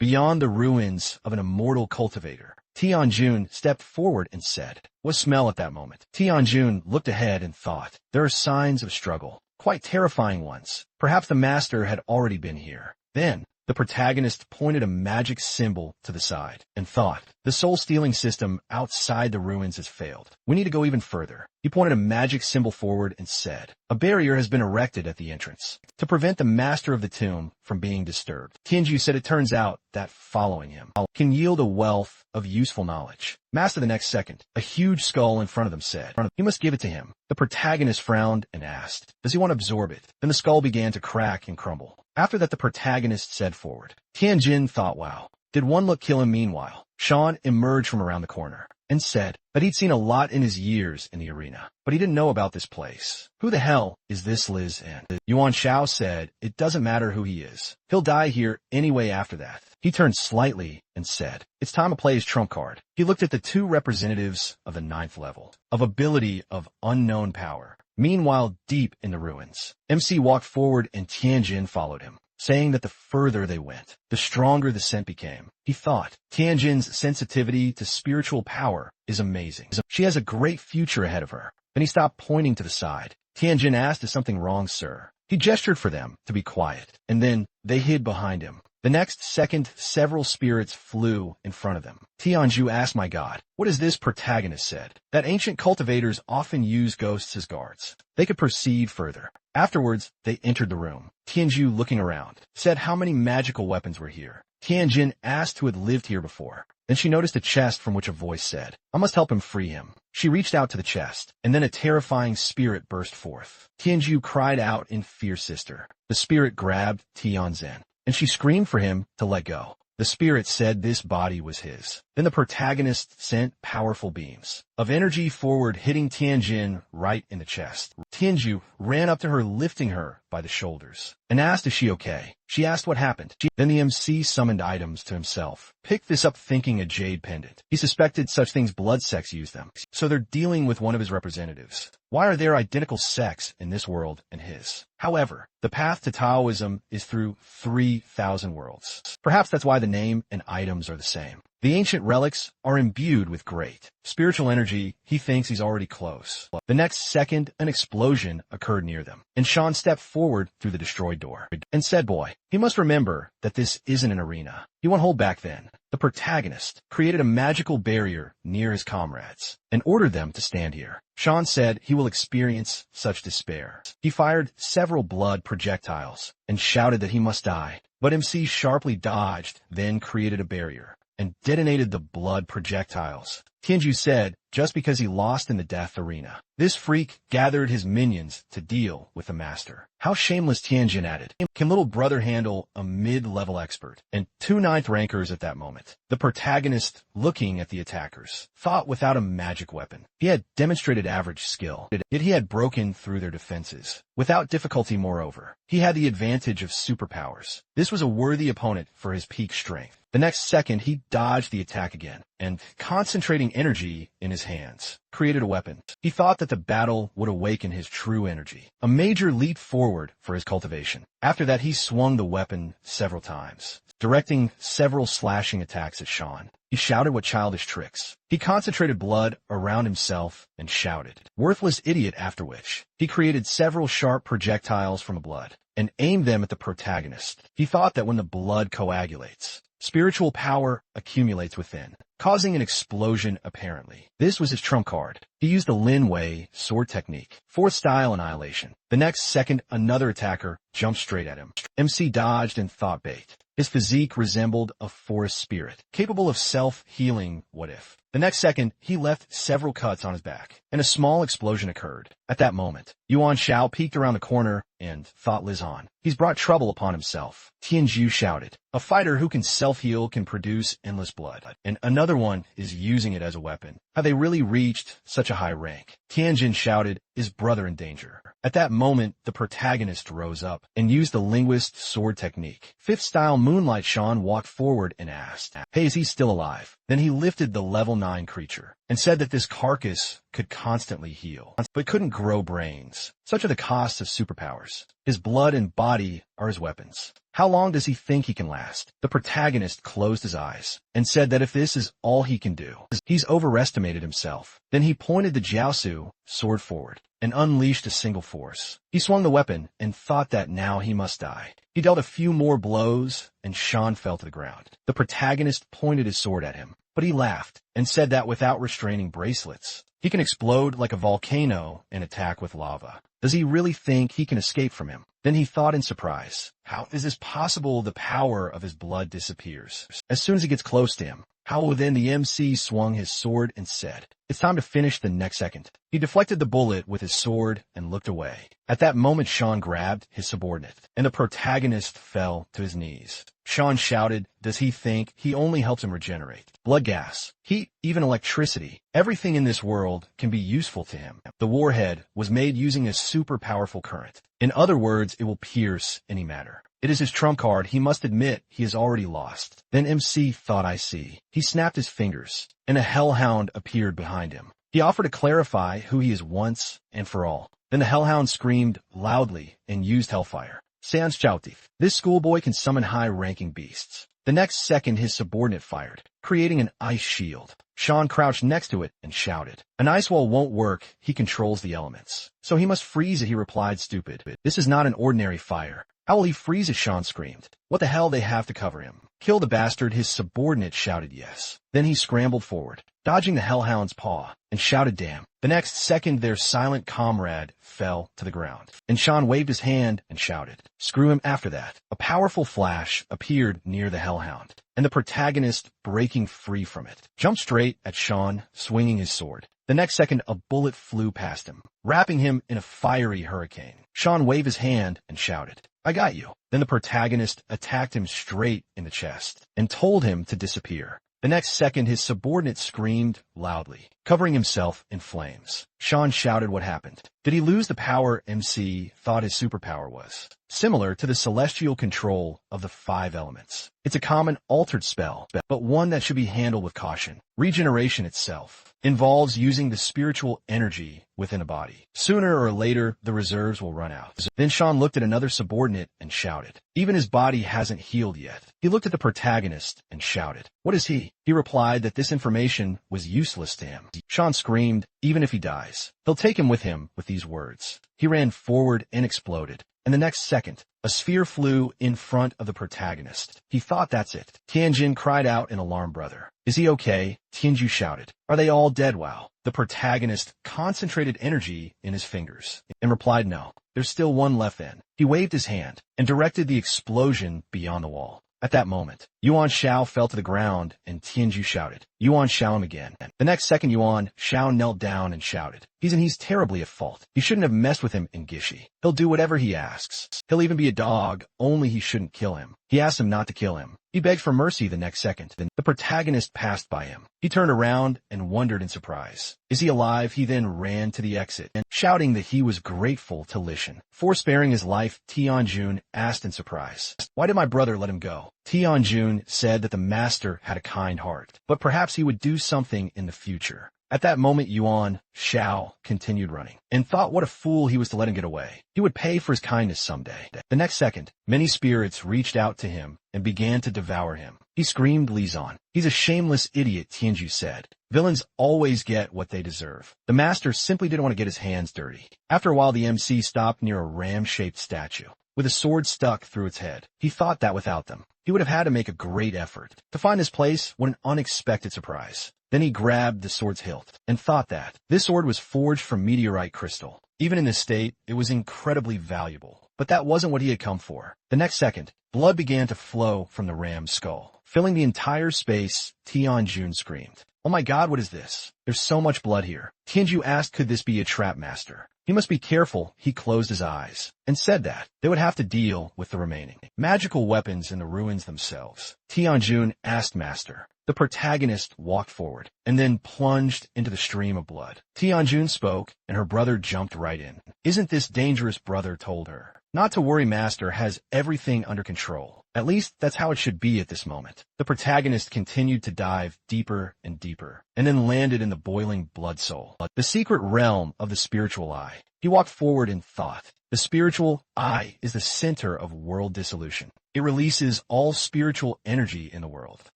beyond the ruins of an immortal cultivator, Tianjun stepped forward and said, "What smell?" At that moment, Tianjun looked ahead and thought, there are signs of struggle, quite terrifying ones. Perhaps the master had already been here. Then, the protagonist pointed a magic symbol to the side and thought, the soul-stealing system outside the ruins has failed. We need to go even further. He pointed a magic symbol forward and said, a barrier has been erected at the entrance to prevent the master of the tomb from being disturbed. Tianju said it turns out that following him can yield a wealth of useful knowledge. Master, the next second, a huge skull in front of them said, "You must give it to him." The protagonist frowned and asked, "Does he want to absorb it?" Then the skull began to crack and crumble. After that, the protagonist said forward. Tianjin thought, wow, did one look kill him? Meanwhile, Sean emerged from around the corner and said that he'd seen a lot in his years in the arena, but he didn't know about this place. Who the hell is this Liz in? Yuan Shao said, it doesn't matter who he is. He'll die here anyway. After that, he turned slightly and said, it's time to play his trump card. He looked at the 2 representatives of the 9th level of ability of unknown power. Meanwhile, deep in the ruins, MC walked forward and Tianjin followed him, saying that the further they went, the stronger the scent became. He thought, Tianjin's sensitivity to spiritual power is amazing. She has a great future ahead of her. Then he stopped, pointing to the side. Tianjin asked, is something wrong, sir? He gestured for them to be quiet, and then they hid behind him. The next second, several spirits flew in front of them. Tianju asked, my God, what is this? Protagonist said that ancient cultivators often use ghosts as guards. They could proceed further. Afterwards, they entered the room. Tianju, looking around, said how many magical weapons were here. Tianjin asked who had lived here before. Then she noticed a chest from which a voice said, I must help him free him. She reached out to the chest, and then a terrifying spirit burst forth. Tianju cried out in fear, sister. The spirit grabbed Tianzhen, and she screamed for him to let go. The spirit said this body was his. Then the protagonist sent powerful beams of energy forward, hitting Tianjin right in the chest. Tianju ran up to her, lifting her by the shoulders, and asked, is she okay? She asked what happened. Then the MC summoned items to himself. Picked this up, thinking a jade pendant. He suspected such things blood sects use them. So they're dealing with one of his representatives. Why are there identical sects in this world and his? However, the path to Taoism is through 3,000 worlds. Perhaps that's why the name and items are the same. The ancient relics are imbued with great spiritual energy. He thinks he's already close. The next second, an explosion occurred near them, and Sean stepped forward through the destroyed door and said, boy, he must remember that this isn't an arena. He won't hold back then. The protagonist created a magical barrier near his comrades and ordered them to stand here. Sean said he will experience such despair. He fired several blood projectiles and shouted that he must die. But MC sharply dodged, then created a barrier and detonated the blood projectiles. Tianju said, just because he lost in the death arena. This freak gathered his minions to deal with the master. How shameless, Tianjin added. Can little brother handle a mid-level expert? And 2 ninth rankers at that moment. The protagonist, looking at the attackers, thought without a magic weapon. He had demonstrated average skill, yet he had broken through their defenses. Without difficulty, moreover. He had the advantage of superpowers. This was a worthy opponent for his peak strength. The next second, he dodged the attack again, and, concentrating energy in his hands, created a weapon. He thought that the battle would awaken his true energy. A major leap forward for his cultivation. After that, he swung the weapon several times, directing several slashing attacks at Sean. He shouted what childish tricks. He concentrated blood around himself and shouted, "Worthless idiot," after which he created several sharp projectiles from the blood and aimed them at the protagonist. He thought that when the blood coagulates, spiritual power accumulates within, causing an explosion apparently. This was his trump card. He used the Lin Wei sword technique, 4th style annihilation. The next second, another attacker jumped straight at him. MC dodged and thought bait. His physique resembled a forest spirit, capable of self-healing what if. The next second, he left several cuts on his back, and a small explosion occurred. At that moment, Yuan Shao peeked around the corner and thought Lizan. He's brought trouble upon himself. Tianju shouted, a fighter who can self-heal can produce endless blood, and another one is using it as a weapon. Have they really reached such a high rank? Tianjin shouted, is brother in danger? At that moment, the protagonist rose up and used the linguist sword technique. 5th style Moonlight Sean walked forward and asked, hey, is he still alive? Then he lifted the level 9 creature and said that this carcass could constantly heal, but couldn't grow brains. Such are the costs of superpowers. His blood and body are his weapons. How long does he think he can last? The protagonist closed his eyes and said that if this is all he can do, he's overestimated himself. Then he pointed the Jiaosu sword forward and unleashed a single force. He swung the weapon and thought that now he must die. He dealt a few more blows and Sean fell to the ground. The protagonist pointed his sword at him, but he laughed and said that without restraining bracelets, he can explode like a volcano and attack with lava. Does he really think he can escape from him? Then he thought in surprise, how is this possible? The power of his blood disappears as soon as he gets close to him. How then the MC swung his sword and said, it's time to finish the next second. He deflected the bullet with his sword and looked away. At that moment, Sean grabbed his subordinate, and the protagonist fell to his knees. Sean shouted, does he think he only helps him regenerate? Blood gas, heat, even electricity. Everything in this world can be useful to him. The warhead was made using a super powerful current. In other words, it will pierce any matter. It is his trump card. He must admit he has already lost. Then MC thought, I see. He snapped his fingers, and a hellhound appeared behind him. He offered to clarify who he is once and for all. Then the hellhound screamed loudly and used hellfire. Sans Choutif. This schoolboy can summon high-ranking beasts. The next second, his subordinate fired, creating an ice shield. Sean crouched next to it and shouted, an ice wall won't work. He controls the elements, so he must freeze it. He replied, stupid. This is not an ordinary fire. How will he freeze it? Sean screamed. What the hell? They have to cover him. Kill the bastard. His subordinate shouted yes. Then he scrambled forward, dodging the hellhound's paw, and shouted damn. The next second, their silent comrade fell to the ground, and Sean waved his hand and shouted, screw him. After that, a powerful flash appeared near the hellhound, and the protagonist, breaking free from it, jumped straight at Sean, swinging his sword. The next second, a bullet flew past him, wrapping him in a fiery hurricane. Sean waved his hand and shouted, I got you. Then the protagonist attacked him straight in the chest and told him to disappear. The next second, his subordinate screamed loudly, covering himself in flames. Sean shouted what happened. Did he lose the power MC thought his superpower was? Similar to the celestial control of the 5 elements. It's a common altered spell, but one that should be handled with caution. Regeneration itself involves using the spiritual energy within a body. Sooner or later, the reserves will run out. Then Sean looked at another subordinate and shouted. Even his body hasn't healed yet. He looked at the protagonist and shouted, what is he? He replied that this information was useless to him. Sean screamed, even if he dies, they'll take him with him with these words. He ran forward and exploded. And the next second, a sphere flew in front of the protagonist. He thought that's it. Tianjin cried out in alarm, brother. Is he okay? Tianju shouted. Are they all dead? Wow. The protagonist concentrated energy in his fingers and replied, "No, there's still one left then." He waved his hand and directed the explosion beyond the wall. At that moment, Yuan Shao fell to the ground and Tianju shouted, "Yuan Shao him again." The next second, Yuan Shao knelt down and shouted, He's terribly at fault. You shouldn't have messed with him in Gishi. He'll do whatever he asks. He'll even be a dog, only he shouldn't kill him." He asked him not to kill him. He begged for mercy the next second. Then the protagonist passed by him. He turned around and wondered in surprise. Is he alive? He then ran to the exit, and shouting that he was grateful to Lishan for sparing his life. Tianjun asked in surprise, "Why did my brother let him go?" Tianjun said that the master had a kind heart, but perhaps he would do something in the future. At that moment, Yuan Shao continued running and thought what a fool he was to let him get away. He would pay for his kindness someday. The next second, many spirits reached out to him and began to devour him. He screamed, "Lizan, he's a shameless idiot," Tianju said. Villains always get what they deserve. The master simply didn't want to get his hands dirty. After a while, the MC stopped near a ram-shaped statue with a sword stuck through its head. He thought that without them, he would have had to make a great effort. To find this place, what an unexpected surprise. Then he grabbed the sword's hilt and thought that this sword was forged from meteorite crystal. Even in this state, it was incredibly valuable. But that wasn't what he had come for. The next second, blood began to flow from the ram's skull, filling the entire space. Tianjun screamed, "Oh my God, what is this? There's so much blood here." Tianju asked, could this be a trap master? He must be careful. He closed his eyes and said that they would have to deal with the remaining magical weapons in the ruins themselves. Tianjun asked master. The protagonist walked forward and then plunged into the stream of blood. Tianjun spoke, and her brother jumped right in. "Isn't this dangerous?" brother told her. "Not to worry, master has everything under control. At least that's how it should be at this moment." The protagonist continued to dive deeper and deeper, and then landed in the boiling blood soul, the secret realm of the spiritual eye. He walked forward in thought. The spiritual eye is the center of world dissolution. It releases all spiritual energy in the world.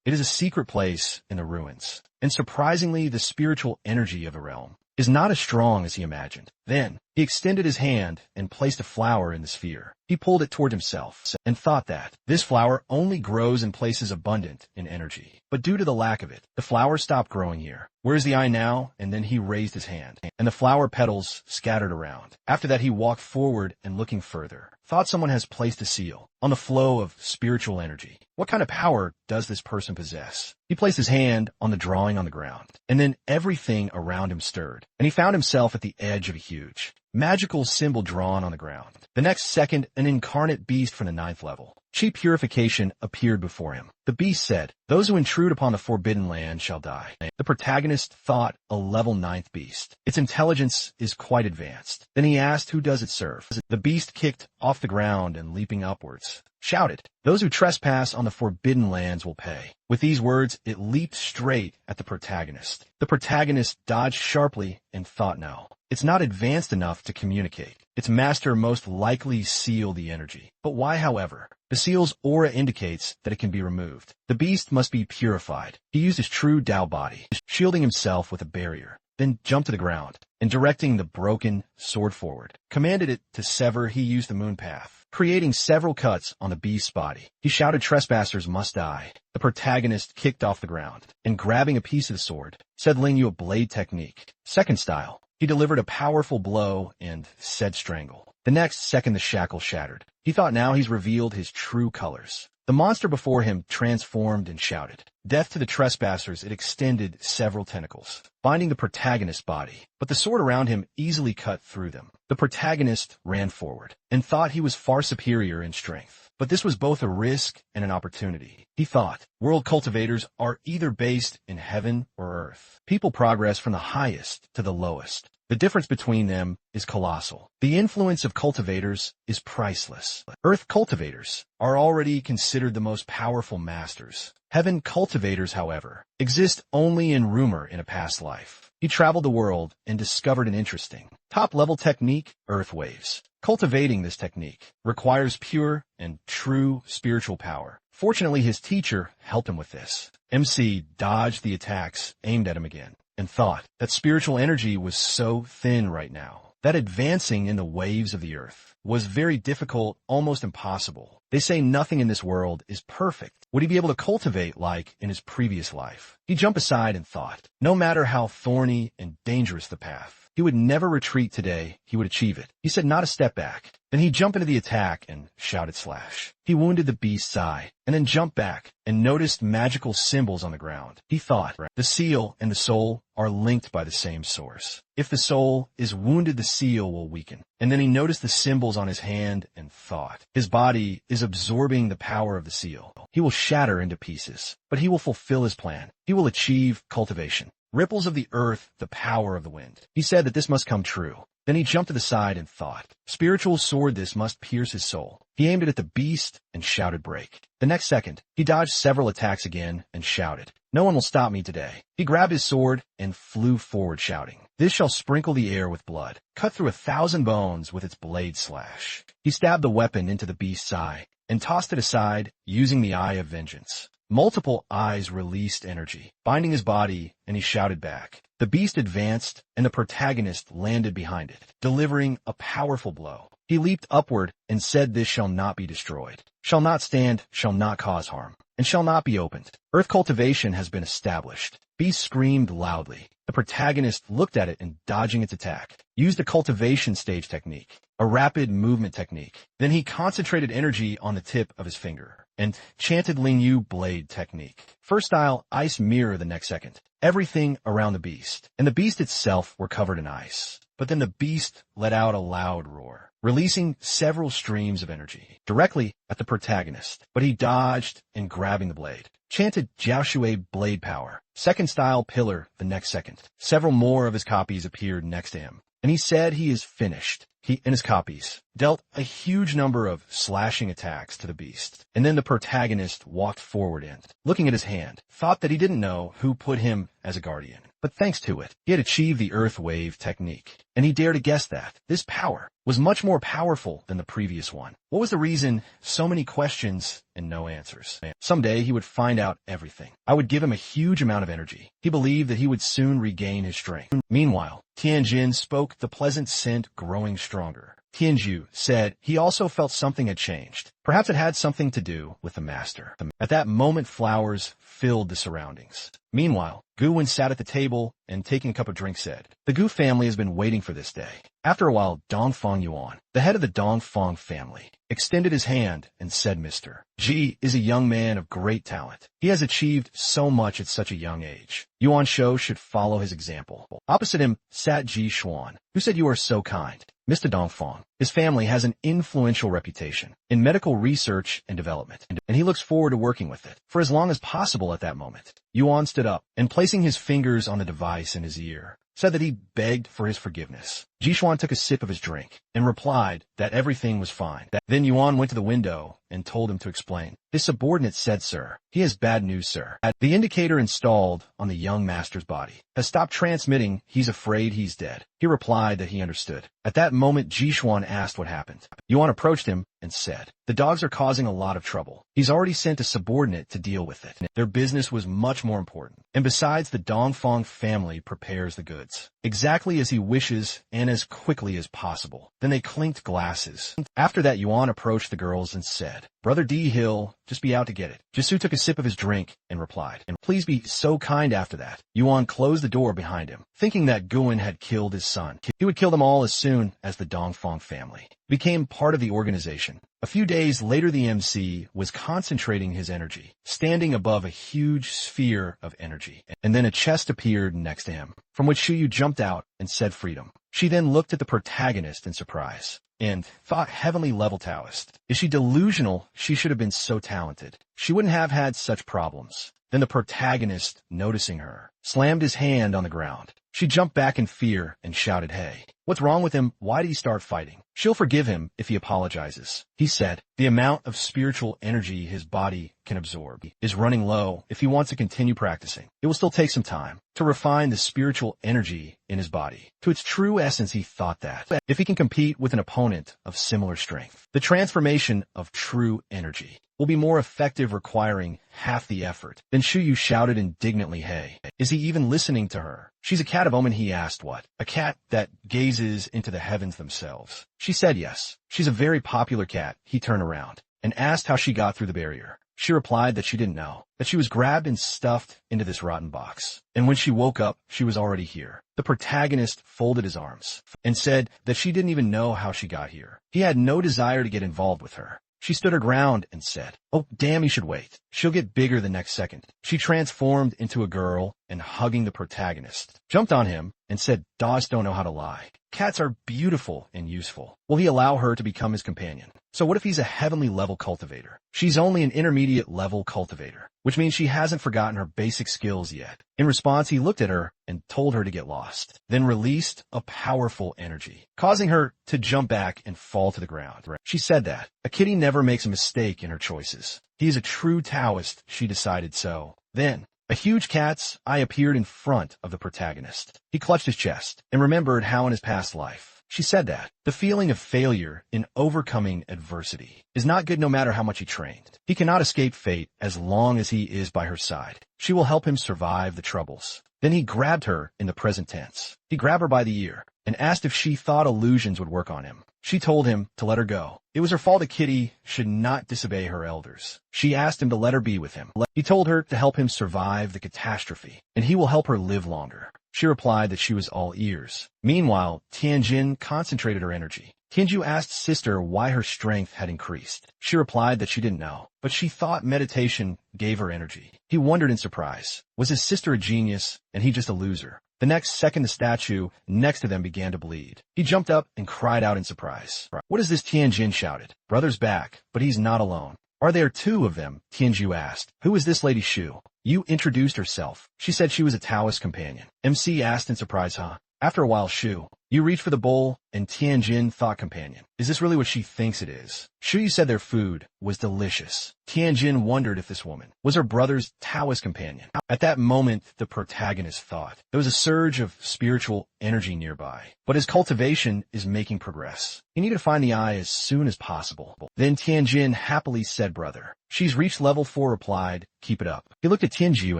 It is a secret place in the ruins. And surprisingly, the spiritual energy of a realm is not as strong as he imagined. Then, he extended his hand and placed a flower in the sphere. He pulled it toward himself and thought that this flower only grows in places abundant in energy. But due to the lack of it, the flower stopped growing here. Where is the eye now? And then he raised his hand, and the flower petals scattered around. After that, he walked forward and looking further, thought someone has placed a seal on the flow of spiritual energy. What kind of power does this person possess? He placed his hand on the drawing on the ground, and then everything around him stirred, and he found himself at the edge of a huge magical symbol drawn on the ground. The next second, an incarnate beast from the 9th level, Chi Purification, appeared before him. The beast said, "Those who intrude upon the forbidden land shall die." The protagonist thought a level 9th beast. Its intelligence is quite advanced. Then he asked, who does it serve? The beast kicked off the ground and leaping upwards, shouted, "Those who trespass on the forbidden lands will pay." With these words, it leaped straight at the protagonist. The protagonist dodged sharply and thought, no, it's not advanced enough to communicate. Its master most likely seal the energy. But why, however? The seal's aura indicates that it can be removed. The beast must be purified. He used his true Dao body, shielding himself with a barrier, then jumped to the ground, and directing the broken sword forward, commanded it to sever. He used the moon path, creating several cuts on the beast's body. He shouted, "Trespassers must die." The protagonist kicked off the ground, and grabbing a piece of the sword, said, "Ling Yu, a blade technique. Second style." He delivered a powerful blow and said, "Strangle." The next second, the shackle shattered. He thought now he's revealed his true colors. The monster before him transformed and shouted, "Death to the trespassers." It extended several tentacles, binding the protagonist's body, but the sword around him easily cut through them. The protagonist ran forward and thought he was far superior in strength. But this was both a risk and an opportunity. He thought, world cultivators are either based in heaven or earth. People progress from the highest to the lowest. The difference between them is colossal. The influence of cultivators is priceless. Earth cultivators are already considered the most powerful masters. Heaven cultivators, however, exist only in rumor in a past life. He traveled the world and discovered an interesting top-level technique, earth waves. Cultivating this technique requires pure and true spiritual power. Fortunately, his teacher helped him with this. MC dodged the attacks aimed at him again, and thought that spiritual energy was so thin right now. that advancing in the waves of the earth was very difficult, almost impossible. They say nothing in this world is perfect. Would he be able to cultivate like in his previous life? He jumped aside and thought, no matter how thorny and dangerous the path, he would never retreat today, he would achieve it. He said not a step back. Then he jumped into the attack and shouted slash. He wounded the beast's eye, and then jumped back and noticed magical symbols on the ground. He thought, the seal and the soul are linked by the same source. If the soul is wounded, the seal will weaken. And then he noticed the symbols on his hand and thought, his body is absorbing the power of the seal. He will shatter into pieces, but he will fulfill his plan. He will achieve cultivation. Ripples of the earth, the power of the wind. He said that this must come true. Then he jumped to the side and thought, spiritual sword, this must pierce his soul. He aimed it at the beast and shouted break. The next second, he dodged several attacks again and shouted, no one will stop me today. He grabbed his sword and flew forward shouting, this shall sprinkle the air with blood, cut through 1,000 bones with its blade slash. He stabbed the weapon into the beast's eye and tossed it aside using the eye of vengeance. Multiple eyes released energy, binding his body, and he shouted back. The beast advanced, and the protagonist landed behind it, delivering a powerful blow. He leaped upward and said, this shall not be destroyed, shall not stand, shall not cause harm, and shall not be opened. Earth cultivation has been established. Beast screamed loudly. The protagonist looked at it and, dodging its attack, used a cultivation stage technique, a rapid movement technique. Then he concentrated energy on the tip of his finger and chanted Lingyu blade technique. First style, ice mirror the next second. Everything around the beast and the beast itself were covered in ice. But then the beast let out a loud roar, releasing several streams of energy directly at the protagonist. But he dodged and, grabbing the blade, chanted Jiaoshui blade power. Second style pillar the next second. Several more of his copies appeared next to him, and he said he is finished. He and his copies dealt a huge number of slashing attacks to the beast, and then the protagonist walked forward and, looking at his hand, thought that he didn't know who put him as a guardian. But thanks to it, he had achieved the earth wave technique, and he dared to guess that this power was much more powerful than the previous one. What was the reason? So many questions and no answers. Someday he would find out everything. I would give him a huge amount of energy. He believed that he would soon regain his strength. Meanwhile, Tianjin spoke, the pleasant scent growing stronger. Tianju said he also felt something had changed. Perhaps it had something to do with the master. At that moment, flowers filled the surroundings. Meanwhile, Guwen sat at the table and, taking a cup of drink, said, the Gu family has been waiting for this day. After a while, Dongfang Yuan, the head of the Dongfang family, extended his hand and said, Mr. Ji is a young man of great talent. He has achieved so much at such a young age. Yuan Shou should follow his example. Opposite him sat Ji Xuan, who said, you are so kind. Mr. Dongfang, his family has an influential reputation in medical research and development, and he looks forward to working with it for as long as possible. At that moment, Yuan stood up and, placing his fingers on the device in his ear, said that he begged for his forgiveness. Jishuan took a sip of his drink and replied that everything was fine. Then Yuan went to the window and told him to explain. His subordinate said, sir, he has bad news, sir. The indicator installed on the young master's body has stopped transmitting. He's afraid he's dead. He replied that he understood. At that moment, Jishuan asked what happened. Yuan approached him and said, the dogs are causing a lot of trouble. He's already sent a subordinate to deal with it. Their business was much more important. And besides, the Dongfang family prepares the goods exactly as he wishes and as quickly as possible. Then they clinked glasses. After that, Yuan approached the girls and said, Brother D, he'll just be out to get it. Jisu took a sip of his drink and replied, and please be so kind. After that, Yuan closed the door behind him, thinking that Guwen had killed his son. He would kill them all as soon as the Dongfang family became part of the organization. A few days later, the MC was concentrating his energy, standing above a huge sphere of energy, and then a chest appeared next to him, from which Shuyu jumped out and said freedom. She then looked at the protagonist in surprise and thought, heavenly level Taoist. Is she delusional? She should have been so talented. She wouldn't have had such problems. Then the protagonist, noticing her, slammed his hand on the ground. She jumped back in fear and shouted, hey, what's wrong with him? Why did he start fighting? She'll forgive him if he apologizes. He said, the amount of spiritual energy his body can absorb is running low. If he wants to continue practicing, it will still take some time to refine the spiritual energy in his body to its true essence. He thought that if he can compete with an opponent of similar strength, the transformation of true energy will be more effective, requiring half the effort. Then Shuyu shouted indignantly, hey, is he he even listening to her? She's a cat of omen, he asked. What? A cat that gazes into the heavens themselves. She said yes. She's a very popular cat. He turned around and asked how she got through the barrier. She replied that she didn't know, that she was grabbed and stuffed into this rotten box. And when she woke up, she was already here. The protagonist folded his arms and said that she didn't even know how she got here. He had no desire to get involved with her. She stood her ground and said, "Oh, damn, you should wait. She'll get bigger the next second." She transformed into a girl and, hugging the protagonist, jumped on him and said, "Dogs don't know how to lie. Cats are beautiful and useful." Will he allow her to become his companion? So what if he's a heavenly level cultivator? She's only an intermediate level cultivator, which means she hasn't forgotten her basic skills yet. In response, he looked at her and told her to get lost, then released a powerful energy, causing her to jump back and fall to the ground. She said that a kitty never makes a mistake in her choices. He is a true Taoist, she decided so. Then, a huge cat's eye appeared in front of the protagonist. He clutched his chest and remembered how in his past life, she said that the feeling of failure in overcoming adversity is not good no matter how much he trained. He cannot escape fate as long as he is by her side. She will help him survive the troubles. Then he grabbed her in the present tense. He grabbed her by the ear and asked if she thought illusions would work on him. She told him to let her go. It was her fault a kitty should not disobey her elders. She asked him to let her be with him. He told her to help him survive the catastrophe, and he will help her live longer. She replied that she was all ears. Meanwhile, Tianjin concentrated her energy. Tianju asked sister why her strength had increased. She replied that she didn't know, but she thought meditation gave her energy. He wondered in surprise. Was his sister a genius, and he just a loser? The next second, the statue next to them began to bleed. He jumped up and cried out in surprise. "What is this?" Tianjin shouted. "Brother's back, but he's not alone." "Are there two of them?" Tianju asked. "Who is this lady Shu?" "You introduced herself. She said she was a Taoist companion." MC asked in surprise. "Huh?" After a while, Shu, you reached for the bowl, and Tianjin thought companion. Is this really what she thinks it is? Shu, you said their food was delicious. Tianjin wondered if this woman was her brother's Taoist companion. At that moment, the protagonist thought. There was a surge of spiritual energy nearby, but his cultivation is making progress. He needed to find the eye as soon as possible. Then Tianjin happily said, "Brother." "She's reached level 4, replied, "Keep it up." He looked at Tianju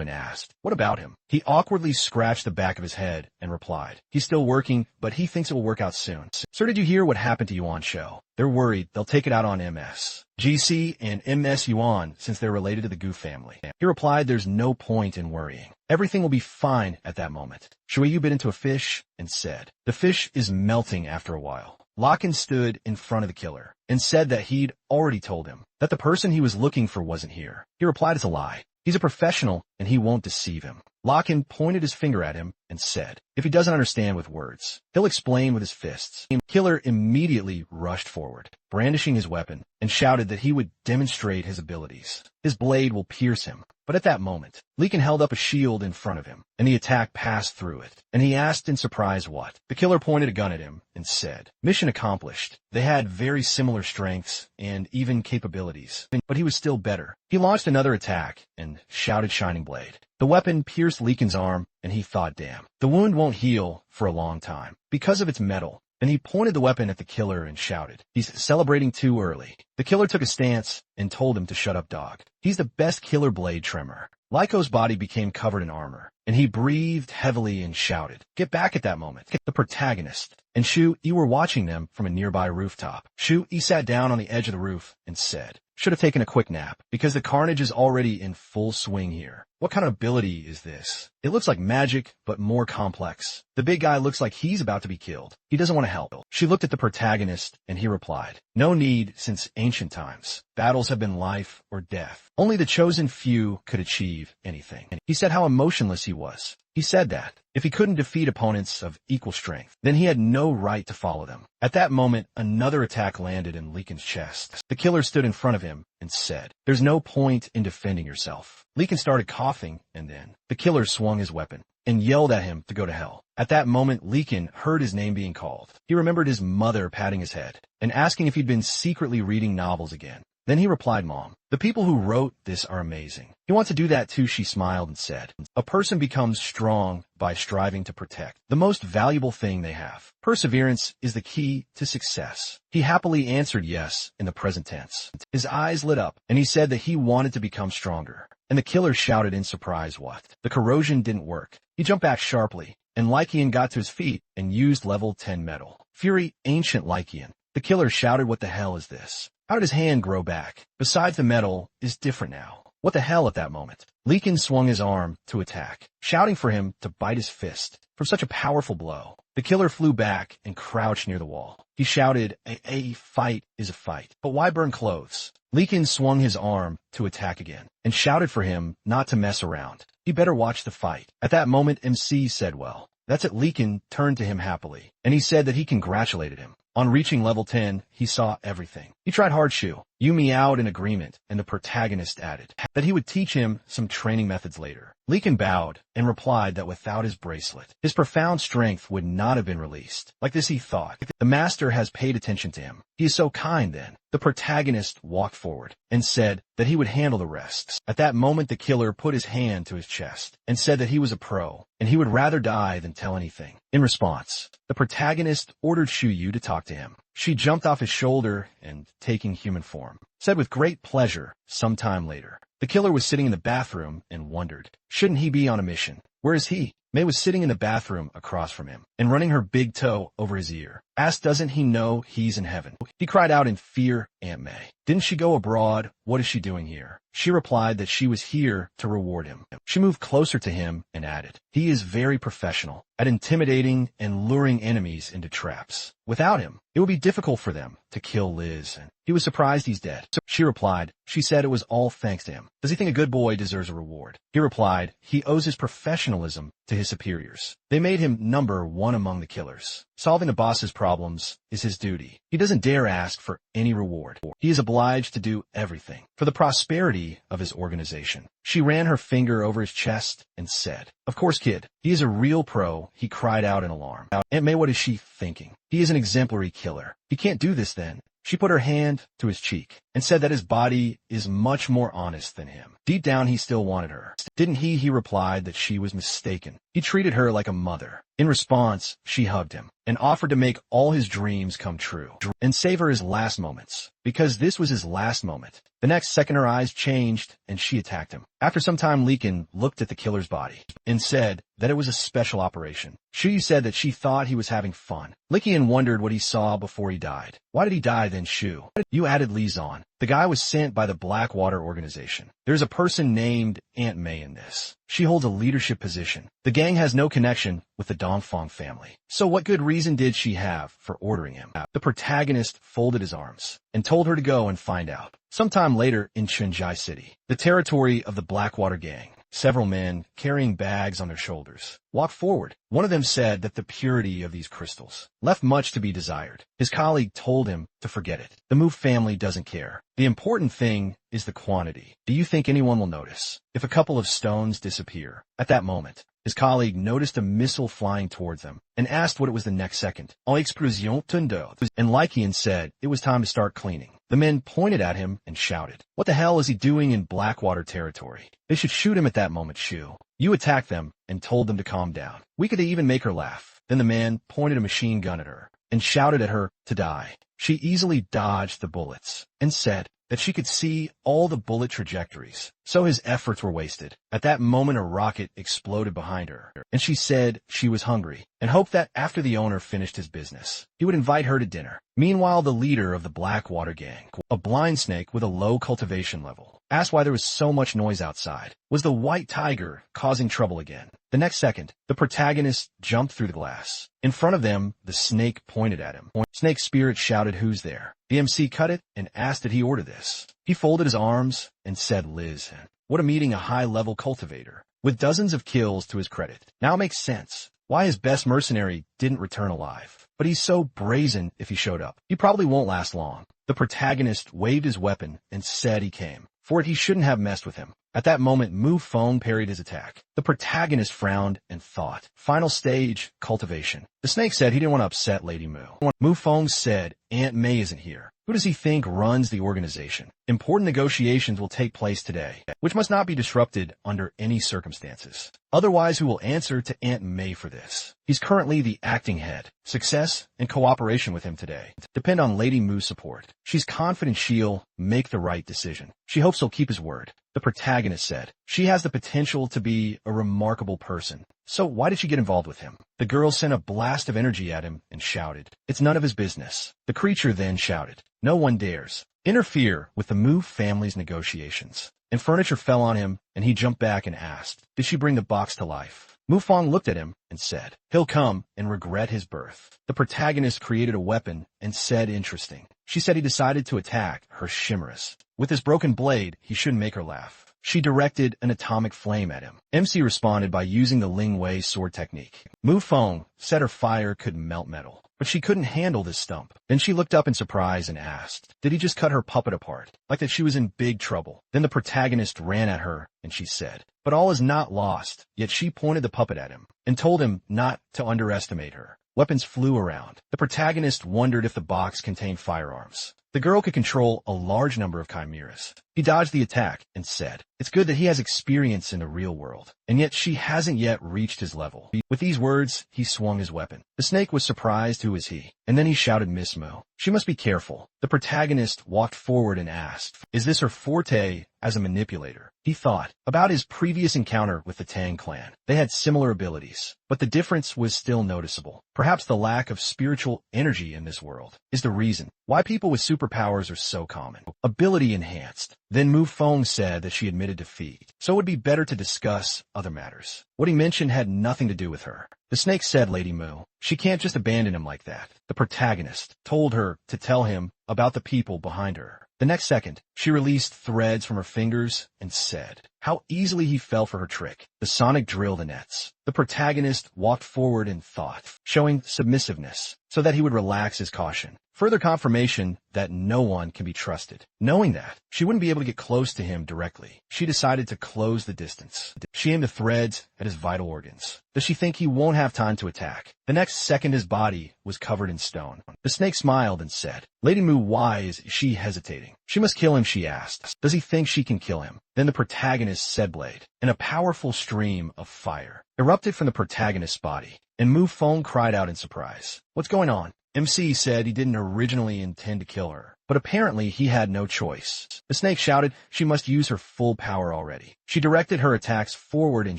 and asked, "What about him?" He awkwardly scratched the back of his head and replied, "He's still working, but he thinks it will work out soon." "Sir, did you hear what happened to Yuan Show? They're worried they'll take it out on MS. GC and MS Yuan, since they're related to the Gu family." He replied, "There's no point in worrying. Everything will be fine at that moment." Shuiyu bit into a fish and said, "The fish is melting after a while." Locken stood in front of the killer and said that he'd already told him that the person he was looking for wasn't here. He replied, "It's a lie. He's a professional and he won't deceive him." Locken pointed his finger at him and said, "If he doesn't understand with words, he'll explain with his fists." The killer immediately rushed forward, brandishing his weapon, and shouted that he would demonstrate his abilities. His blade will pierce him. But at that moment, Leakin held up a shield in front of him, and the attack passed through it, and he asked in surprise what. The killer pointed a gun at him and said, "Mission accomplished." They had very similar strengths and even capabilities, but he was still better. He launched another attack and shouted Shining Blade. The weapon pierced Leakin's arm, and he thought, damn, the wound won't heal for a long time because of its metal. And he pointed the weapon at the killer and shouted, "He's celebrating too early." The killer took a stance and told him to shut up, dog. He's the best killer blade trimmer. Lyko's body became covered in armor, and he breathed heavily and shouted, "Get back!" At that moment, the protagonist and Shu Yi were watching them from a nearby rooftop. Shu Yi sat down on the edge of the roof and said, "Should have taken a quick nap, because the carnage is already in full swing here. What kind of ability is this? It looks like magic, but more complex. The big guy looks like he's about to be killed. He doesn't want to help." She looked at the protagonist, and he replied, "No need since ancient times. Battles have been life or death. Only the chosen few could achieve anything." He said how emotionless he was. He said that if he couldn't defeat opponents of equal strength, then he had no right to follow them. At that moment, another attack landed in Leakin's chest. The killer stood in front of him and said, "There's no point in defending yourself." Leakin started coughing, and then the killer swung his weapon and yelled at him to go to hell. At that moment, Leakin heard his name being called. He remembered his mother patting his head and asking if he'd been secretly reading novels again. Then he replied, "Mom, the people who wrote this are amazing. He wants to do that too." She smiled and said, "A person becomes strong by striving to protect the most valuable thing they have. Perseverance is the key to success." He happily answered yes in the present tense. His eyes lit up, and he said that he wanted to become stronger. and the killer shouted in surprise what? The corrosion didn't work. He jumped back sharply, and Lycian got to his feet and used level 10 metal. Fury, ancient Lycian. The killer shouted, what the hell is this? How did his hand grow back? Besides, the metal is different now. What the hell at that moment? Lycian swung his arm to attack, shouting for him to bite his fist from such a powerful blow. The killer flew back and crouched near the wall. He shouted, a fight is a fight, but why burn clothes? Lycian swung his arm to attack again and shouted for him not to mess around. He better watch the fight. At that moment, MC said, well, that's it. Lycian turned to him happily, and he said that he congratulated him. On reaching level 10, he saw everything. He tried hard Shu, Yumi out in agreement, and the protagonist added that he would teach him some training methods later. Lycian bowed and replied that without his bracelet, his profound strength would not have been released. Like this, he thought. The master has paid attention to him. He is so kind then. The protagonist walked forward and said that he would handle the rest. At that moment, the killer put his hand to his chest and said that he was a pro, and he would rather die than tell anything. In response, the protagonist ordered Shu Yu to talk to him. She jumped off his shoulder and, taking human form, said with great pleasure. Sometime later, the killer was sitting in the bathroom and wondered, shouldn't he be on a mission? Where is he? May was sitting in the bathroom across from him and running her big toe over his ear. Asked, doesn't he know he's in heaven? He cried out in fear, Aunt May. Didn't she go abroad? What is she doing here? She replied that she was here to reward him. She moved closer to him and added, he is very professional at intimidating and luring enemies into traps. Without him, it would be difficult for them to kill Liz, and he was surprised he's dead. So she replied, she said it was all thanks to him. Does he think a good boy deserves a reward? He replied, he owes his professionalism to his superiors. They made him number one among the killers. Solving the boss's problems is his duty. He doesn't dare ask for any reward. He is obliged to do everything for the prosperity of his organization. She ran her finger over his chest and said, of course, kid. He is a real pro. He cried out in alarm. Aunt May, what is she thinking? He is an exemplary killer. He can't do this then. She put her hand to his cheek and said that his body is much more honest than him. Deep down, he still wanted her. Didn't he? He replied that she was mistaken. He treated her like a mother. In response, she hugged him and offered to make all his dreams come true and savor his last moments, because this was his last moment. The next second, her eyes changed and she attacked him. After some time, Lycian looked at the killer's body and said that it was a special operation. Shu said that she thought he was having fun. Lycian wondered what he saw before he died. Why did he die then, Shu? You added Lizon. The guy was sent by the Blackwater organization. There's a person named Aunt May in this. She holds a leadership position. The gang has no connection with the Dongfang family. So what good reason did she have for ordering him? The protagonist folded his arms and told her to go and find out. Sometime later in Chenjai City, the territory of the Blackwater gang, several men carrying bags on their shoulders walked forward. One of them said that the purity of these crystals left much to be desired. His colleague told him to forget it. The Mu family doesn't care. The important thing is the quantity. Do you think anyone will notice if a couple of stones disappear? At that moment, his colleague noticed a missile flying towards them and asked what it was the next second. En explosion tondo. And Lycian said it was time to start cleaning. The men pointed at him and shouted, what the hell is he doing in Blackwater territory? They should shoot him at that moment, Shu. You attacked them and told them to calm down. We could even make her laugh. Then the man pointed a machine gun at her and shouted at her to die. She easily dodged the bullets and said that she could see all the bullet trajectories, so his efforts were wasted. At that moment, a rocket exploded behind her, and she said she was hungry and hoped that after the owner finished his business, he would invite her to dinner. Meanwhile, the leader of the Blackwater gang, a blind snake with a low cultivation level, asked why there was so much noise outside. Was the white tiger causing trouble again? The next second, the protagonist jumped through the glass. In front of them, the snake pointed at him. Snake's spirit shouted, who's there? The MC cut it and asked did he order this. He folded his arms and said, Liz. What a meeting, a high-level cultivator, with dozens of kills to his credit. Now it makes sense why his best mercenary didn't return alive. But he's so brazen if he showed up. He probably won't last long. The protagonist waved his weapon and said he came. For it, he shouldn't have messed with him. At that moment, Mu Feng parried his attack. The protagonist frowned and thought. Final stage, cultivation. The snake said he didn't want to upset Lady Mu. Mu Feng said, Aunt May isn't here. Who does he think runs the organization? Important negotiations will take place today, which must not be disrupted under any circumstances. Otherwise, who will answer to Aunt May for this? He's currently the acting head. Success and cooperation with him today depend on Lady Mu's support. She's confident she'll make the right decision. She hopes he'll keep his word. The protagonist said, she has the potential to be a remarkable person. So why did she get involved with him? The girl sent a blast of energy at him and shouted, it's none of his business. The creature then shouted, no one dares interfere with the Mu family's negotiations. And furniture fell on him, and he jumped back and asked, did she bring the box to life? Mu Fong looked at him and said, he'll come and regret his birth. The protagonist created a weapon and said, interesting. She said he decided to attack her chimeras. With his broken blade, he shouldn't make her laugh. She directed an atomic flame at him. MC responded by using the Ling Wei sword technique. Mu Fong said her fire could melt metal, but she couldn't handle this stump. Then she looked up in surprise and asked, did he just cut her puppet apart? Like that she was in big trouble. Then the protagonist ran at her and she said, but all is not lost. Yet she pointed the puppet at him and told him not to underestimate her. Weapons flew around. The protagonist wondered if the box contained firearms. The girl could control a large number of chimeras. He dodged the attack and said, it's good that he has experience in the real world, and yet she hasn't yet reached his level. With these words, he swung his weapon. The snake was surprised who was he, and then he shouted Miss Mu. She must be careful. The protagonist walked forward and asked, is this her forte as a manipulator? He thought about his previous encounter with the Tang clan. They had similar abilities, but the difference was still noticeable. Perhaps the lack of spiritual energy in this world is the reason why people with superpowers are so common. Ability enhanced. Then Mu Fong said that she admitted defeat, so it would be better to discuss other matters. What he mentioned had nothing to do with her. The snake said, Lady Mu, she can't just abandon him like that. The protagonist told her to tell him about the people behind her. The next second, she released threads from her fingers and said, how easily he fell for her trick. The sonic drill the nets. The protagonist walked forward in thought, showing submissiveness so that he would relax his caution. Further confirmation that no one can be trusted. Knowing that, she wouldn't be able to get close to him directly. She decided to close the distance. She aimed the threads at his vital organs. Does she think he won't have time to attack? The next second his body was covered in stone. The snake smiled and said, Lady Mu, why is she hesitating? She must kill him, she asked. Does he think she can kill him? Then the protagonist said blade, and a powerful stream of fire erupted from the protagonist's body, and Mu Fong cried out in surprise. What's going on? MC said he didn't originally intend to kill her, but apparently he had no choice. The snake shouted she must use her full power already. She directed her attacks forward and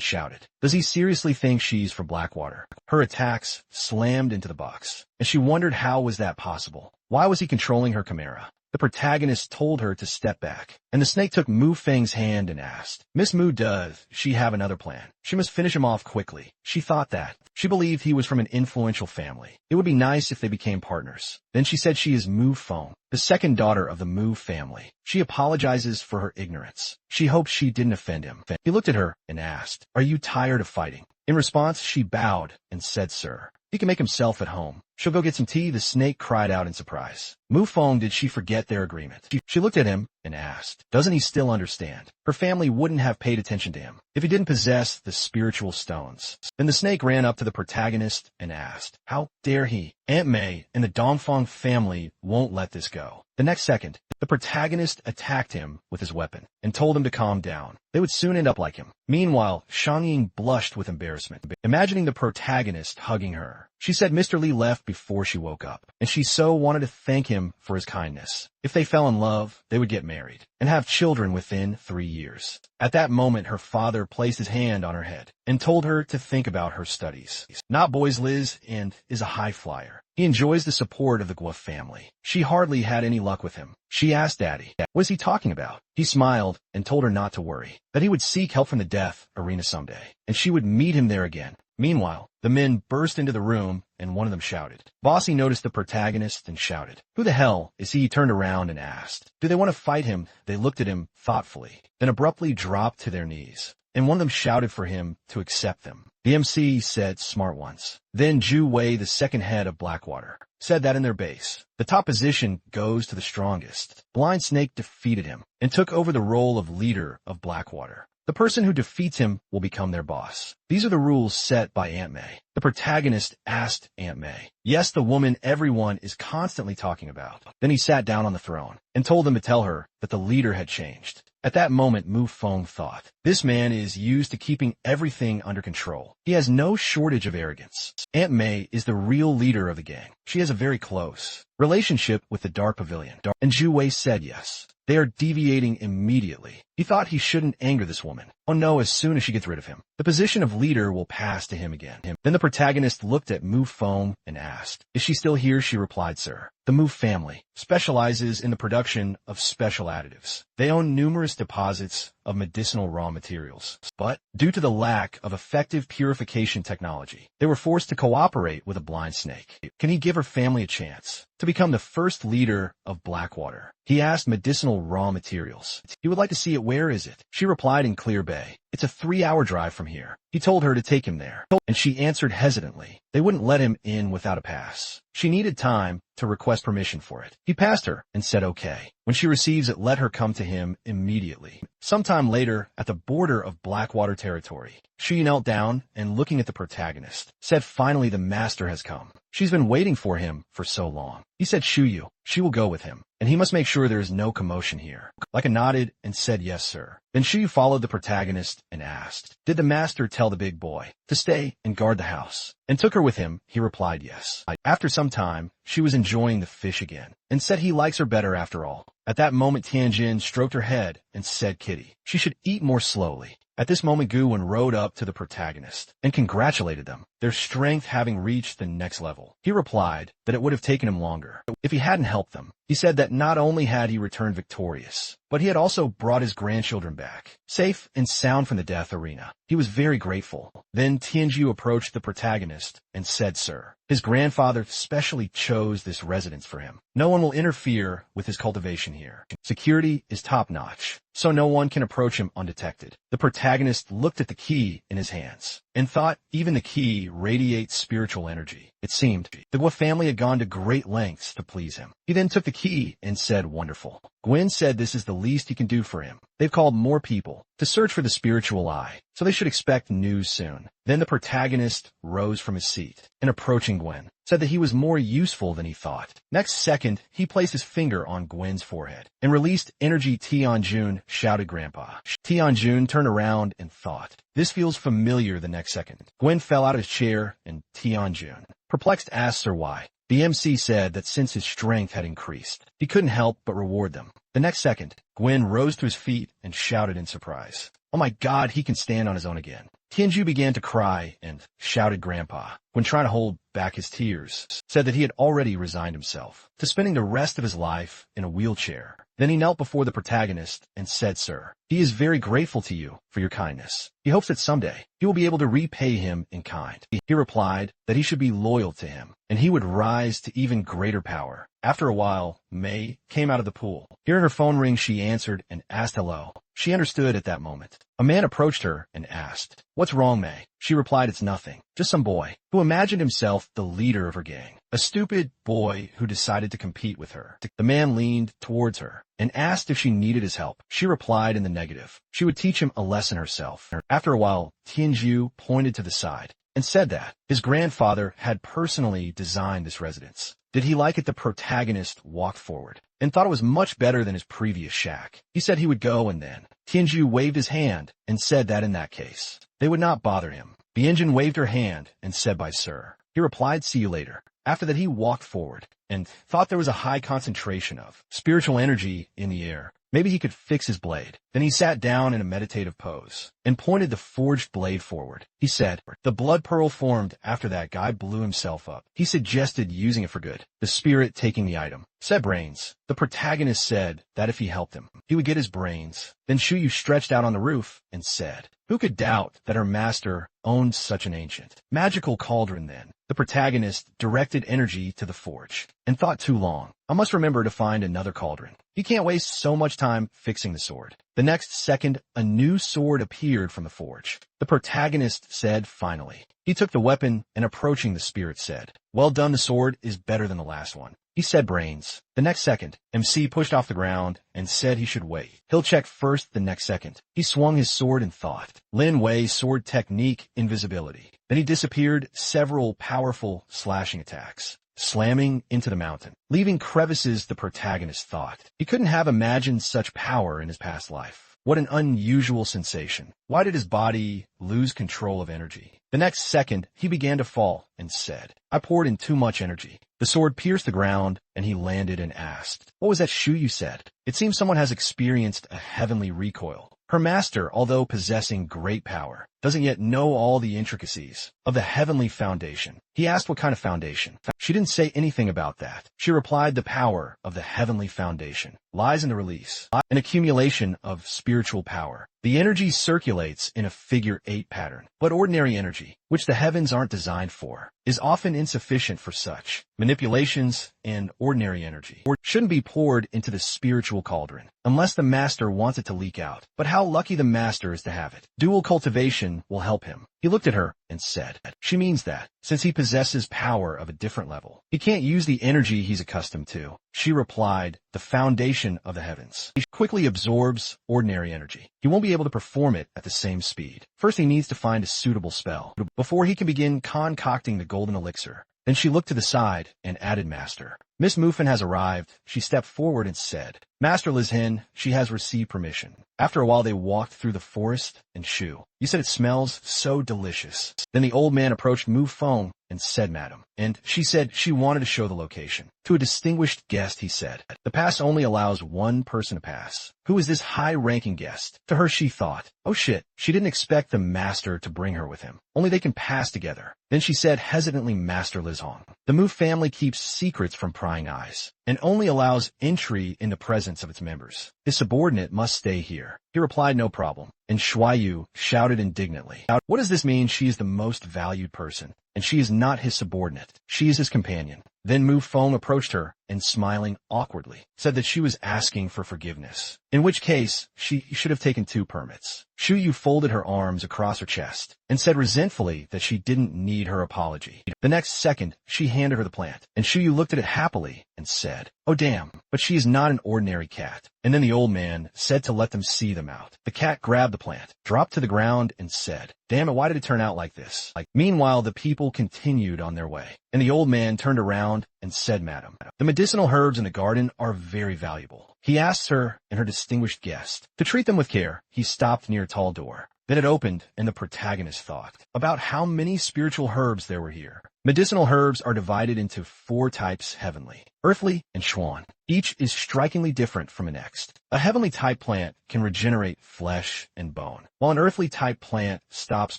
shouted, does he seriously think she's from Blackwater? Her attacks slammed into the box, and she wondered how was that possible. Why was he controlling her chimera? The protagonist told her to step back, and the snake took Mu Feng's hand and asked, Miss Mu, does she have another plan? She must finish him off quickly. She thought that. She believed he was from an influential family. It would be nice if they became partners. Then she said she is Mu Feng, the second daughter of the Mu family. She apologizes for her ignorance. She hopes she didn't offend him. He looked at her and asked, are you tired of fighting? In response, she bowed and said, sir, he can make himself at home. She'll go get some tea, the snake cried out in surprise. Mu Fong, did she forget their agreement? She looked at him and asked, doesn't he still understand? Her family wouldn't have paid attention to him if he didn't possess the spiritual stones. Then the snake ran up to the protagonist and asked, how dare he? Aunt May and the Dongfang family won't let this go. The next second, the protagonist attacked him with his weapon and told him to calm down. They would soon end up like him. Meanwhile, Shang Ying blushed with embarrassment, imagining the protagonist hugging her. She said Mr. Li left before she woke up, and she so wanted to thank him for his kindness. If they fell in love, they would get married and have children within 3 years. At that moment, her father placed his hand on her head and told her to think about her studies. Not boys Liz and is a high flyer. He enjoys the support of the Guo family. She hardly had any luck with him. She asked Daddy, what is he talking about? He smiled and told her not to worry, that he would seek help from the death arena someday, and she would meet him there again. Meanwhile, the men burst into the room, and one of them shouted. Bossy noticed the protagonist and shouted, who the hell is he? He turned around and asked, do they want to fight him? They looked at him thoughtfully, then abruptly dropped to their knees, and one of them shouted for him to accept them. The MC said, smart ones. Then Zhu Wei, the second head of Blackwater, said that in their base, the top position goes to the strongest. Blind Snake defeated him and took over the role of leader of Blackwater. The person who defeats him will become their boss. These are the rules set by Aunt May. The protagonist asked Aunt May. Yes, the woman everyone is constantly talking about. Then he sat down on the throne and told them to tell her that the leader had changed. At that moment, Mu Feng thought, this man is used to keeping everything under control. He has no shortage of arrogance. Aunt May is the real leader of the gang. She has a very close relationship with the Dark Pavilion. And Zhu Wei said yes. They are deviating immediately. He thought he shouldn't anger this woman. Oh no, as soon as she gets rid of him, the position of leader will pass to him again. Then the protagonist looked at Mu Feng and asked, is she still here? She replied, sir. The Mu family specializes in the production of special additives. They own numerous deposits of medicinal raw materials. But due to the lack of effective purification technology, they were forced to cooperate with a blind snake. Can he give her family a chance to become the first leader of Blackwater? He asked medicinal raw materials. He would like to see it. Where is it? She replied, in Clear Bay. It's a 3-hour drive from here. He told her to take him there, and she answered hesitantly. They wouldn't let him in without a pass. She needed time to request permission for it. He passed her and said okay. When she receives it, let her come to him immediately. Sometime later, at the border of Blackwater territory, she knelt down and, looking at the protagonist, said, finally the master has come. She's been waiting for him for so long. He said, Shuyu, she will go with him, and he must make sure there is no commotion here. Leica nodded and said, yes, sir. Then Shuyu followed the protagonist and asked, did the master tell the big boy to stay and guard the house? And took her with him? He replied, yes. After some time, she was enjoying the fish again and said he likes her better after all. At that moment, Tianjin stroked her head and said, kitty, she should eat more slowly. At this moment, Guwen rode up to the protagonist and congratulated them, their strength having reached the next level. He replied that it would have taken him longer if he hadn't helped them. He said that not only had he returned victorious, but he had also brought his grandchildren back, safe and sound from the death arena. He was very grateful. Then Tianju approached the protagonist and said, sir, his grandfather specially chose this residence for him. No one will interfere with his cultivation here. Security is top-notch, so no one can approach him undetected. The protagonist looked at the key in his hands and thought even the key radiates spiritual energy. It seemed the Guo family had gone to great lengths to please him. He then took the key and said, wonderful. Gwen said this is the least he can do for him. They've called more people to search for the spiritual eye, so they should expect news soon. Then the protagonist rose from his seat and, approaching Gwen, said that he was more useful than he thought. Next second, he placed his finger on Gwen's forehead and released energy. Tianjun shouted, Grandpa. Tianjun turned around and thought, this feels familiar. The next second, Gwen fell out of his chair and Tianjun, perplexed, asked her why. The MC said that since his strength had increased, he couldn't help but reward them. The next second, Gwen rose to his feet and shouted in surprise, oh my God, he can stand on his own again. Tianju began to cry and shouted, Grandpa, when trying to hold back his tears, said that he had already resigned himself to spending the rest of his life in a wheelchair. Then he knelt before the protagonist and said, sir, he is very grateful to you for your kindness. He hopes that someday he will be able to repay him in kind. He replied that he should be loyal to him, and he would rise to even greater power. After a while, May came out of the pool. Hearing her phone ring, she answered and asked hello. She understood at that moment. A man approached her and asked, what's wrong, May? She replied, it's nothing, just some boy who imagined himself the leader of her gang. A stupid boy who decided to compete with her. The man leaned towards her and asked if she needed his help. She replied in the negative. She would teach him a lesson herself. After a while, Tianju pointed to the side and said that his grandfather had personally designed this residence. Did he like it? The protagonist walked forward and thought it was much better than his previous shack. He said he would go, and then Tianju waved his hand and said that in that case, they would not bother him. The engine waved her hand and said, bye, sir. He replied, see you later. After that, he walked forward and thought there was a high concentration of spiritual energy in the air. Maybe he could fix his blade. Then he sat down in a meditative pose and pointed the forged blade forward. He said, the blood pearl formed. After that, guy blew himself up. He suggested using it for good. The spirit taking the item said brains. The protagonist said that if he helped him, he would get his brains. Then Shuyu stretched out on the roof and said, who could doubt that her master owned such an ancient magical cauldron? Then the protagonist directed energy to the forge and thought, too long. I must remember to find another cauldron. He can't waste so much time fixing the sword. The next second, a new sword appeared from the forge. The protagonist said, finally. He took the weapon and, approaching the spirit, said, well done, the sword is better than the last one. He said brains. The next second, MC pushed off the ground and said he should wait. He'll check first. The next second, he swung his sword and thought. Lin Wei sword technique invisibility. Then he disappeared several powerful slashing attacks, slamming into the mountain, leaving crevices. The protagonist thought. He couldn't have imagined such power in his past life. What an unusual sensation. Why did his body lose control of energy? The next second, he began to fall and said, I poured in too much energy. The sword pierced the ground, and he landed and asked, what was that Shu you said? It seems someone has experienced a heavenly recoil. Her master, although possessing great power, doesn't yet know all the intricacies of the heavenly foundation. He asked what kind of foundation. She didn't say anything about that. She replied the power of the heavenly foundation lies in the release, an accumulation of spiritual power. The energy circulates in a figure-8 pattern, but ordinary energy, which the heavens aren't designed for, is often insufficient for such manipulations, and ordinary energy shouldn't be poured into the spiritual cauldron unless the master wants it to leak out. But how lucky the master is to have it. Dual cultivation will help him. He looked at her and said, she means that, since he possesses power of a different level, he can't use the energy he's accustomed to. She replied, the foundation of the heavens. He quickly absorbs ordinary energy. He won't be able to perform it at the same speed. First he needs to find a suitable spell before he can begin concocting the golden elixir. Then she looked to the side and added, Master. Miss Muffin has arrived. She stepped forward and said, Master Lizhin, she has received permission. After a while they walked through the forest and Shu. You said it smells so delicious. Then the old man approached Mu Feng and said, Madam. And she said she wanted to show the location. To a distinguished guest he said, the pass only allows one person to pass. Who is this high-ranking guest? To her she thought, oh shit, she didn't expect the master to bring her with him. Only they can pass together. Then she said hesitantly, Master Lizhong. The Mu family keeps secrets from prying eyes and only allows entry in the presence of its members. His subordinate must stay here. He replied, no problem. And Shuaiyu shouted indignantly, what does this mean? She is the most valued person, and she is not his subordinate. She is his companion. Then Mu Feng approached her and, smiling awkwardly, said that she was asking for forgiveness, in which case she should have taken 2 permits. Shu Yu folded her arms across her chest and said resentfully that she didn't need her apology. The next second, she handed her the plant, and Shu Yu looked at it happily and said, oh damn, but she is not an ordinary cat. And then the old man said to let them see them out. The cat grabbed the plant, dropped to the ground, and said, damn it, why did it turn out like this? Meanwhile, the people continued on their way, and the old man turned around and said, Madam, the medicinal herbs in the garden are very valuable. He asked her and her distinguished guest to treat them with care. He stopped near a tall door. Then it opened, and the protagonist thought about how many spiritual herbs there were here. Medicinal herbs are divided into 4 types: heavenly, earthly, and Xuan. Each is strikingly different from the next. A heavenly type plant can regenerate flesh and bone, while an earthly type plant stops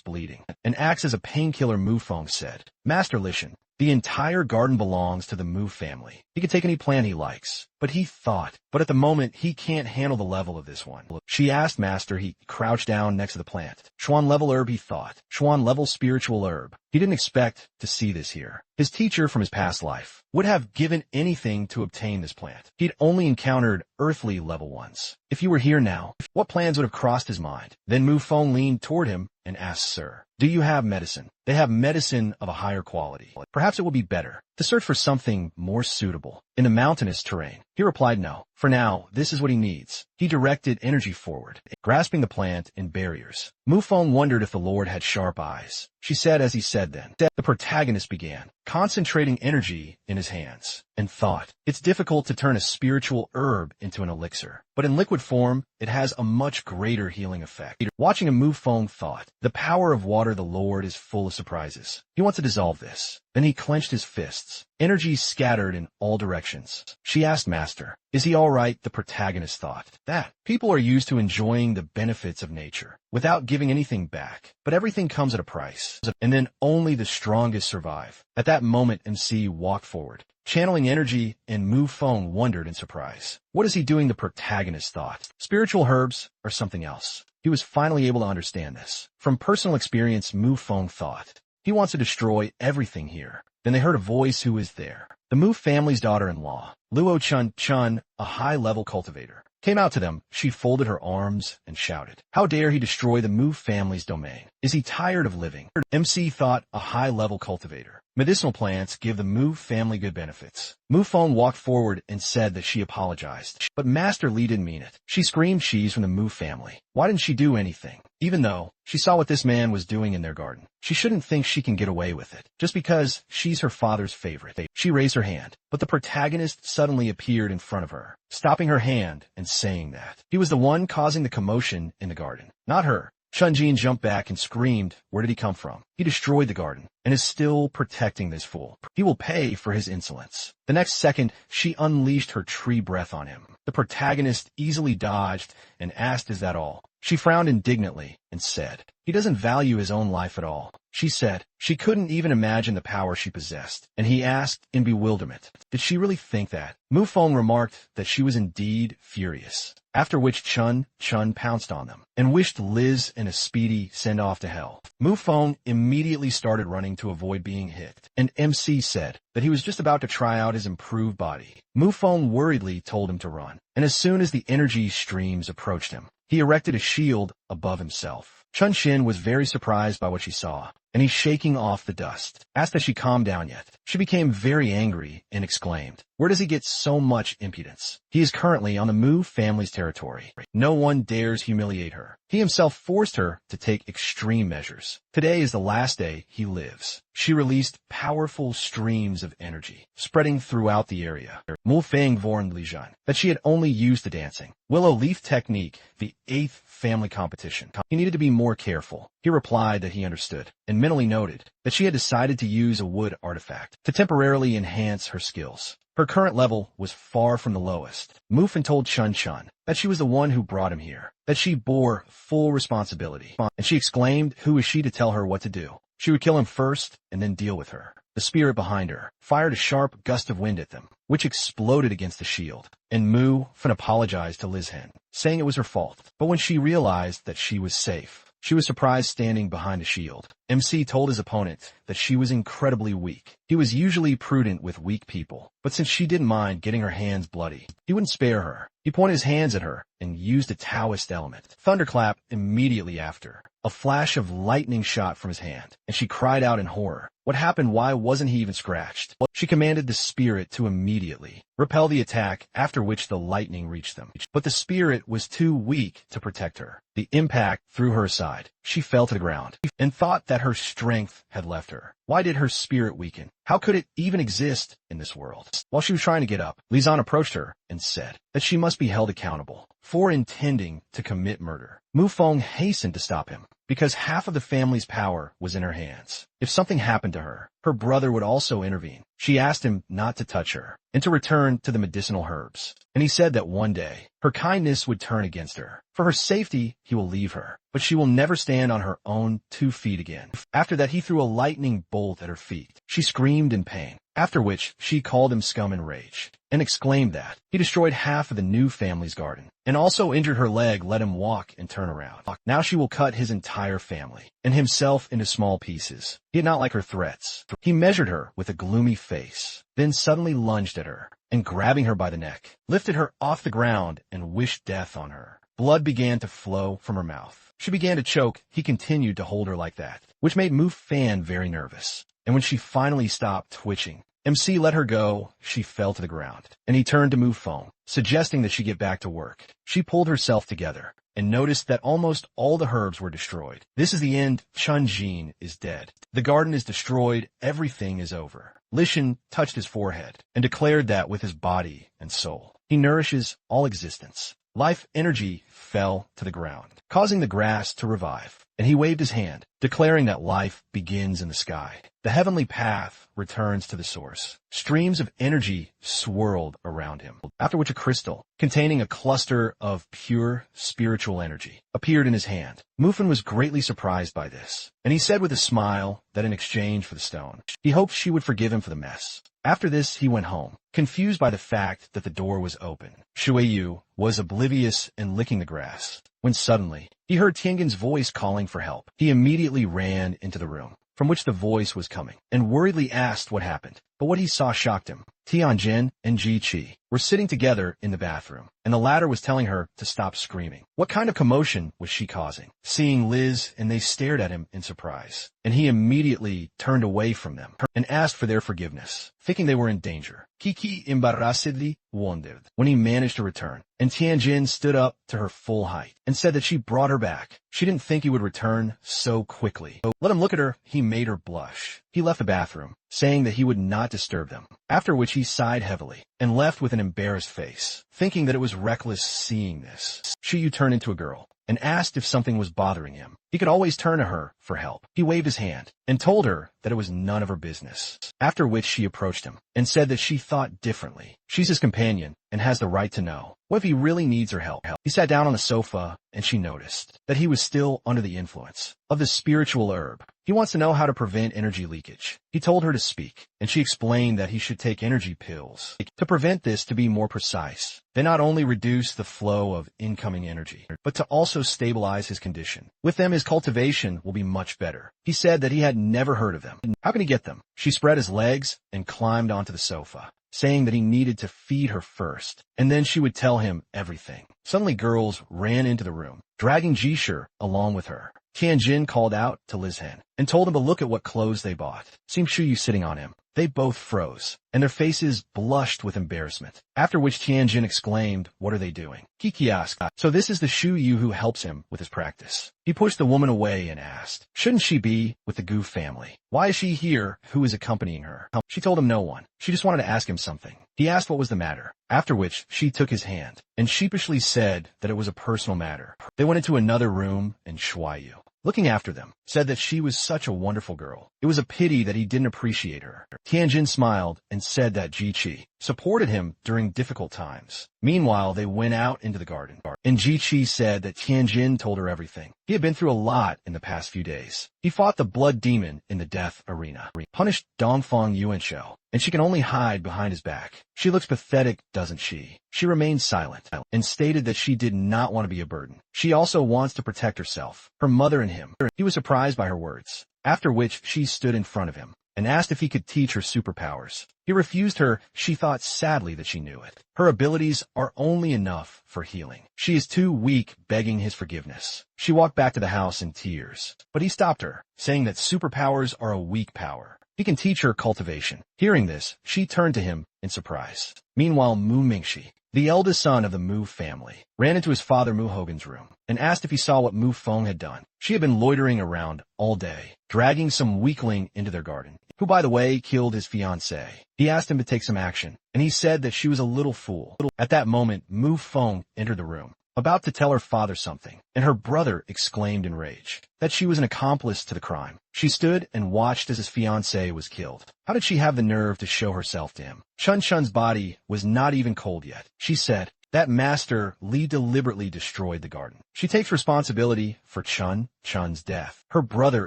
bleeding and acts as a painkiller. Mu Feng said, Master Lishan, the entire garden belongs to the Mu family. He can take any plant he likes. But he thought, but at the moment he can't handle the level of this one. She asked Master. He crouched down next to the plant. Xuan level herb, he thought. Xuan level spiritual herb. He didn't expect to see this here. His teacher from his past life would have given anything to obtain this plant. He'd only encountered earthly level ones. If you were here now, what plans would have crossed his mind? Then Mu Feng leaned toward him and asked, Sir, do you have medicine? They have medicine of a higher quality. Perhaps it will be better to search for something more suitable in the mountainous terrain. He replied, no. For now, this is what he needs. He directed energy forward, grasping the plant in barriers. Mu Feng wondered if the Lord had sharp eyes. She said as he said then. The protagonist began concentrating energy in his hands and thought, it's difficult to turn a spiritual herb into an elixir, but in liquid form, it has a much greater healing effect. Watching him, Mu Feng thought, the power of water, the Lord is full of surprises. He wants to dissolve this. Then he clenched his fists. Energy scattered in all directions. She asked Master, is he all right? The protagonist thought that people are used to enjoying the benefits of nature without giving anything back, but everything comes at a price, and then only the strongest survive. At that moment, MC walked forward, channeling energy, and Mu Feng wondered in surprise. What is he doing? The protagonist thought. Spiritual herbs are something else. He was finally able to understand this. From personal experience, Mu Feng thought, he wants to destroy everything here. Then they heard a voice. Who is there? The Mu family's daughter-in-law, Luo Chun, a high-level cultivator. came out to them, she folded her arms and shouted, "How dare he destroy the Mu family's domain? Is he tired of living?" MC thought a high-level cultivator. Medicinal plants give the Mu family good benefits. Mufeng walked forward and said that she apologized. But Master Li didn't mean it. She screamed she's from the Mu family. Why didn't she do anything? Even though she saw what this man was doing in their garden. She shouldn't think she can get away with it, just because she's her father's favorite. She raised her hand, but the protagonist suddenly appeared in front of her, stopping her hand and saying that he was the one causing the commotion in the garden, not her. Chunjin jumped back and screamed, "Where did he come from? He destroyed the garden and is still protecting this fool. He will pay for his insolence." The next second, she unleashed her tree breath on him. The protagonist easily dodged and asked, "Is that all?" She frowned indignantly and said, "He doesn't value his own life at all." She said she couldn't even imagine the power she possessed, and he asked in bewilderment, did she really think that? Mufeng remarked that she was indeed furious, after which Chun pounced on them and wished Liz and a speedy send-off to hell. Mufeng immediately started running to avoid being hit, and MC said that he was just about to try out his improved body. Mufeng worriedly told him to run, and as soon as the energy streams approached him, he erected a shield above himself. Chun Xin was very surprised by what she saw, and he, shaking off the dust, asked that she calm down yet. She became very angry and exclaimed, "Where does he get so much impudence? He is currently on the Mu family's territory. No one dares humiliate her." He himself forced her to take extreme measures. Today is the last day he lives. She released powerful streams of energy, spreading throughout the area. Mu Feng warned Li Zhan that she had only used the dancing willow leaf technique, the 8th family competition. He needed to be more careful. He replied that he understood, and mentally noted that she had decided to use a wood artifact to temporarily enhance her skills. Her current level was far from the lowest. Mufeng told Chun that she was the one who brought him here, that she bore full responsibility, and she exclaimed, who was she to tell her what to do? She would kill him first and then deal with her. The spirit behind her fired a sharp gust of wind at them, which exploded against the shield, and Mu Fen apologized to Liz Hen, saying it was her fault. But when she realized that she was safe, she was surprised standing behind a shield. MC told his opponent that she was incredibly weak. He was usually prudent with weak people, but since she didn't mind getting her hands bloody, he wouldn't spare her. He pointed his hands at her and used a Taoist element. Thunderclap immediately after. A flash of lightning shot from his hand, and she cried out in horror. What happened? Why wasn't he even scratched? She commanded the spirit to immediately repel the attack, after which the lightning reached them. But the spirit was too weak to protect her. The impact threw her aside. She fell to the ground and thought that her strength had left her. Why did her spirit weaken? How could it even exist in this world? While she was trying to get up, Li Zhan approached her and said that she must be held accountable for intending to commit murder. Mufeng hastened to stop him, because half of the family's power was in her hands. If something happened to her, her brother would also intervene. She asked him not to touch her and to return to the medicinal herbs. And he said that one day, her kindness would turn against her. For her safety, he will leave her, but she will never stand on her own 2 feet again. After that, he threw a lightning bolt at her feet. She screamed in pain, after which she called him scum and rage, and exclaimed that he destroyed half of the new family's garden, and also injured her leg, let him walk and turn around. Now she will cut his entire family, and himself into small pieces. He did not like her threats. He measured her with a gloomy face, then suddenly lunged at her, and grabbing her by the neck, lifted her off the ground and wished death on her. Blood began to flow from her mouth. She began to choke. He continued to hold her like that, which made Mu Fan very nervous. And when she finally stopped twitching, MC let her go. She fell to the ground, and he turned to Mu Feng, suggesting that she get back to work. She pulled herself together and noticed that almost all the herbs were destroyed. This is the end. Chun Jin is dead. The garden is destroyed. Everything is over. Li Shan touched his forehead and declared that with his body and soul, he nourishes all existence. Life energy fell to the ground, causing the grass to revive, and he waved his hand, declaring that life begins in the sky. The heavenly path returns to the source. Streams of energy swirled around him, after which a crystal, containing a cluster of pure spiritual energy, appeared in his hand. Mufeng was greatly surprised by this, and he said with a smile that in exchange for the stone, he hoped she would forgive him for the mess. After this, he went home, confused by the fact that the door was open. Shui Yu was oblivious and licking the grass, when suddenly, he heard Tiangen's voice calling for help. He immediately ran into the room from which the voice was coming, and worriedly asked what happened. But what he saw shocked him. Tianjin and Ji Qi were sitting together in the bathroom, and the latter was telling her to stop screaming. What kind of commotion was she causing? Seeing Liz, and they stared at him in surprise, and he immediately turned away from them and asked for their forgiveness, thinking they were in danger. Kiki embarrassedly wondered when he managed to return, and Tianjin stood up to her full height and said that she brought her back. She didn't think he would return so quickly. Let him look at her. He made her blush. He left the bathroom, saying that he would not disturb them, after which he sighed heavily and left with an embarrassed face, thinking that it was reckless seeing this. She turned into a girl and asked if something was bothering him. He could always turn to her for help. He waved his hand and told her that it was none of her business, after which she approached him and said that she thought differently. She's his companion and has the right to know what if he really needs her help. He sat down on the sofa, and she noticed that he was still under the influence of the spiritual herb. He wants to know how to prevent energy leakage. He told her to speak, and she explained that he should take energy pills to prevent this. To be more precise, they not only reduce the flow of incoming energy, but to also stabilize his condition. With them, his cultivation will be much better. He said that he had never heard of them. How can he get them? She spread his legs and climbed onto the sofa, saying that he needed to feed her first, and then she would tell him everything. Suddenly girls ran into the room, dragging Jisher along with her. Tianjin called out to Lizhen and told him to look at what clothes they bought. Seeing Shuyu sitting on him, they both froze, and their faces blushed with embarrassment, after which Tianjin exclaimed, "What are they doing?" Kiki asked, "So this is the Shuyu who helps him with his practice." He pushed the woman away and asked, "Shouldn't she be with the Gu family? Why is she here? Who is accompanying her?" She told him no one. She just wanted to ask him something. He asked what was the matter, after which she took his hand and sheepishly said that it was a personal matter. They went into another room, and Shuyu, looking after them, said that she was such a wonderful girl. It was a pity that he didn't appreciate her. Tianjin smiled and said that Ji Qi supported him during difficult times. Meanwhile, they went out into the garden, and Ji Qi said that Tianjin told her everything. He had been through a lot in the past few days. He fought the blood demon in the death arena, punished Dongfang Yuanshou, and she can only hide behind his back. She looks pathetic, doesn't she? She remained silent and stated that she did not want to be a burden. She also wants to protect herself, her mother, and him. He was surprised by her words, after which she stood in front of him and asked if he could teach her superpowers. He refused her. She thought sadly that she knew it. Her abilities are only enough for healing. She is too weak, begging his forgiveness. She walked back to the house in tears, but he stopped her, saying that superpowers are a weak power. He can teach her cultivation. Hearing this, she turned to him in surprise. Meanwhile, Mu Mingxi, the eldest son of the Mu family, ran into his father Mu Hogan's room and asked if he saw what Mu Feng had done. She had been loitering around all day, dragging some weakling into their garden, who, by the way, killed his fiancée. He asked him to take some action, and he said that she was a little fool. At that moment, Mu Feng entered the room, about to tell her father something, and her brother exclaimed in rage that she was an accomplice to the crime. She stood and watched as his fiancé was killed. How did she have the nerve to show herself to him? Chun Chun's body was not even cold yet. She said that Master Li deliberately destroyed the garden. She takes responsibility for Chun's death. Her brother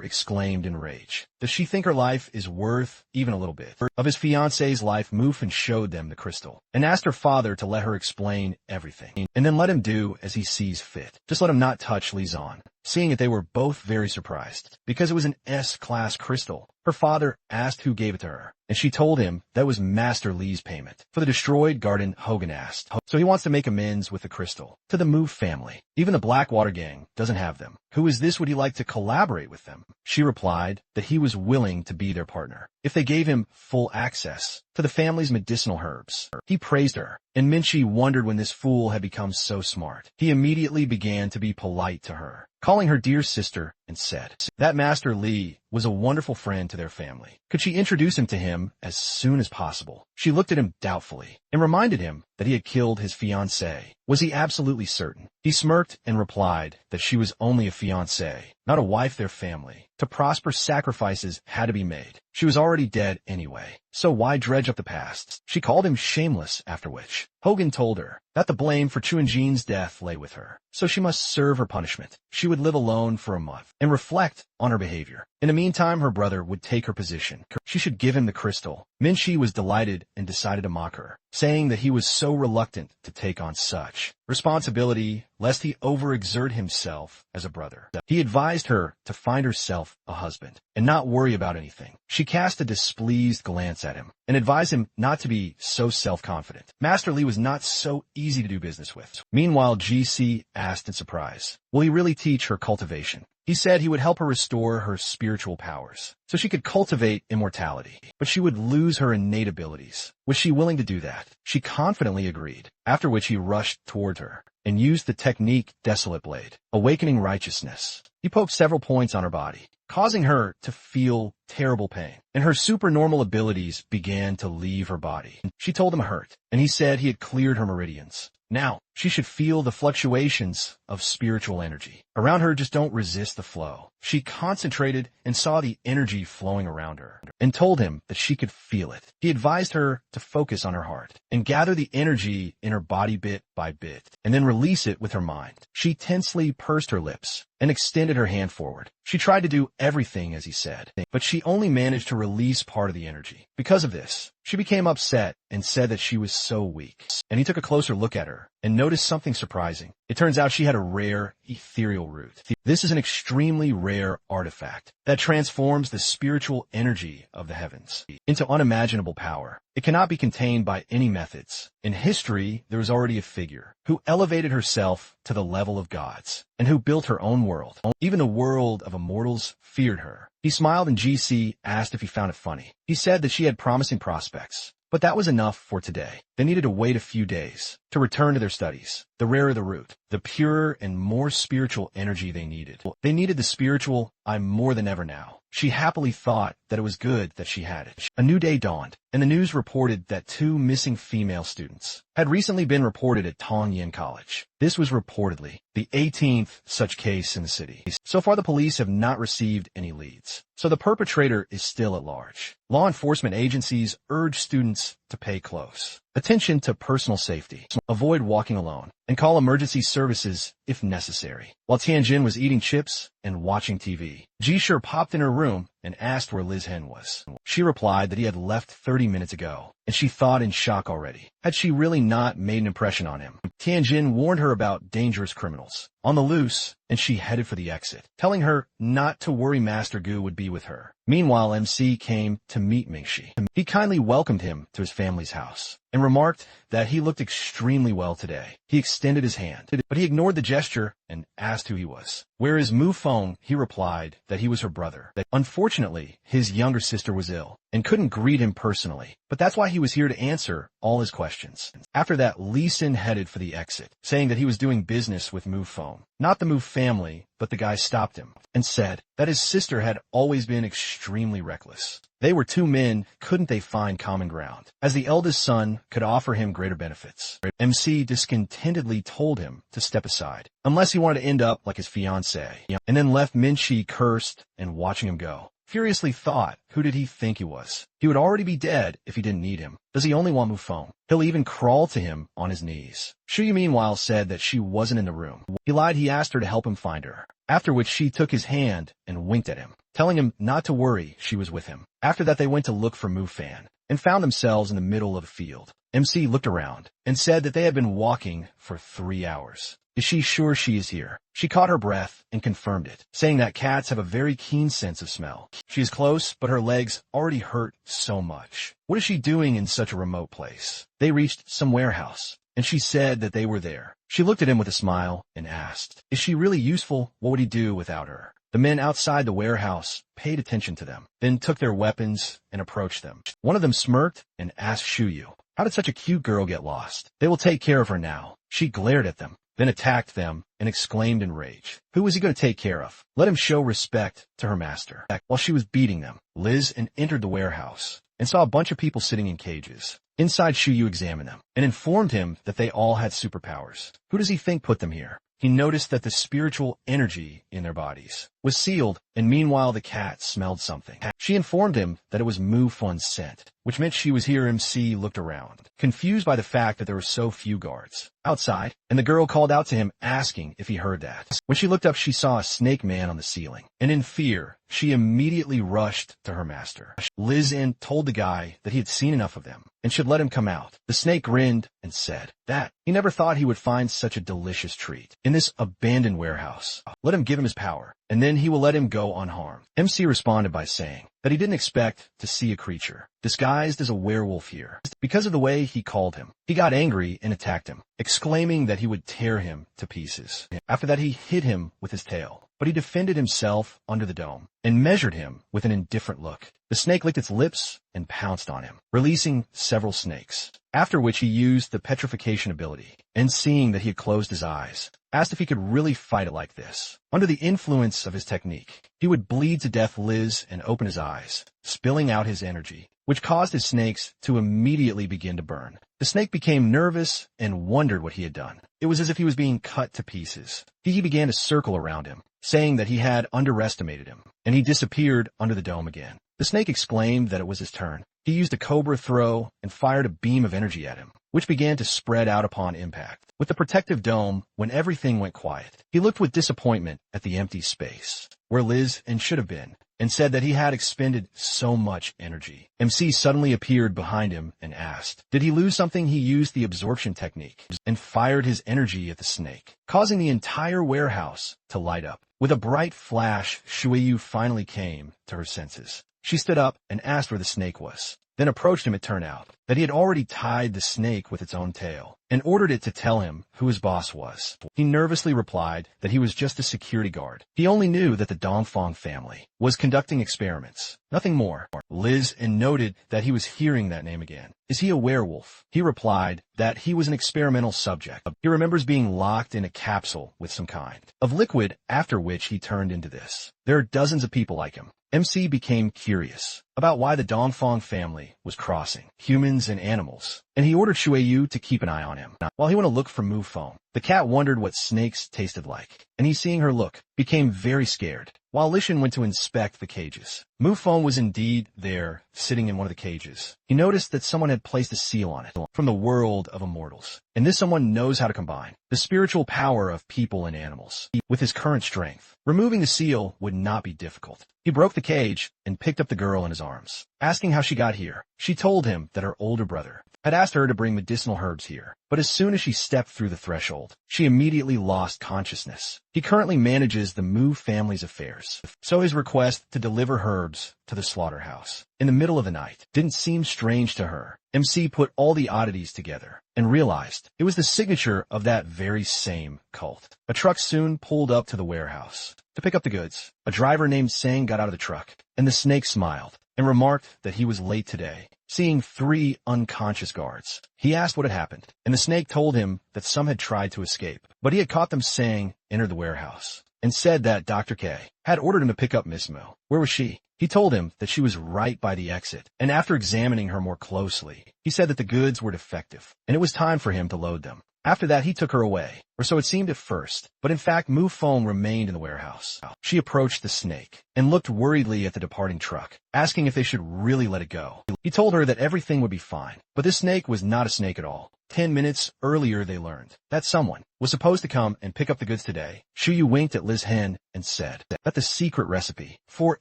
exclaimed in rage. Does she think her life is worth even a little bit of his fiancé's life? Mu Fen showed them the crystal and asked her father to let her explain everything, and then let him do as he sees fit. Just let him not touch Li Zan. Seeing it, they were both very surprised, because it was an S-class crystal. Her father asked who gave it to her, and she told him that was Master Li's payment for the destroyed garden. Hogan asked, so he wants to make amends with the crystal to the Mu family. Even the Blackwater gang doesn't have them. Who is this? Would he like to collaborate with them? She replied that he was willing to be their partner if they gave him full access to the family's medicinal herbs. He praised her, and Minchi wondered when this fool had become so smart. He immediately began to be polite to her, calling her dear sister, and said that Master Li was a wonderful friend to their family. Could she introduce him to him as soon as possible? She looked at him doubtfully and reminded him that he had killed his fiancée. Was he absolutely certain? He smirked and replied that she was only a fiancée, not a wife. Their family, to prosper, sacrifices had to be made. She was already dead anyway, so why dredge up the past? She called him shameless, after which Hogan told her that the blame for Chuanjin's death lay with her, so she must serve her punishment. She would live alone for a month and reflect on her behavior. In the meantime, her brother would take her position. She should give him the crystal. Minshi was delighted and decided to mock her, saying that he was so reluctant to take on such responsibility lest he overexert himself as a brother. He advised her to find herself a husband and not worry about anything. She cast a displeased glance at him and advised him not to be so self-confident. Master Li was not so easy to do business with. Meanwhile, GC asked in surprise, will he really teach her cultivation? He said he would help her restore her spiritual powers, so she could cultivate immortality. But she would lose her innate abilities. Was she willing to do that? She confidently agreed, after which he rushed toward her and used the technique Desolate Blade, awakening righteousness. He poked several points on her body, causing her to feel terrible pain, and her supernormal abilities began to leave her body. She told him hurt, and he said he had cleared her meridians. Now, she should feel the fluctuations of spiritual energy. Around her, just don't resist the flow. She concentrated and saw the energy flowing around her and told him that she could feel it. He advised her to focus on her heart and gather the energy in her body bit by bit and then release it with her mind. She tensely pursed her lips and extended her hand forward. She tried to do everything as he said, but she only managed to release part of the energy. Because of this, she became upset and said that she was so weak. And he took a closer look at her and noticed something surprising. It turns out she had a rare ethereal root. This is an extremely rare artifact that transforms the spiritual energy of the heavens into unimaginable power. It cannot be contained by any methods. In history, there is already a figure who elevated herself to the level of gods and who built her own world. Even the world of immortals feared her. He smiled and GC asked if he found it funny. He said that she had promising prospects, but that was enough for today. They needed to wait a few days to return to their studies. The rarer the root, the purer and more spiritual energy they needed. They needed the spiritual I'm more than ever now. She happily thought that it was good that she had it. A new day dawned, and the news reported that 2 missing female students had recently been reported at Tongyan College. This was reportedly the 18th such case in the city. So far, the police have not received any leads, so the perpetrator is still at large. Law enforcement agencies urge students to pay close attention to personal safety, avoid walking alone, and call emergency services if necessary. While Tianjin was eating chips and watching TV, Jisher popped in her room and asked where Liz Hen was. She replied that he had left 30 minutes ago, and she thought in shock already. Had she really not made an impression on him? Tianjin warned her about dangerous criminals on the loose, and she headed for the exit, telling her not to worry, Master Gu would be with her. Meanwhile, MC came to meet Mingxi. He kindly welcomed him to his family's house and remarked that he looked extremely well today. He extended his hand, but he ignored the gesture and asked who he was. Where is Mu Feng? He replied that he was her brother. Unfortunately, his younger sister was ill and couldn't greet him personally, but that's why he was here to answer all his questions. After that, Li Sin headed for the exit, saying that he was doing business with Mu Feng. Not the Mu family, but the guy stopped him and said that his sister had always been extremely reckless. They were 2 men, couldn't they find common ground, as the eldest son could offer him greater benefits. MC discontentedly told him to step aside, unless he wanted to end up like his fiancée, and then left Minshi cursed and watching him go. Furiously thought, who did he think he was? He would already be dead if he didn't need him. Does he only want Mu Feng? He'll even crawl to him on his knees. Shuyu meanwhile said that she wasn't in the room. He lied. He asked her to help him find her, after which she took his hand and winked at him, telling him not to worry, she was with him. After that, they went to look for Mu Fan and found themselves in the middle of a field. MC looked around and said that they had been walking for 3 hours. Is she sure she is here? She caught her breath and confirmed it, saying that cats have a very keen sense of smell. She is close, but her legs already hurt so much. What is she doing in such a remote place? They reached some warehouse, and she said that they were there. She looked at him with a smile and asked, is she really useful? What would he do without her? The men outside the warehouse paid attention to them, then took their weapons and approached them. One of them smirked and asked Shuyu, how did such a cute girl get lost? They will take care of her now. She glared at them, then attacked them and exclaimed in rage, who was he going to take care of? Let him show respect to her master. While she was beating them, Liz entered the warehouse and saw a bunch of people sitting in cages. Inside, Shuyu examined them and informed him that they all had superpowers. Who does he think put them here? He noticed that the spiritual energy in their bodies was sealed, and meanwhile the cat smelled something. She informed him that it was Mu Fun's scent, which meant she was here. MC looked around, confused by the fact that there were so few guards outside, and the girl called out to him asking if he heard that. When she looked up, she saw a snake man on the ceiling, and in fear, she immediately rushed to her master. Liz told the guy that he had seen enough of them and should let him come out. The snake grinned and said that he never thought he would find such a delicious treat in this abandoned warehouse. Let him give him his power, and then he will let him go unharmed. MC responded by saying that he didn't expect to see a creature disguised as a werewolf here. Because of the way he called him, he got angry and attacked him, exclaiming that he would tear him to pieces. After that, he hit him with his tail, but he defended himself under the dome and measured him with an indifferent look. The snake licked its lips and pounced on him, releasing several snakes, after which he used the petrification ability, and seeing that he had closed his eyes, asked if he could really fight it like this. Under the influence of his technique, he would bleed to death Liz and open his eyes, spilling out his energy, which caused his snakes to immediately begin to burn. The snake became nervous and wondered what he had done. It was as if he was being cut to pieces. He began to circle around him, saying that he had underestimated him, and he disappeared under the dome again. The snake exclaimed that it was his turn. He used a cobra throw and fired a beam of energy at him, which began to spread out upon impact. With the protective dome, when everything went quiet, he looked with disappointment at the empty space where Liz should have been, and said that he had expended so much energy. MC suddenly appeared behind him and asked, did he lose something? He used the absorption technique and fired his energy at the snake, causing the entire warehouse to light up. With a bright flash, Shuiyu finally came to her senses. She stood up and asked where the snake was, then approached him. It turned out that he had already tied the snake with its own tail and ordered it to tell him who his boss was. He nervously replied that he was just a security guard. He only knew that the Dongfang family was conducting experiments, nothing more. Liz noted that he was hearing that name again. Is he a werewolf? He replied that he was an experimental subject. He remembers being locked in a capsule with some kind of liquid, after which he turned into this. There are dozens of people like him. MC became curious about why the Dongfang family was crossing humans and animals, and he ordered Shuiyu to keep an eye on him while he went to look for Mu Feng. The cat wondered what snakes tasted like, and he, seeing her look, became very scared. While Lishan went to inspect the cages, Mu Feng was indeed there, sitting in one of the cages. He noticed that someone had placed a seal on it from the world of immortals, and this someone knows how to combine the spiritual power of people and animals with his current strength. Removing the seal would not be difficult. He broke the cage and picked up the girl in his arms, asking how she got here. She told him that her older brother had asked her to bring medicinal herbs here, but as soon as she stepped through the threshold, she immediately lost consciousness. He currently manages the Mu family's affairs, so his request to deliver herbs to the slaughterhouse in the middle of the night didn't seem strange to her. MC put all the oddities together and realized it was the signature of that very same cult. A truck soon pulled up to the warehouse to pick up the goods. A driver named Sang got out of the truck, and the snake smiled and remarked that he was late today. Seeing 3 unconscious guards, he asked what had happened, and the snake told him that some had tried to escape, but he had caught them. Sang entered the warehouse and said that Dr. K had ordered him to pick up Miss Mo. Where was she? He told him that she was right by the exit, and after examining her more closely, he said that the goods were defective, and it was time for him to load them. After that, he took her away, or so it seemed at first, but in fact, Mu Feng remained in the warehouse. She approached the snake and looked worriedly at the departing truck, asking if they should really let it go. He told her that everything would be fine, but this snake was not a snake at all. 10 minutes earlier, they learned that someone was supposed to come and pick up the goods today. Shuyu winked at Liz Hen and said that the secret recipe for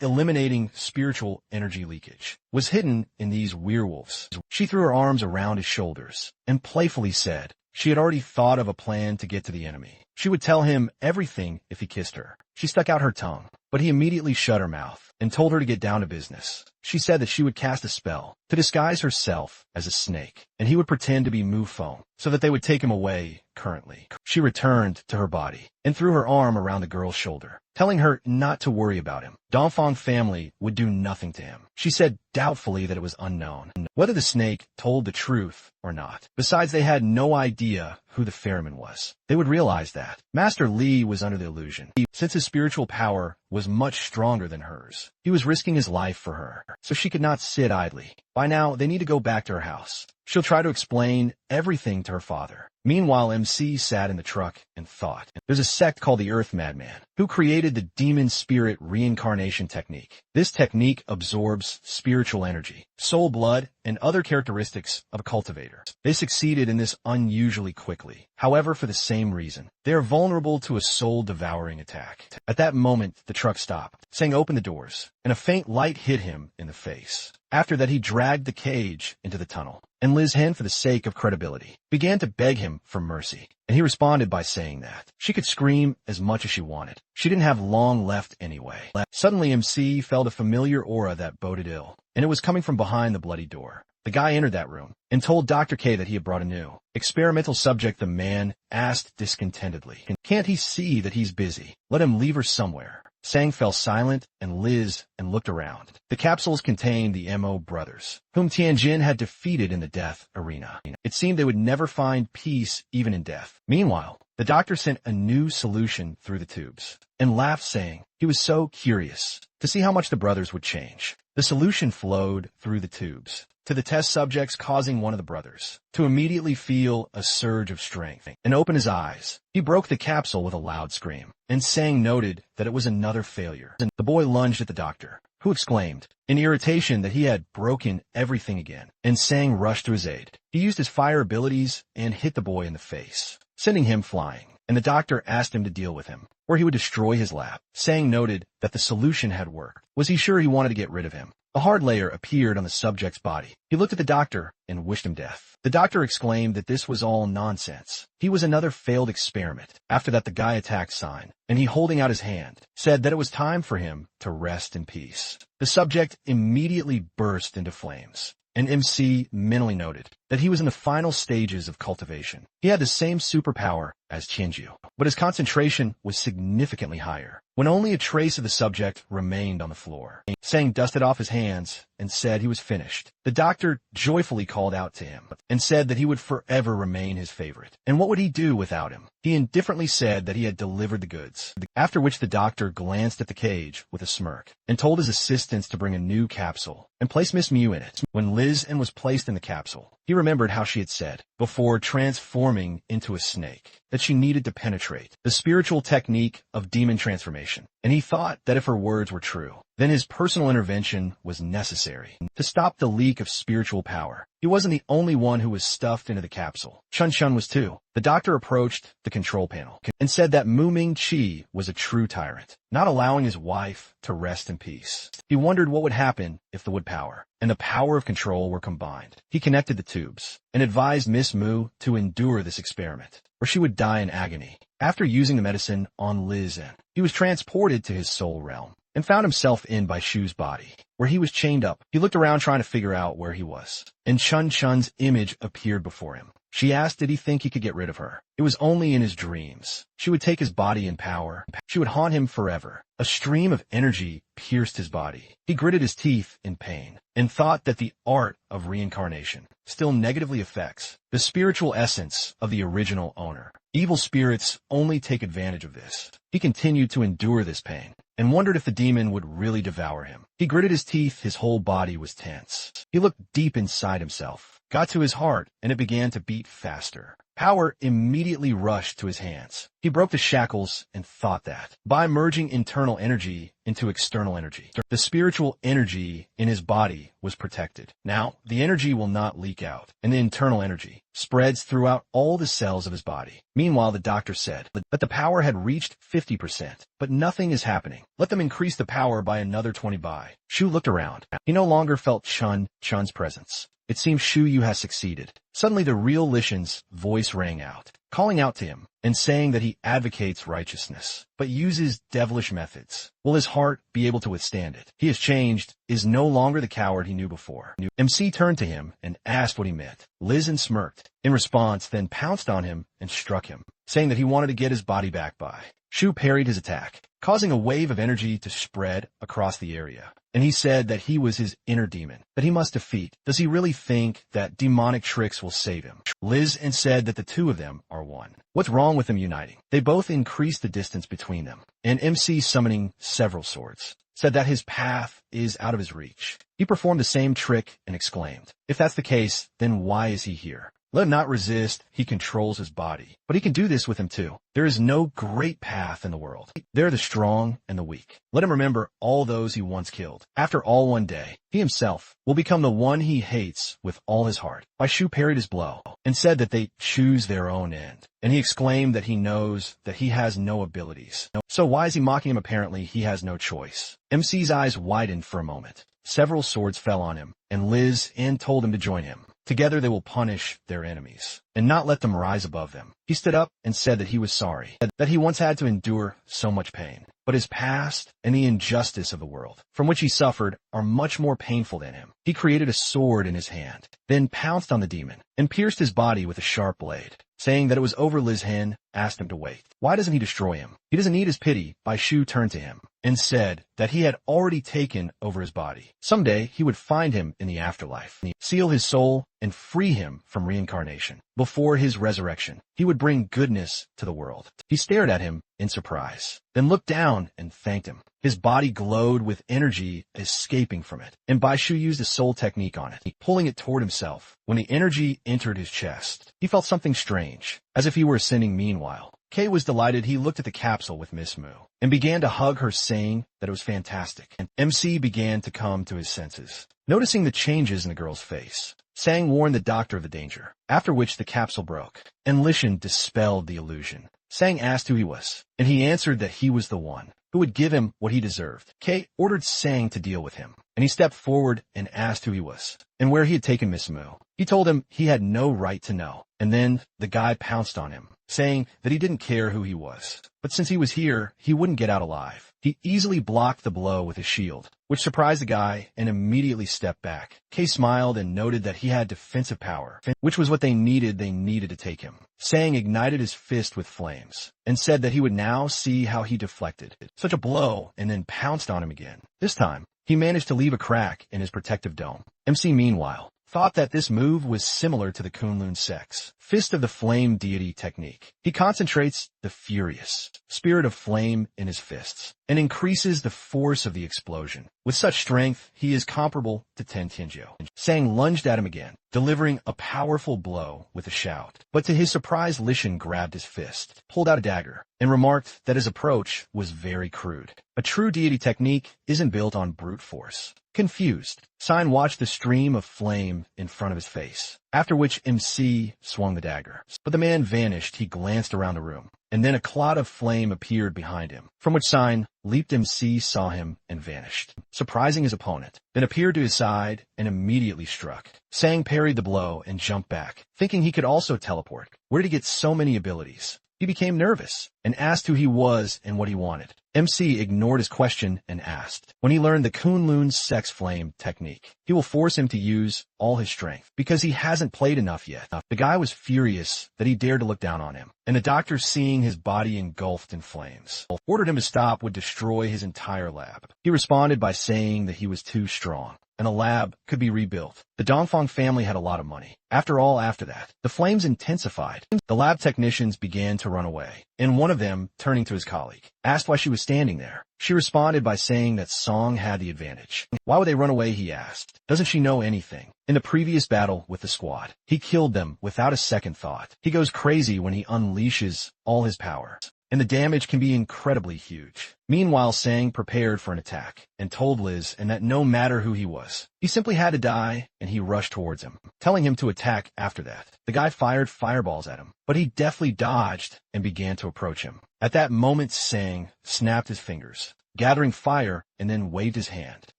eliminating spiritual energy leakage was hidden in these werewolves. She threw her arms around his shoulders and playfully said she had already thought of a plan to get to the enemy. She would tell him everything if he kissed her. She stuck out her tongue, but he immediately shut her mouth and told her to get down to business. She said that she would cast a spell to disguise herself as a snake, and he would pretend to be Mu Feng so that they would take him away currently. She returned to her body and threw her arm around the girl's shoulder, telling her not to worry about him. Dongfang family would do nothing to him. She said doubtfully that it was unknown whether the snake told the truth or not. Besides, they had no idea who the ferryman was. They would realize that Master Li was under the illusion. Since his spiritual power was much stronger than hers, he was risking his life for her, so she could not sit idly. By now, they need to go back to her house. She'll try to explain everything to her father. Meanwhile, MC sat in the truck and thought. There's a sect called the Earth Madman who created the demon spirit reincarnation technique. This technique absorbs spiritual energy, soul blood, and other characteristics of a cultivator. They succeeded in this unusually quickly. However, for the same reason, they are vulnerable to a soul-devouring attack. At that moment, the truck stopped, saying, "Open the doors," and a faint light hit him in the face. After that, he dragged the cage into the tunnel, and Liz Hen, for the sake of credibility, began to beg him for mercy, and he responded by saying that she could scream as much as she wanted. She didn't have long left anyway. Suddenly, MC felt a familiar aura that boded ill, and it was coming from behind the bloody door. The guy entered that room and told Dr. K that he had brought a new experimental subject. The man asked discontentedly, "Can't he see that he's busy? Let him leave her somewhere." Sang fell silent and looked around. The capsules contained the MO brothers, whom Tianjin had defeated in the death arena. It seemed they would never find peace even in death. Meanwhile, the doctor sent a new solution through the tubes and laughed, saying he was so curious to see how much the brothers would change. The solution flowed through the tubes to the test subjects, causing one of the brothers to immediately feel a surge of strength and open his eyes. He broke the capsule with a loud scream, and Sang noted that it was another failure. The boy lunged at the doctor, who exclaimed in irritation that he had broken everything again, and Sang rushed to his aid. He used his fire abilities and hit the boy in the face, sending him flying, and the doctor asked him to deal with him, or he would destroy his lab. Sang noted that the solution had worked. Was he sure he wanted to get rid of him? A hard layer appeared on the subject's body. He looked at the doctor and wished him death. The doctor exclaimed that this was all nonsense. He was another failed experiment. After that, the guy attacked Sign, and he, holding out his hand, said that it was time for him to rest in peace. The subject immediately burst into flames, and MC mentally noted that he was in the final stages of cultivation. He had the same superpower as Qianju, but his concentration was significantly higher. When only a trace of the subject remained on the floor, Sang dusted off his hands and said he was finished. The doctor joyfully called out to him and said that he would forever remain his favorite. And what would he do without him? He indifferently said that he had delivered the goods, after which the doctor glanced at the cage with a smirk and told his assistants to bring a new capsule and place Miss Mew in it. When Liz N was placed in the capsule, he remembered how she had said, before transforming into a snake, that she needed to penetrate the spiritual technique of demon transformation, and he thought that if her words were true, then his personal intervention was necessary to stop the leak of spiritual power. He wasn't the only one who was stuffed into the capsule. Chun Chun was too. The doctor approached the control panel and said that Mu Ming Chi was a true tyrant, not allowing his wife to rest in peace. He wondered what would happen if the wood power and the power of control were combined. He connected the tubes and advised Miss Mu to endure this experiment, or she would die in agony. After using the medicine on Liz N, he was transported to his soul realm and found himself in Bai Shu's body, where he was chained up. He looked around trying to figure out where he was, and Chun Chun's image appeared before him. She asked did he think he could get rid of her. It was only in his dreams. She would take his body in power. She would haunt him forever. A stream of energy pierced his body. He gritted his teeth in pain and thought that the art of reincarnation still negatively affects the spiritual essence of the original owner. Evil spirits only take advantage of this. He continued to endure this pain and wondered if the demon would really devour him. He gritted his teeth. His whole body was tense. He looked deep inside himself, got to his heart, and it began to beat faster. Power immediately rushed to his hands. He broke the shackles and thought that by merging internal energy into external energy, the spiritual energy in his body was protected. Now, the energy will not leak out, and the internal energy spreads throughout all the cells of his body. Meanwhile, the doctor said that the power had reached 50%, but nothing is happening. Let them increase the power by another 20 by. Shu looked around. He no longer felt Chun's presence. It seems Shu Yu has succeeded. Suddenly the real Lishan's voice rang out, calling out to him and saying that he advocates righteousness, but uses devilish methods. Will his heart be able to withstand it? He has changed, is no longer the coward he knew before. MC turned to him and asked what he meant. Liz N smirked. In response, then pounced on him and struck him, saying that he wanted to get his body back by. Shu parried his attack, causing a wave of energy to spread across the area. And he said that he was his inner demon, that he must defeat. Does he really think that demonic tricks will save him? Liz N said that the two of them are one. What's wrong with them uniting? They both increased the distance between them. And MC, summoning several swords, said that his path is out of his reach. He performed the same trick and exclaimed, if that's the case, then why is he here? Let him not resist, he controls his body. But he can do this with him too. There is no great path in the world. There are the strong and the weak. Let him remember all those he once killed. After all, one day, he himself will become the one he hates with all his heart. Bai Shu parried his blow and said that they choose their own end. And he exclaimed that he knows that he has no abilities. So why is he mocking him? Apparently, he has no choice. MC's eyes widened for a moment. Several swords fell on him, and Liz and told him to join him. Together they will punish their enemies, and not let them rise above them. He stood up and said that he was sorry, that he once had to endure so much pain. But his past and the injustice of the world, from which he suffered, are much more painful than him. He created a sword in his hand, then pounced on the demon, and pierced his body with a sharp blade. Saying that it was over, Liz Hen asked him to wait. Why doesn't he destroy him? He doesn't need his pity. Bai Shu turned to him and said that he had already taken over his body. Someday he would find him in the afterlife, seal his soul, and free him from reincarnation. Before his resurrection, he would bring goodness to the world. He stared at him in surprise, then looked down and thanked him. His body glowed with energy escaping from it, and Bai Shu used a soul technique on it, pulling it toward himself. When the energy entered his chest, he felt something strange, as if he were ascending. Meanwhile, Kay was delighted. He looked at the capsule with Miss Moo and began to hug her, saying that it was fantastic. And MC began to come to his senses, noticing the changes in the girl's face. Sang warned the doctor of the danger, after which the capsule broke, and Lishan dispelled the illusion. Sang asked who he was, and he answered that he was the one who would give him what he deserved. Kay ordered Sang to deal with him, and he stepped forward and asked who he was and where he had taken Miss Moo. He told him he had no right to know, and then the guy pounced on him, saying that he didn't care who he was, but since he was here, he wouldn't get out alive. He easily blocked the blow with his shield, which surprised the guy and immediately stepped back. Kay smiled and noted that he had defensive power, which was what they needed to take him. Sang ignited his fist with flames and said that he would now see how he deflected such a blow and then pounced on him again. This time, he managed to leave a crack in his protective dome. MC, meanwhile, thought that this move was similar to the Kunlun Sect's Fist of the Flame deity technique. He concentrates the furious spirit of flame in his fists and increases the force of the explosion. With such strength, he is comparable to Ten Tenjo. Sang lunged at him again, delivering a powerful blow with a shout. But to his surprise, Lishan grabbed his fist, pulled out a dagger, and remarked that his approach was very crude. A true deity technique isn't built on brute force. Confused, Sign watched the stream of flame in front of his face, after which MC swung the dagger. But the man vanished. He glanced around the room, and then a cloud of flame appeared behind him, from which Sign leaped. MC saw him and vanished, surprising his opponent, then appeared to his side and immediately struck. Sang parried the blow and jumped back, thinking he could also teleport. Where did he get so many abilities? He became nervous and asked who he was and what he wanted. MC ignored his question and asked, when he learned the Kunlun's sex flame technique, he will force him to use all his strength because he hasn't played enough yet. The guy was furious that he dared to look down on him, and the doctor, seeing his body engulfed in flames, ordered him to stop, would destroy his entire lab. He responded by saying that he was too strong, and a lab could be rebuilt. The Dongfang family had a lot of money. After that, the flames intensified. The lab technicians began to run away, and one of them, turning to his colleague, asked why she was standing there. She responded by saying that Song had the advantage. Why would they run away, he asked. Doesn't she know anything? In the previous battle with the squad, he killed them without a second thought. He goes crazy when he unleashes all his power, and the damage can be incredibly huge. Meanwhile, Sang prepared for an attack and told Liz and that no matter who he was, he simply had to die, and he rushed towards him, telling him to attack after that. The guy fired fireballs at him, but he deftly dodged and began to approach him. At that moment, Sang snapped his fingers, gathering fire, and then waved his hand,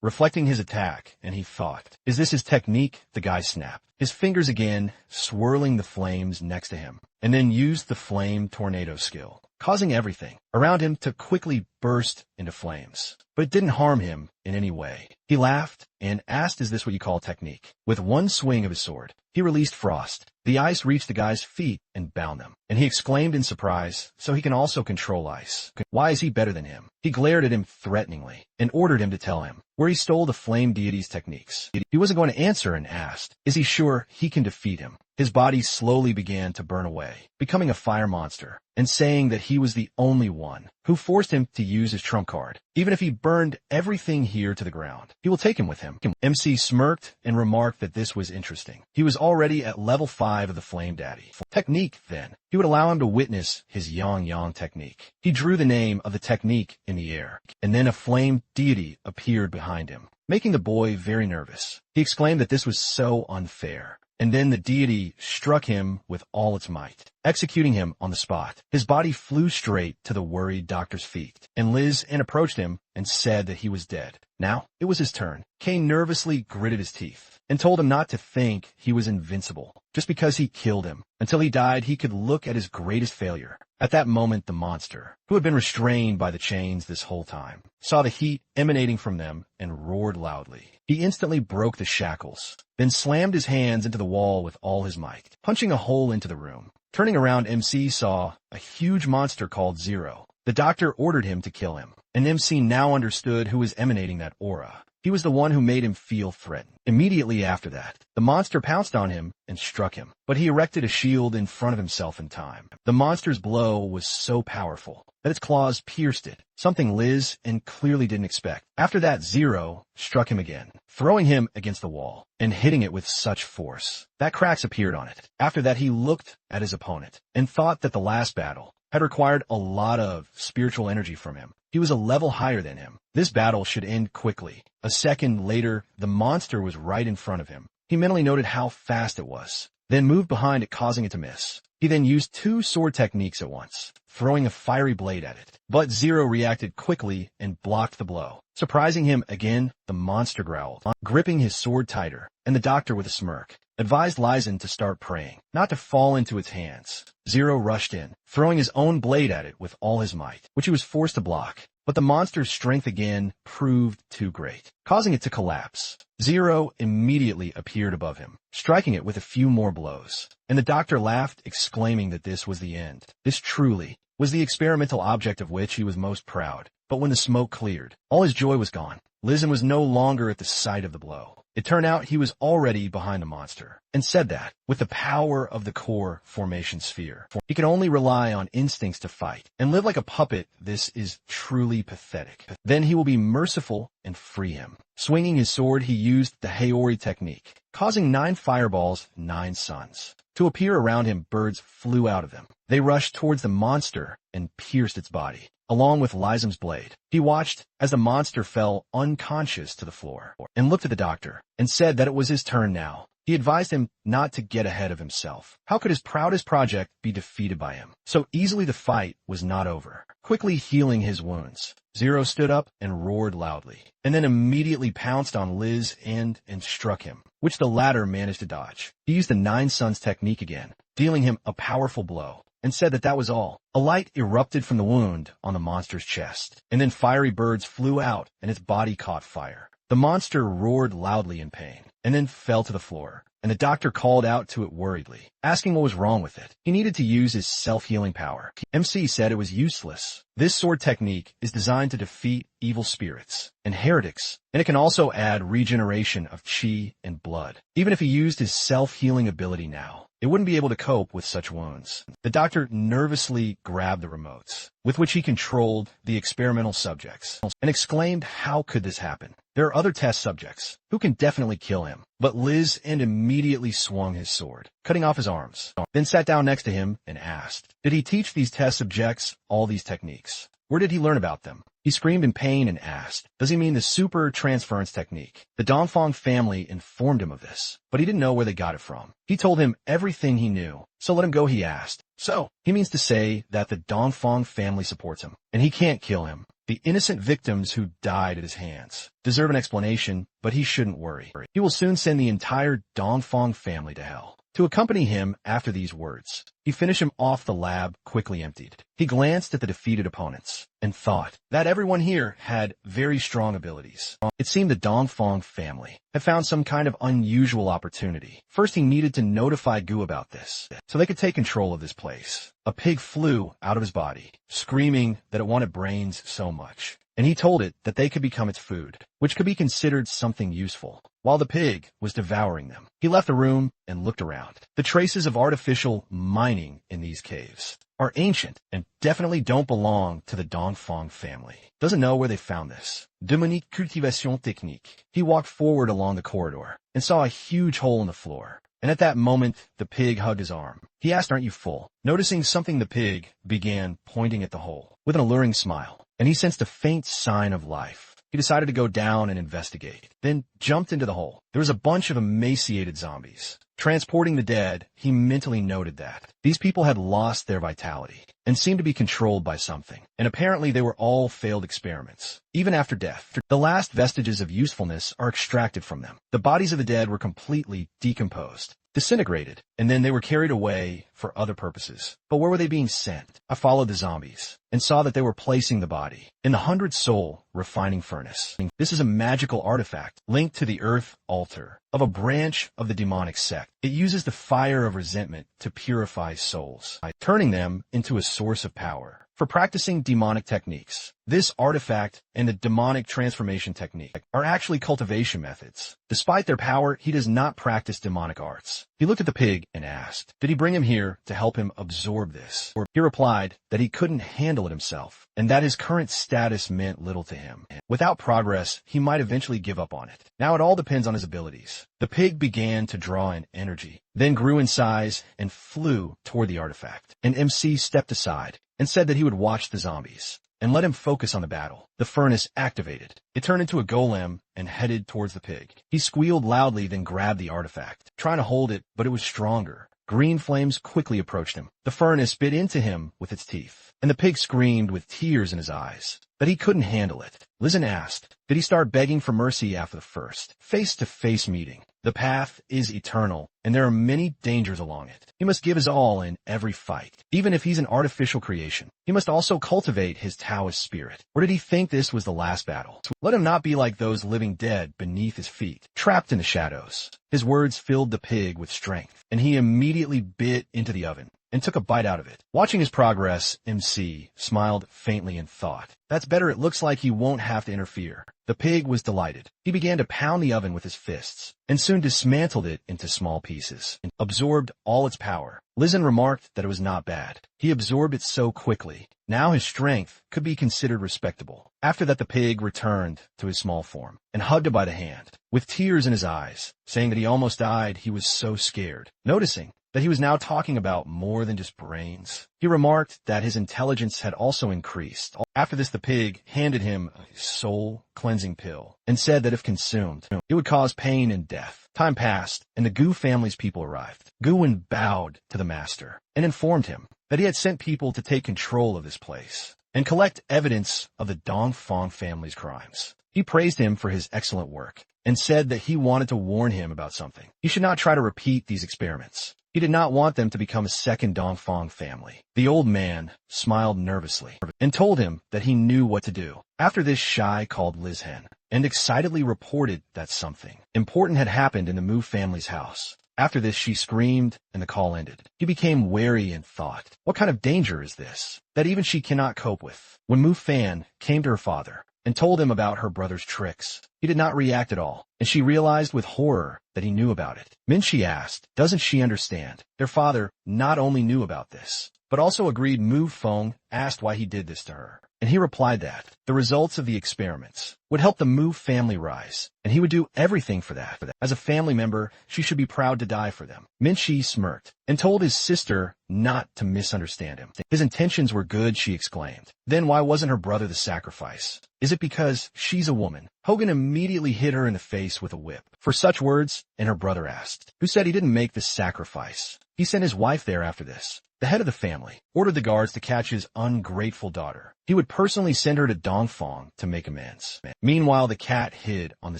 reflecting his attack, and he thought, is this his technique? The guy snapped his fingers again, swirling the flames next to him, and then used the flame tornado skill, causing everything around him to quickly burst into flames. But it didn't harm him in any way. He laughed and asked, is this what you call technique? With one swing of his sword, he released frost. The ice reached the guy's feet and bound them, and he exclaimed in surprise, so he can also control ice. Why is he better than him? He glared at him threateningly and ordered him to tell him where he stole the flame deity's techniques. He wasn't going to answer and asked, is he sure he can defeat him? his body slowly began to burn away, becoming a fire monster, and saying that he was the only one who forced him to use his trump card. Even if he burned everything here to the ground, he will take him with him. MC smirked and remarked that this was interesting. He was already at level 5 of the Flame Daddy technique then. He would allow him to witness his Yang technique. He drew the name of the technique in the air, and then a flame deity appeared behind him, making the boy very nervous. He exclaimed that this was so unfair. And then the deity struck him with all its might, executing him on the spot. His body flew straight to the worried doctor's feet, and Liz approached him and said that he was dead. Now, it was his turn. Kane nervously gritted his teeth and told him not to think he was invincible. Just because he killed him. Until he died, he could look at his greatest failure. At that moment, the monster, who had been restrained by the chains this whole time, saw the heat emanating from them and roared loudly. He instantly broke the shackles, then slammed his hands into the wall with all his might, punching a hole into the room. Turning around, MC saw a huge monster called Zero. The doctor ordered him to kill him, and MC now understood who was emanating that aura. He was the one who made him feel threatened. Immediately after that, the monster pounced on him and struck him, but he erected a shield in front of himself in time. The monster's blow was so powerful that its claws pierced it, something Liz clearly didn't expect. After that, Zero struck him again, throwing him against the wall and hitting it with such force that cracks appeared on it. After that, he looked at his opponent and thought that the last battle had required a lot of spiritual energy from him. He was a level higher than him. This battle should end quickly. A second later, the monster was right in front of him. He mentally noted how fast it was, then moved behind it, causing it to miss. He then used 2 sword techniques at once, throwing a fiery blade at it. But Zero reacted quickly and blocked the blow. Surprising him again, the monster growled, gripping his sword tighter, and the doctor with a smirk advised Lizen to start praying, not to fall into its hands. Zero rushed in, throwing his own blade at it with all his might, which he was forced to block. But the monster's strength again proved too great, causing it to collapse. Zero immediately appeared above him, striking it with a few more blows. And the doctor laughed, exclaiming that this was the end. This truly was the experimental object of which he was most proud. But when the smoke cleared, all his joy was gone. Lizen was no longer at the site of the blow. It turned out he was already behind the monster, and said that, with the power of the core formation sphere, he could only rely on instincts to fight, and live like a puppet. This is truly pathetic. Then he will be merciful and free him. Swinging his sword, he used the Haori technique, causing 9 fireballs, 9 suns, to appear around him. Birds flew out of them. They rushed towards the monster and pierced its body, along with Lizem's blade. He watched as the monster fell unconscious to the floor, and looked at the doctor, and said that it was his turn now. He advised him not to get ahead of himself. How could his proudest project be defeated by him? So easily the fight was not over. Quickly healing his wounds, Zero stood up and roared loudly, and then immediately pounced on Liz and struck him, which the latter managed to dodge. He used the 9 suns technique again, dealing him a powerful blow, and said that that was all. A light erupted from the wound on the monster's chest, and then fiery birds flew out and its body caught fire. The monster roared loudly in pain, and then fell to the floor, and the doctor called out to it worriedly, asking what was wrong with it. He needed to use his self-healing power. MC said it was useless. This sword technique is designed to defeat evil spirits and heretics, and it can also add regeneration of chi and blood. Even if he used his self-healing ability now, it wouldn't be able to cope with such wounds. The doctor nervously grabbed the remotes, with which he controlled the experimental subjects, and exclaimed, how could this happen? There are other test subjects who can definitely kill him. But Liz immediately swung his sword, cutting off his arms, then sat down next to him and asked, did he teach these test subjects all these techniques? Where did he learn about them? He screamed in pain and asked, does he mean the super transference technique? The Dongfang family informed him of this, but he didn't know where they got it from. He told him everything he knew, so let him go, he asked. So, he means to say that the Dongfang family supports him, and he can't kill him. The innocent victims who died at his hands deserve an explanation, but he shouldn't worry. He will soon send the entire Dongfang family to hell. To accompany him after these words, he finished him off. The lab quickly emptied. He glanced at the defeated opponents and thought that everyone here had very strong abilities. It seemed the Dongfang family had found some kind of unusual opportunity. First, he needed to notify Gu about this, so they could take control of this place. A pig flew out of his body, screaming that it wanted brains so much. and he told it that they could become its food, which could be considered something useful. While the pig was devouring them, he left the room and looked around. The traces of artificial mining in these caves are ancient and definitely don't belong to the Dongfang family. Doesn't know where they found this. Demonique cultivation technique. He walked forward along the corridor and saw a huge hole in the floor. And at that moment, the pig hugged his arm. He asked, "Aren't you full?" Noticing something, the pig began pointing at the hole with an alluring smile, and he sensed a faint sign of life. He decided to go down and investigate, then jumped into the hole. There was a bunch of emaciated zombies. Transporting the dead, he mentally noted that these people had lost their vitality and seemed to be controlled by something, and apparently they were all failed experiments. Even after death, the last vestiges of usefulness are extracted from them. The bodies of the dead were completely decomposed, disintegrated, and then they were carried away for other purposes. But where were they being sent? I followed the zombies and saw that they were placing the body in the 100-soul refining furnace. This is a magical artifact linked to the earth altar of a branch of the demonic sect. It uses the fire of resentment to purify souls, turning them into a source of power for practicing demonic techniques. This artifact and the demonic transformation technique are actually cultivation methods. Despite their power, he does not practice demonic arts. He looked at the pig and asked, did he bring him here to help him absorb this? He replied that he couldn't handle it himself, and that his current status meant little to him. Without progress, he might eventually give up on it. Now it all depends on his abilities. The pig began to draw in energy, then grew in size and flew toward the artifact. An MC stepped aside and said that he would watch the zombies and let him focus on the battle. The furnace activated. It turned into a golem and headed towards the pig. He squealed loudly, then grabbed the artifact, trying to hold it, but it was stronger. Green flames quickly approached him. The furnace bit into him with its teeth, and the pig screamed with tears in his eyes. But he couldn't handle it. Lizen asked, did he start begging for mercy after the first face-to-face meeting? The path is eternal, and there are many dangers along it. He must give his all in every fight, even if he's an artificial creation. He must also cultivate his Taoist spirit. Or did he think this was the last battle? Let him not be like those living dead beneath his feet, trapped in the shadows. His words filled the pig with strength, and he immediately bit into the oven and took a bite out of it. Watching his progress, MC smiled faintly and thought, that's better. It looks like he won't have to interfere. The pig was delighted. He began to pound the oven with his fists and soon dismantled it into small pieces and absorbed all its power. Lizen remarked that it was not bad. He absorbed it so quickly. Now his strength could be considered respectable. After that, the pig returned to his small form and hugged it by the hand, with tears in his eyes, saying that he almost died. He was so scared. Noticing that he was now talking about more than just brains, he remarked that his intelligence had also increased. After this, the pig handed him a soul-cleansing pill and said that if consumed, it would cause pain and death. Time passed, and the Gu family's people arrived. Guwen bowed to the master and informed him that he had sent people to take control of this place and collect evidence of the Dongfang family's crimes. He praised him for his excellent work and said that he wanted to warn him about something. He should not try to repeat these experiments. He did not want them to become a second Dongfang family. The old man smiled nervously and told him that he knew what to do. After this, Shai called Lizhen and excitedly reported that something important had happened in the Mu family's house. After this, she screamed and the call ended. He became wary and thought, what kind of danger is this that even she cannot cope with? When Mu Fan came to her father and told him about her brother's tricks, he did not react at all, and she realized with horror that he knew about it. Minshi asked, doesn't she understand? Their father not only knew about this, but also agreed. Mu Feng asked why he did this to her, and he replied that the results of the experiments would help the Mu family rise, and he would do everything for that. As a family member, she should be proud to die for them. Minshi smirked and told his sister not to misunderstand him. His intentions were good, she exclaimed. Then why wasn't her brother the sacrifice? Is it because she's a woman? Hogan immediately hit her in the face with a whip for such words, and her brother asked, who said he didn't make the sacrifice? He sent his wife there after this. The head of the family ordered the guards to catch his ungrateful daughter. He would personally send her to Dongfang to make amends. Meanwhile, the cat hid on the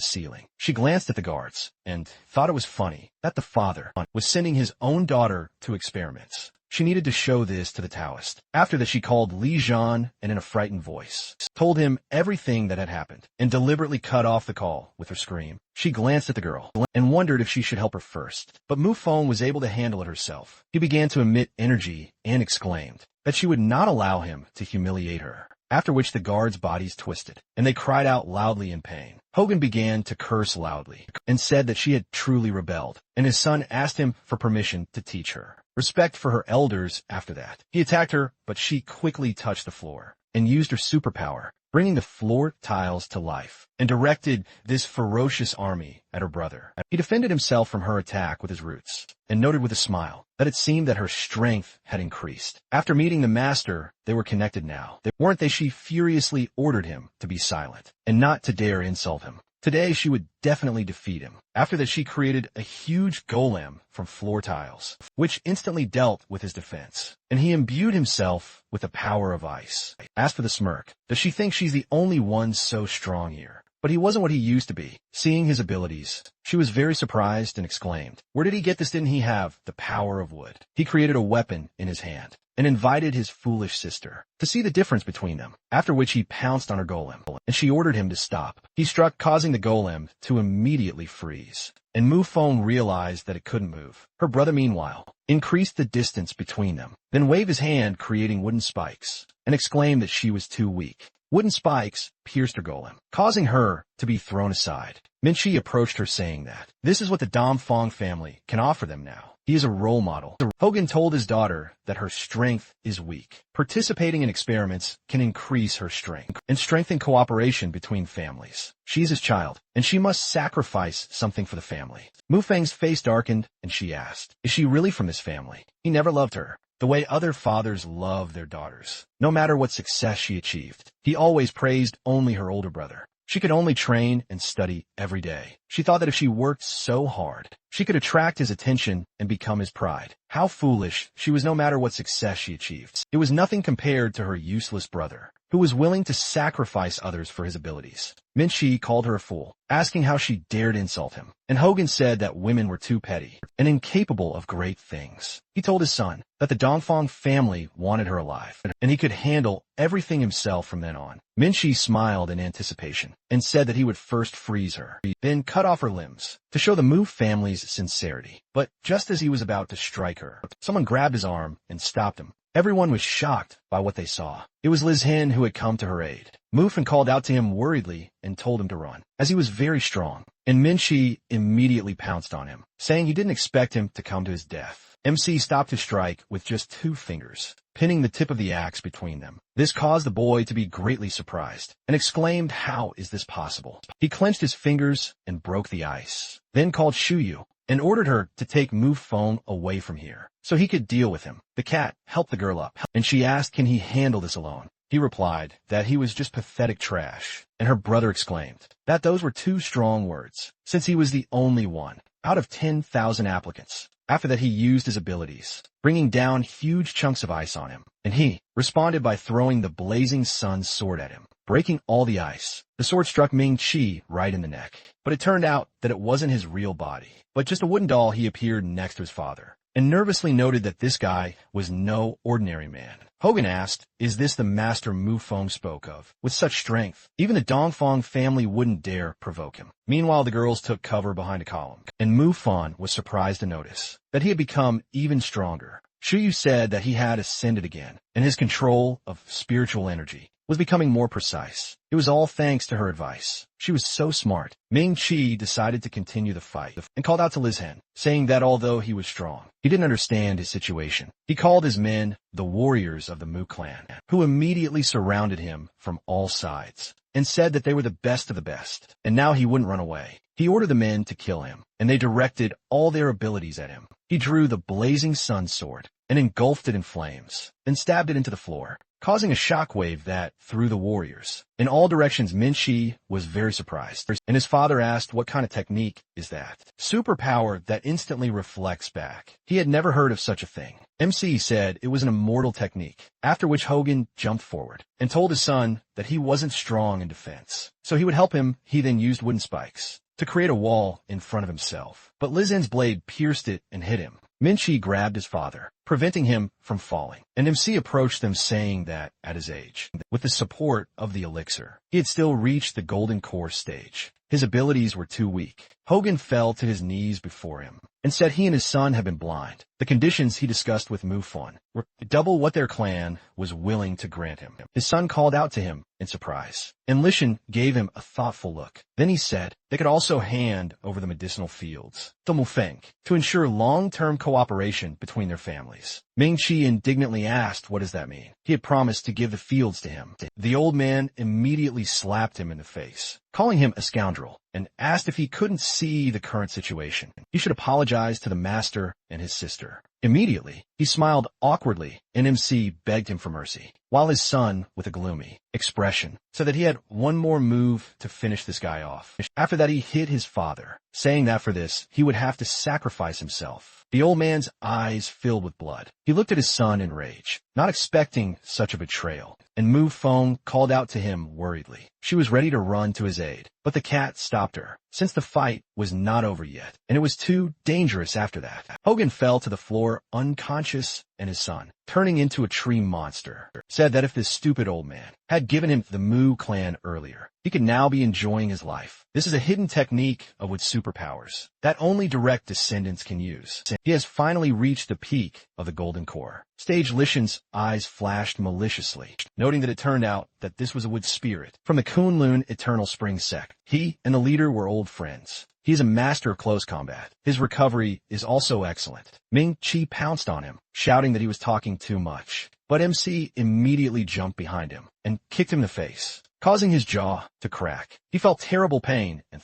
ceiling. She glanced at the guards and thought it was funny that the father was sending his own daughter to experiments. She needed to show this to the Taoist. After that, she called Li Zhan and in a frightened voice told him everything that had happened and deliberately cut off the call with her scream. She glanced at the girl and wondered if she should help her first, but Mu Feng was able to handle it herself. He began to emit energy and exclaimed that she would not allow him to humiliate her. after which the guards' bodies twisted, and they cried out loudly in pain. Hogan began to curse loudly and said that she had truly rebelled, and his son asked him for permission to teach her respect for her elders after that. He attacked her, but she quickly touched the floor and used her superpower, bringing the floor tiles to life, and directed this ferocious army at her brother. He defended himself from her attack with his roots, and noted with a smile that it seemed that her strength had increased. After meeting the master, they were connected now. Weren't they? She furiously ordered him to be silent, and not to dare insult him. Today she would definitely defeat him. After that, she created a huge golem from floor tiles, which instantly dealt with his defense, and he imbued himself with the power of ice. As for the smirk, does she think she's the only one so strong here? But he wasn't what he used to be. Seeing his abilities, she was very surprised and exclaimed, "Where did he get this? Didn't he have the power of wood?" He created a weapon in his hand and invited his foolish sister to see the difference between them, after which he pounced on her golem, and she ordered him to stop. He struck, causing the golem to immediately freeze, and Mufone realized that it couldn't move. Her brother, meanwhile, increased the distance between them, then waved his hand, creating wooden spikes, and exclaimed that she was too weak. Wooden spikes pierced her golem, causing her to be thrown aside. Minchi approached her, saying that this is what the Domfong family can offer them now. He is a role model. Hogan told his daughter that her strength is weak. Participating in experiments can increase her strength and strengthen cooperation between families. She's his child, and she must sacrifice something for the family. Mufang's face darkened, and she asked, "Is she really from this family?" He never loved her the way other fathers love their daughters. No matter what success she achieved, he always praised only her older brother. She could only train and study every day. She thought that if she worked so hard, she could attract his attention and become his pride. How foolish she was. No matter what success she achieved, it was nothing compared to her useless brother, who was willing to sacrifice others for his abilities. Minchi called her a fool, asking how she dared insult him, and Hogan said that women were too petty and incapable of great things. He told his son that the Dongfang family wanted her alive, and he could handle everything himself from then on. Minchi smiled in anticipation and said that he would first freeze her, then cut off her limbs to show the Mu family's sincerity. But just as he was about to strike her, someone grabbed his arm and stopped him. Everyone was shocked by what they saw. It was Liz Hen who had come to her aid. Mufan called out to him worriedly and told him to run, as he was very strong, and Minchi immediately pounced on him, saying he didn't expect him to come to his death. MC stopped his strike with just 2 fingers, pinning the tip of the axe between them. This caused the boy to be greatly surprised and exclaimed, "How is this possible?" He clenched his fingers and broke the ice, then called Shuyu and ordered her to take Mufone away from here so he could deal with him. The cat helped the girl up, and she asked, "Can he handle this alone?" He replied that he was just pathetic trash, and her brother exclaimed that those were 2 strong words, since he was the only one out of 10,000 applicants. After that, he used his abilities, bringing down huge chunks of ice on him, and he responded by throwing the blazing sun's sword at him, breaking all the ice. The sword struck Ming Chi right in the neck, but it turned out that it wasn't his real body, but just a wooden doll. He appeared next to his father, and nervously noted that this guy was no ordinary man. Hogan asked, "Is this the master Mufong spoke of? With such strength, even the Dongfang family wouldn't dare provoke him." Meanwhile, the girls took cover behind a column, and Mufon was surprised to notice that he had become even stronger. Shuyu said that he had ascended again, and his control of spiritual energy was becoming more precise. It was all thanks to her advice. She was so smart. Ming Chi decided to continue the fight and called out to Liz Hen, saying that although he was strong, he didn't understand his situation. He called his men the warriors of the Mu clan, who immediately surrounded him from all sides and said that they were the best of the best, and now he wouldn't run away. He ordered the men to kill him, and they directed all their abilities at him. He drew the blazing sun sword and engulfed it in flames, then stabbed it into the floor, causing a shockwave that threw the warriors in all directions. Minchi was very surprised, and his father asked, "What kind of technique is that?" "Superpower that instantly reflects back." He had never heard of such a thing. MC said it was an immortal technique, after which Hogan jumped forward and told his son that he wasn't strong in defense, so he would help him. He then used wooden spikes to create a wall in front of himself, but Lizen's blade pierced it and hit him. Minchi grabbed his father, preventing him from falling, and MC approached them, saying that, at his age, with the support of the elixir, he had still reached the golden core stage. His abilities were too weak. Hogan fell to his knees before him and said he and his son had been blind. The conditions he discussed with Mufon were double what their clan was willing to grant him. His son called out to him in surprise, and Lishan gave him a thoughtful look. Then he said they could also hand over the medicinal fields to Mufeng to ensure long-term cooperation between their families. Ming-Chi indignantly asked, what does that mean? He had promised to give the fields to him. The old man immediately slapped him in the face, calling him a scoundrel, and asked if he couldn't see the current situation. He should apologize to the master and his sister. Immediately, he smiled awkwardly, and MC begged him for mercy, while his son, with a gloomy expression, said that he had one more move to finish this guy off. After that, he hit his father, saying that for this, he would have to sacrifice himself. The old man's eyes filled with blood. He looked at his son in rage, not expecting such a betrayal, and Mu Feng called out to him worriedly. She was ready to run to his aid, but the cat stopped her, since the fight was not over yet, and it was too dangerous after that. Hogan fell to the floor unconscious, and his son, turning into a tree monster, said that if this stupid old man had given him the Mu clan earlier, he could now be enjoying his life. This is a hidden technique of with superpowers that only direct descendants can use. He has finally reached the peak of the Golden Core. Sage Lishan's eyes flashed maliciously, noting that it turned out that this was a wood spirit from the Kunlun Eternal Spring Sect. He and the leader were old friends. He is a master of close combat. His recovery is also excellent. Ming-Chi pounced on him, shouting that he was talking too much. But MC immediately jumped behind him and kicked him in the face, causing his jaw to crack. He felt terrible pain and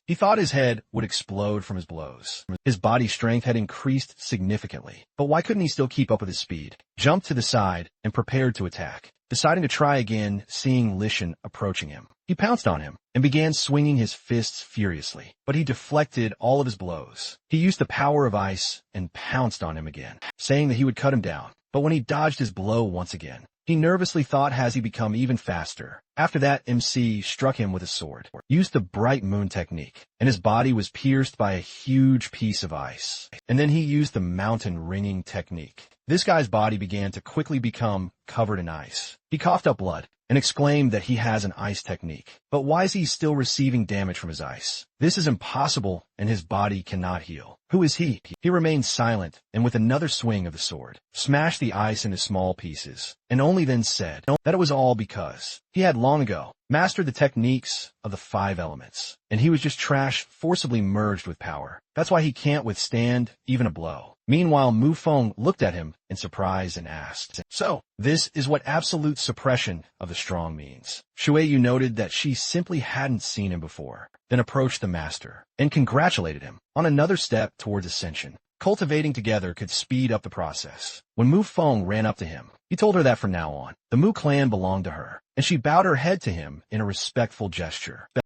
he thought his head would explode from his blows. His body strength had increased significantly, but why couldn't he still keep up with his speed? Jumped to the side and prepared to attack, deciding to try again, seeing Lishan approaching him. He pounced on him and began swinging his fists furiously, but he deflected all of his blows. He used the power of ice and pounced on him again, saying that he would cut him down. But when he dodged his blow once again, he nervously thought, has he become even faster? After that, MC struck him with a sword, used the bright moon technique, and his body was pierced by a huge piece of ice. And then he used the mountain ringing technique. This guy's body began to quickly become covered in ice. He coughed up blood and exclaimed that he has an ice technique. But why is he still receiving damage from his ice? This is impossible, and his body cannot heal. Who is he? He remained silent, and with another swing of the sword, smashed the ice into small pieces, and only then said that it was all because he had long ago mastered the techniques of the 5 elements, and he was just trash forcibly merged with power. That's why he can't withstand even a blow. Meanwhile, Mu Feng looked at him in surprise and asked, so, this is what absolute suppression of the strong means. Shueyu noted that she simply hadn't seen him before, then approached the master and congratulated him on another step towards ascension. Cultivating together could speed up the process. When Mu Feng ran up to him, he told her that from now on, the Mu clan belonged to her, and she bowed her head to him in a respectful gesture.